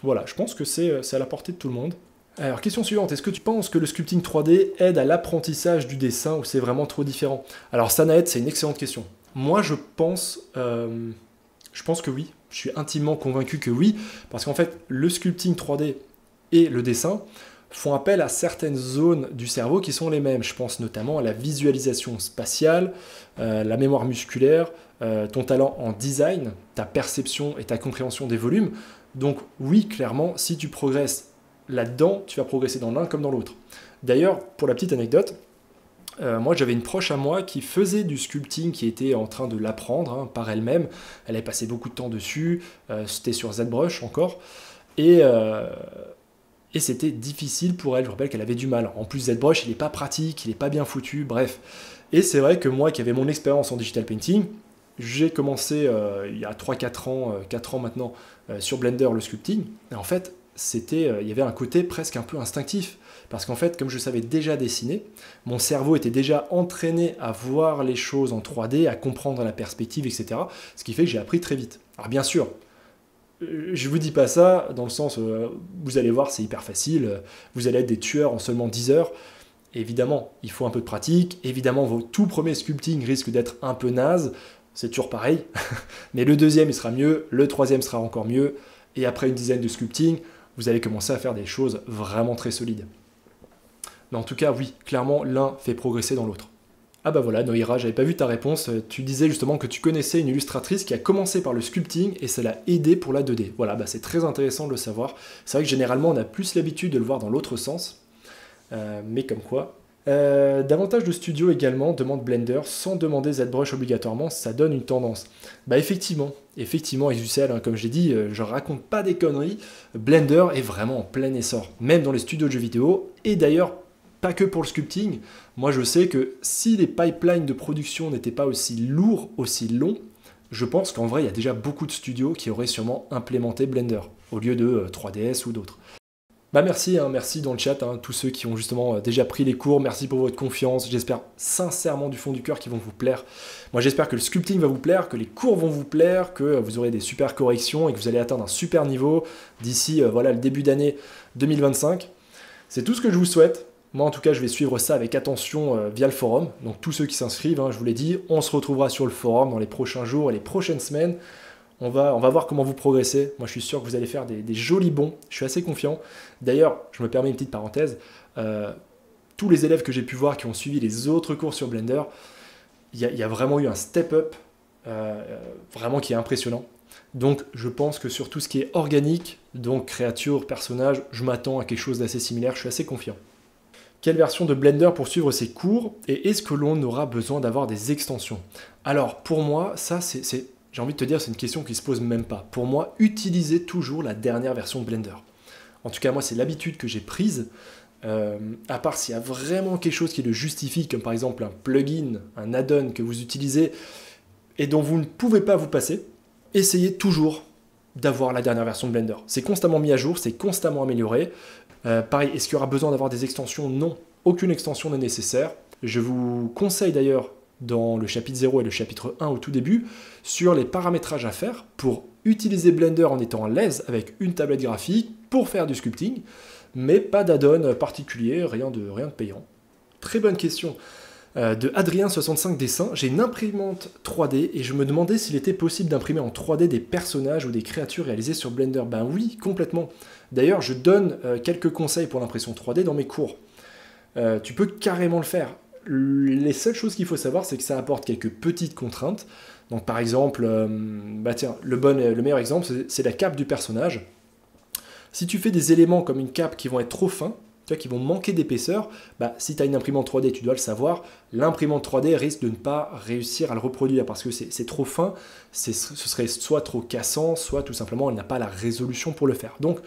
voilà, je pense que c'est à la portée de tout le monde. Alors, question suivante, est-ce que tu penses que le sculpting 3D aide à l'apprentissage du dessin ou c'est vraiment trop différent? Alors, Sanaed, c'est une excellente question. Moi, je pense que oui. Je suis intimement convaincu que oui, parce qu'en fait, le sculpting 3D et le dessin font appel à certaines zones du cerveau qui sont les mêmes. Je pense notamment à la visualisation spatiale, la mémoire musculaire, ton talent en design, ta perception et ta compréhension des volumes. Donc oui, clairement, si tu progresses là-dedans, tu vas progresser dans l'un comme dans l'autre. D'ailleurs, pour la petite anecdote, moi j'avais une proche à moi qui faisait du sculpting, qui était en train de l'apprendre par elle-même. Elle avait passé beaucoup de temps dessus, c'était sur ZBrush encore, et c'était difficile pour elle. Je me rappelle qu'elle avait du mal. En plus, ZBrush, il n'est pas pratique, il n'est pas bien foutu, bref. Et c'est vrai que moi qui avais mon expérience en digital painting, j'ai commencé il y a 3-4 ans, 4 ans maintenant, sur Blender le sculpting. Et en fait, il y avait un côté presque un peu instinctif. Parce qu'en fait, comme je savais déjà dessiner, mon cerveau était déjà entraîné à voir les choses en 3D, à comprendre la perspective, etc. Ce qui fait que j'ai appris très vite. Alors bien sûr, je vous dis pas ça dans le sens, vous allez voir, c'est hyper facile, vous allez être des tueurs en seulement 10 heures. Évidemment, il faut un peu de pratique. Évidemment, vos tout premiers sculpting risquent d'être un peu nazes. C'est toujours pareil, mais le deuxième il sera mieux, le troisième sera encore mieux, et après une dizaine de sculpting, vous allez commencer à faire des choses vraiment très solides. Mais en tout cas, oui, clairement, l'un fait progresser dans l'autre. Ah bah voilà, Noïra, j'avais pas vu ta réponse, tu disais justement que tu connaissais une illustratrice qui a commencé par le sculpting et ça l'a aidé pour la 2D. Voilà, bah c'est très intéressant de le savoir. C'est vrai que généralement, on a plus l'habitude de le voir dans l'autre sens, mais comme quoi, Davantage de studios également demandent Blender sans demander ZBrush obligatoirement, ça donne une tendance. Bah effectivement Exucel, hein, comme j'ai dit, je raconte pas des conneries, Blender est vraiment en plein essor, même dans les studios de jeux vidéo, et d'ailleurs pas que pour le sculpting. Moi je sais que si les pipelines de production n'étaient pas aussi lourds, aussi longs, je pense qu'en vrai il y a déjà beaucoup de studios qui auraient sûrement implémenté Blender, au lieu de 3DS ou d'autres. Bah merci, hein, merci dans le chat, hein, tous ceux qui ont justement déjà pris les cours, merci pour votre confiance, j'espère sincèrement du fond du cœur qu'ils vont vous plaire. Moi j'espère que le sculpting va vous plaire, que les cours vont vous plaire, que vous aurez des super corrections et que vous allez atteindre un super niveau d'ici voilà, le début d'année 2025. C'est tout ce que je vous souhaite. Moi en tout cas je vais suivre ça avec attention via le forum, donc tous ceux qui s'inscrivent, hein, je vous l'ai dit, on se retrouvera sur le forum dans les prochains jours et les prochaines semaines. On va voir comment vous progressez. Moi, je suis sûr que vous allez faire des jolis bons. Je suis assez confiant. D'ailleurs, je me permets une petite parenthèse. Tous les élèves que j'ai pu voir qui ont suivi les autres cours sur Blender, il y a vraiment eu un step-up vraiment qui est impressionnant. Donc, je pense que sur tout ce qui est organique, donc créature, personnage, je m'attends à quelque chose d'assez similaire. Je suis assez confiant. Quelle version de Blender pour suivre ces cours? Et est-ce que l'on aura besoin d'avoir des extensions? Alors, pour moi, ça, j'ai envie de te dire, c'est une question qui ne se pose même pas. Pour moi, utilisez toujours la dernière version de Blender. En tout cas, moi, c'est l'habitude que j'ai prise. À part s'il y a vraiment quelque chose qui le justifie, comme par exemple un plugin, un add-on que vous utilisez et dont vous ne pouvez pas vous passer, essayez toujours d'avoir la dernière version de Blender. C'est constamment mis à jour, c'est constamment amélioré. Pareil, est-ce qu'il y aura besoin d'avoir des extensions? Non, aucune extension n'est nécessaire. Je vous conseille d'ailleurs dans le chapitre 0 et le chapitre 1 au tout début, sur les paramétrages à faire pour utiliser Blender en étant à l'aise avec une tablette graphique pour faire du sculpting, mais pas d'add-on particulier, rien de payant. Très bonne question de Adrien65 Dessin. J'ai une imprimante 3D et je me demandais s'il était possible d'imprimer en 3D des personnages ou des créatures réalisées sur Blender. Ben oui, complètement. D'ailleurs, je donne quelques conseils pour l'impression 3D dans mes cours. Tu peux carrément le faire. Les seules choses qu'il faut savoir, c'est que ça apporte quelques petites contraintes. Donc par exemple, le meilleur exemple, c'est la cape du personnage. Si tu fais des éléments comme une cape qui vont être trop fins, qui vont manquer d'épaisseur, si tu as une imprimante 3D, tu dois le savoir, l'imprimante 3D risque de ne pas réussir à le reproduire parce que c'est trop fin, ce serait soit trop cassant, soit tout simplement elle n'a pas la résolution pour le faire. Donc,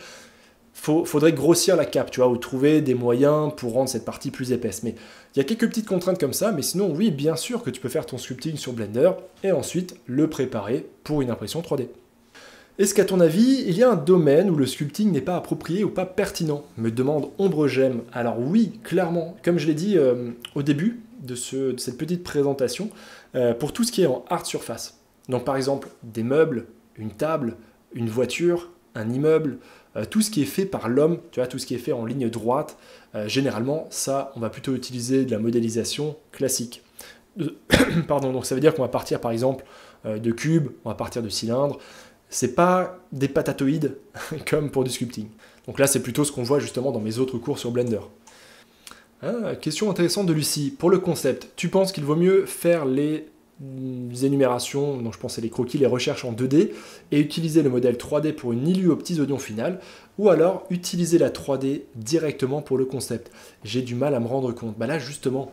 faudrait grossir la cape, ou trouver des moyens pour rendre cette partie plus épaisse. Mais il y a quelques petites contraintes comme ça, mais sinon, oui, bien sûr que tu peux faire ton sculpting sur Blender et ensuite le préparer pour une impression 3D. Est-ce qu'à ton avis, il y a un domaine où le sculpting n'est pas approprié ou pas pertinent? Me demande OmbreGem. Alors oui, clairement, comme je l'ai dit au début de cette petite présentation, pour tout ce qui est en hard surface. Donc par exemple, des meubles, une table, une voiture, un immeuble, tout ce qui est fait par l'homme, tout ce qui est fait en ligne droite, généralement, ça, on va plutôt utiliser de la modélisation classique. Pardon, donc ça veut dire qu'on va partir par exemple de cubes, on va partir de cylindres. C'est pas des patatoïdes comme pour du sculpting. Donc là, c'est plutôt ce qu'on voit justement dans mes autres cours sur Blender. Question intéressante de Lucie. Pour le concept, tu penses qu'il vaut mieux faire les énumérations, donc je pensais les croquis, les recherches en 2D, et utiliser le modèle 3D pour une illue aux petits oignons final, ou alors utiliser la 3D directement pour le concept? J'ai du mal à me rendre compte. Là justement,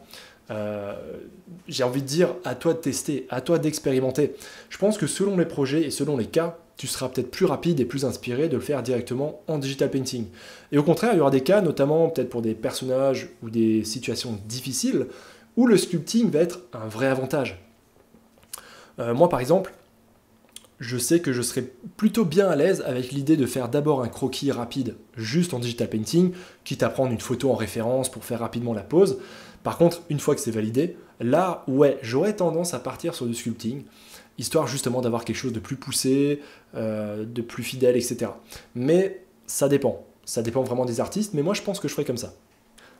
j'ai envie de dire, à toi de tester, à toi d'expérimenter. Je pense que selon les projets et selon les cas, tu seras peut-être plus rapide et plus inspiré de le faire directement en digital painting. Et au contraire, il y aura des cas, notamment peut-être pour des personnages ou des situations difficiles, où le sculpting va être un vrai avantage. Moi, par exemple, je sais que je serais plutôt bien à l'aise avec l'idée de faire d'abord un croquis rapide, juste en digital painting, quitte à prendre une photo en référence pour faire rapidement la pose. Par contre, une fois que c'est validé, là, ouais, j'aurais tendance à partir sur du sculpting, histoire justement d'avoir quelque chose de plus poussé, de plus fidèle, etc. Mais ça dépend vraiment des artistes, mais moi je pense que je ferais comme ça.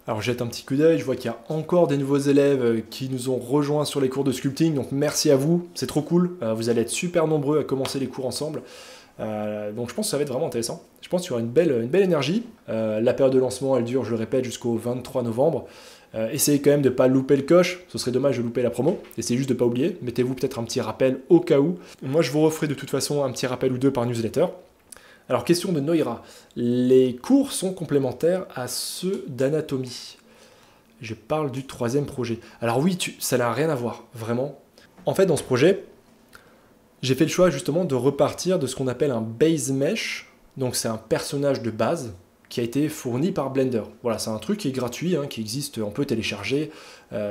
Alors je jette un petit coup d'œil, je vois qu'il y a encore des nouveaux élèves qui nous ont rejoints sur les cours de sculpting, donc merci à vous, c'est trop cool, vous allez être super nombreux à commencer les cours ensemble, donc je pense que ça va être vraiment intéressant. Je pense qu'il y aura une belle énergie, la période de lancement elle dure, je le répète, jusqu'au 23 novembre, essayez quand même de ne pas louper le coche, ce serait dommage de louper la promo, essayez juste de ne pas oublier, mettez-vous peut-être un petit rappel au cas où. Moi je vous referai de toute façon un petit rappel ou deux par newsletter. Alors question de Noira, les cours sont complémentaires à ceux d'anatomie. Je parle du troisième projet. Alors oui, ça n'a rien à voir, vraiment. En fait, dans ce projet, j'ai fait le choix justement de repartir de ce qu'on appelle un base mesh. Donc c'est un personnage de base qui a été fourni par Blender. Voilà, c'est un truc qui est gratuit, qui existe, on peut télécharger.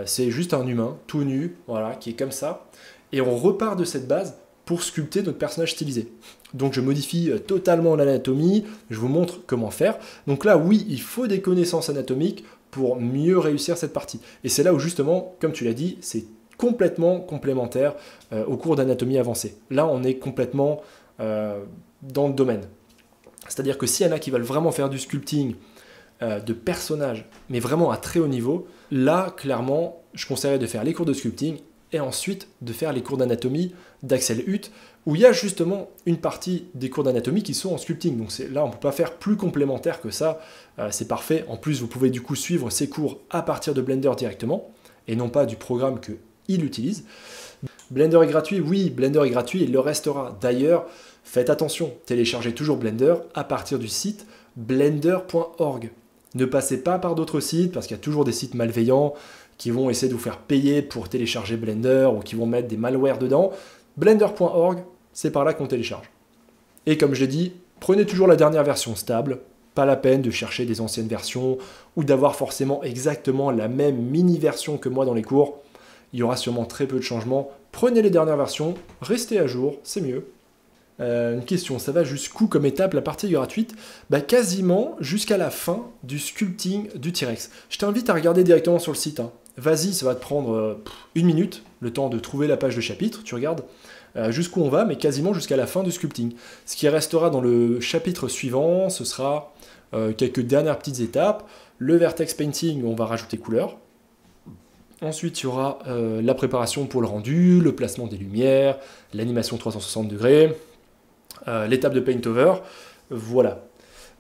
C'est juste un humain, tout nu, voilà, qui est comme ça. Et on repart de cette base pour sculpter notre personnage stylisé. Donc je modifie totalement l'anatomie, je vous montre comment faire. Donc là, oui, il faut des connaissances anatomiques pour mieux réussir cette partie. Et c'est là où justement, comme tu l'as dit, c'est complètement complémentaire au cours d'anatomie avancée. Là, on est complètement dans le domaine. C'est-à-dire que s'il y en a qui veulent vraiment faire du sculpting de personnages, mais vraiment à très haut niveau, là, clairement, je conseillerais de faire les cours de sculpting et ensuite de faire les cours d'anatomie d'Axel Hutt, où il y a justement une partie des cours d'anatomie qui sont en sculpting. Donc là, on ne peut pas faire plus complémentaire que ça, c'est parfait. En plus, vous pouvez du coup suivre ces cours à partir de Blender directement, et non pas du programme qu'il utilise. Blender est gratuit, oui, Blender est gratuit, et il le restera. D'ailleurs, faites attention, téléchargez toujours Blender à partir du site blender.org. Ne passez pas par d'autres sites, parce qu'il y a toujours des sites malveillants qui vont essayer de vous faire payer pour télécharger Blender ou qui vont mettre des malwares dedans. Blender.org, c'est par là qu'on télécharge. Et comme je l'ai dit, prenez toujours la dernière version stable, pas la peine de chercher des anciennes versions ou d'avoir forcément exactement la même mini-version que moi dans les cours. Il y aura sûrement très peu de changements. Prenez les dernières versions, restez à jour, c'est mieux. Une question, ça va jusqu'où comme étape la partie gratuite? Quasiment jusqu'à la fin du sculpting du T-Rex. Je t'invite à regarder directement sur le site. Vas-y, ça va te prendre 1 minute, le temps de trouver la page de chapitre, tu regardes jusqu'où on va, mais quasiment jusqu'à la fin du sculpting. Ce qui restera dans le chapitre suivant, ce sera quelques dernières petites étapes. Le vertex painting, on va rajouter couleur. Ensuite, il y aura la préparation pour le rendu, le placement des lumières, l'animation 360 degrés, l'étape de paint over, voilà.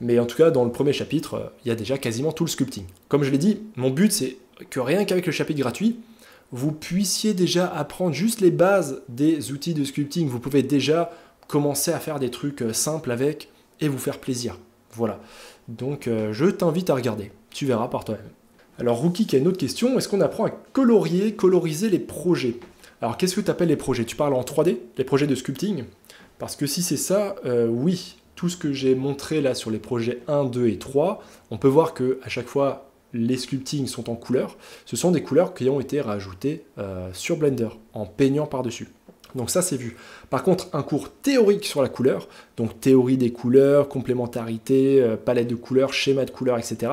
Mais en tout cas, dans le premier chapitre, il y a déjà quasiment tout le sculpting. Comme je l'ai dit, mon but, c'est que rien qu'avec le chapitre gratuit, vous puissiez déjà apprendre juste les bases des outils de sculpting. Vous pouvez déjà commencer à faire des trucs simples avec et vous faire plaisir. Voilà. Donc, je t'invite à regarder. Tu verras par toi-même. Alors, Rookie qui a une autre question. Est-ce qu'on apprend à coloriser les projets? Alors, qu'est-ce que tu appelles les projets? Tu parles en 3D, les projets de sculpting? Parce que si c'est ça, oui. Tout ce que j'ai montré là sur les projets 1, 2 et 3, on peut voir que à chaque fois, les sculptings sont en couleur. Ce sont des couleurs qui ont été rajoutées sur Blender, en peignant par-dessus. Donc ça, c'est vu. Par contre, un cours théorique sur la couleur, donc théorie des couleurs, complémentarité, palette de couleurs, schéma de couleurs, etc.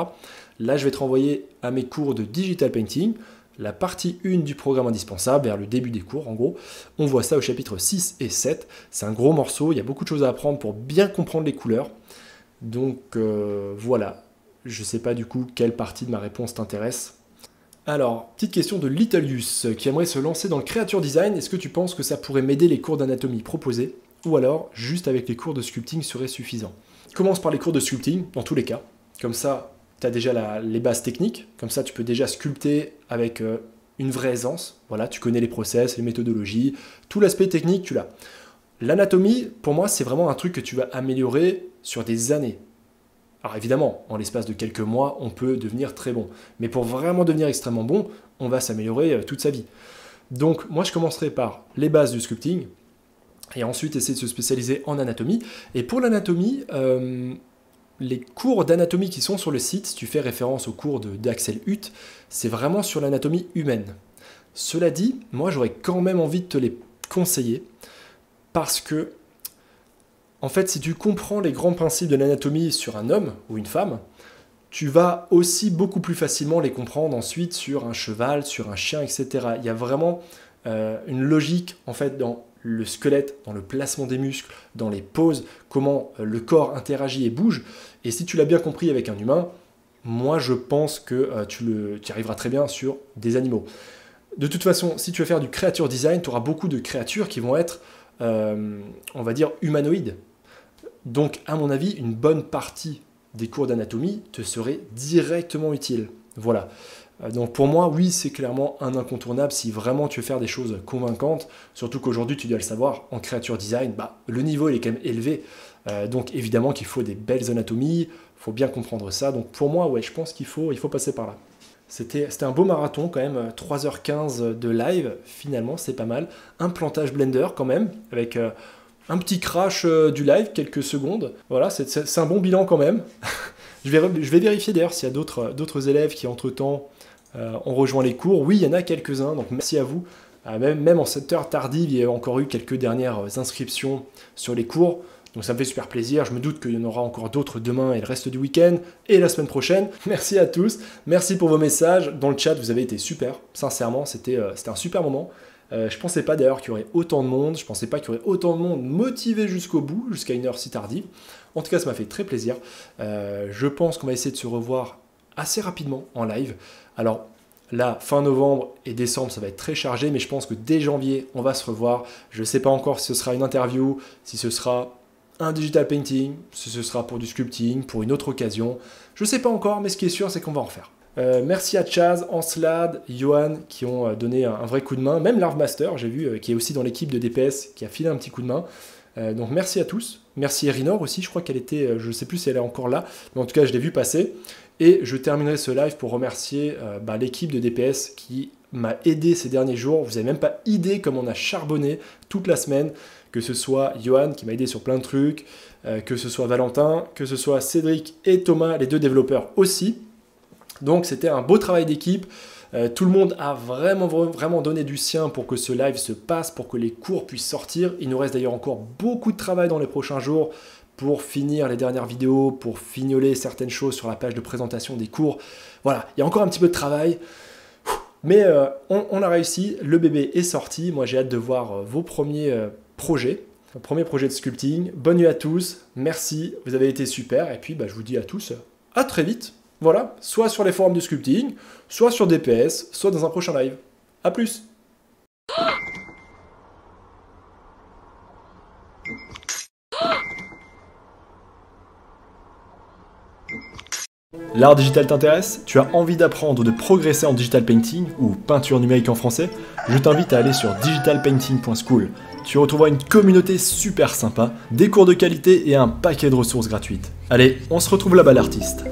Là, je vais te renvoyer à mes cours de Digital Painting, la partie 1 du programme indispensable, vers le début des cours, en gros. On voit ça au chapitre 6 et 7. C'est un gros morceau, il y a beaucoup de choses à apprendre pour bien comprendre les couleurs. Donc voilà. Je ne sais pas du coup quelle partie de ma réponse t'intéresse. Alors, petite question de Littleius qui aimerait se lancer dans le Creature Design. Est-ce que tu penses que ça pourrait m'aider les cours d'anatomie proposés? Ou alors, juste avec les cours de sculpting serait suffisant? Commence par les cours de sculpting, dans tous les cas. Comme ça, tu as déjà les bases techniques. Comme ça, tu peux déjà sculpter avec une vraie aisance. Voilà, tu connais les process, les méthodologies. Tout l'aspect technique, tu l'as. L'anatomie, pour moi, c'est vraiment un truc que tu vas améliorer sur des années. Alors évidemment, en l'espace de quelques mois, on peut devenir très bon. Mais pour vraiment devenir extrêmement bon, on va s'améliorer toute sa vie. Donc moi, je commencerai par les bases du sculpting, et ensuite essayer de se spécialiser en anatomie. Et pour l'anatomie, les cours d'anatomie qui sont sur le site, si tu fais référence aux cours d'Axel Hutt, c'est vraiment sur l'anatomie humaine. Cela dit, moi j'aurais quand même envie de te les conseiller, parce que en fait, si tu comprends les grands principes de l'anatomie sur un homme ou une femme, tu vas aussi beaucoup plus facilement les comprendre ensuite sur un cheval, sur un chien, etc. Il y a vraiment une logique en fait dans le squelette, dans le placement des muscles, dans les poses, comment le corps interagit et bouge. Et si tu l'as bien compris avec un humain, moi je pense que tu y arriveras très bien sur des animaux. De toute façon, si tu veux faire du creature design, tu auras beaucoup de créatures qui vont être, on va dire, humanoïdes. Donc, à mon avis, une bonne partie des cours d'anatomie te serait directement utile. Voilà. Donc, pour moi, oui, c'est clairement un incontournable si vraiment tu veux faire des choses convaincantes. Surtout qu'aujourd'hui, tu dois le savoir, en creature design, le niveau il est quand même élevé. Donc, évidemment qu'il faut des belles anatomies, il faut bien comprendre ça. Donc, pour moi, ouais, je pense qu'il faut passer par là. C'était un beau marathon quand même, 3h15 de live, finalement c'est pas mal. Un plantage Blender quand même, avec un petit crash du live, quelques secondes. Voilà, c'est un bon bilan quand même. Je vais vérifier d'ailleurs s'il y a d'autres élèves qui entre-temps ont rejoint les cours. Oui, il y en a quelques-uns, donc merci à vous. Même en cette heure tardive, il y a encore eu quelques dernières inscriptions sur les cours. Donc ça me fait super plaisir, je me doute qu'il y en aura encore d'autres demain et le reste du week-end et la semaine prochaine. Merci à tous, merci pour vos messages. Dans le chat, vous avez été super, sincèrement, c'était un super moment. Je pensais pas d'ailleurs qu'il y aurait autant de monde, je pensais pas qu'il y aurait autant de monde motivé jusqu'au bout, jusqu'à une heure si tardive. En tout cas, ça m'a fait très plaisir. Je pense qu'on va essayer de se revoir assez rapidement en live. Alors là, fin novembre et décembre, ça va être très chargé, mais je pense que dès janvier, on va se revoir. Je ne sais pas encore si ce sera une interview, si ce sera un digital painting, si ce sera pour du sculpting, pour une autre occasion. Je ne sais pas encore, mais ce qui est sûr, c'est qu'on va en refaire. Merci à Chaz, Anslad, Johan qui ont donné un vrai coup de main. Même Larvemaster, j'ai vu, qui est aussi dans l'équipe de DPS, qui a filé un petit coup de main. Donc merci à tous. Merci Erinor aussi, je crois qu'elle était, je ne sais plus si elle est encore là, mais en tout cas je l'ai vu passer. Et je terminerai ce live pour remercier l'équipe de DPS qui m'a aidé ces derniers jours. Vous n'avez même pas idée comme on a charbonné toute la semaine, que ce soit Johan qui m'a aidé sur plein de trucs, que ce soit Valentin, que ce soit Cédric et Thomas, les deux développeurs aussi. Donc c'était un beau travail d'équipe. Tout le monde a vraiment donné du sien pour que ce live se passe, pour que les cours puissent sortir. Il nous reste d'ailleurs encore beaucoup de travail dans les prochains jours pour finir les dernières vidéos, pour fignoler certaines choses sur la page de présentation des cours. Voilà, il y a encore un petit peu de travail. Mais on a réussi, le bébé est sorti. Moi j'ai hâte de voir vos premiers projets, premier projet de sculpting. Bonne nuit à tous, merci, vous avez été super. Et puis je vous dis à tous, à très vite. Voilà, soit sur les forums de sculpting, soit sur DPS, soit dans un prochain live. A plus. L'art digital t'intéresse? Tu as envie d'apprendre ou de progresser en digital painting ou peinture numérique en français? Je t'invite à aller sur digitalpainting.school. Tu retrouveras une communauté super sympa, des cours de qualité et un paquet de ressources gratuites. Allez, on se retrouve là-bas l'artiste.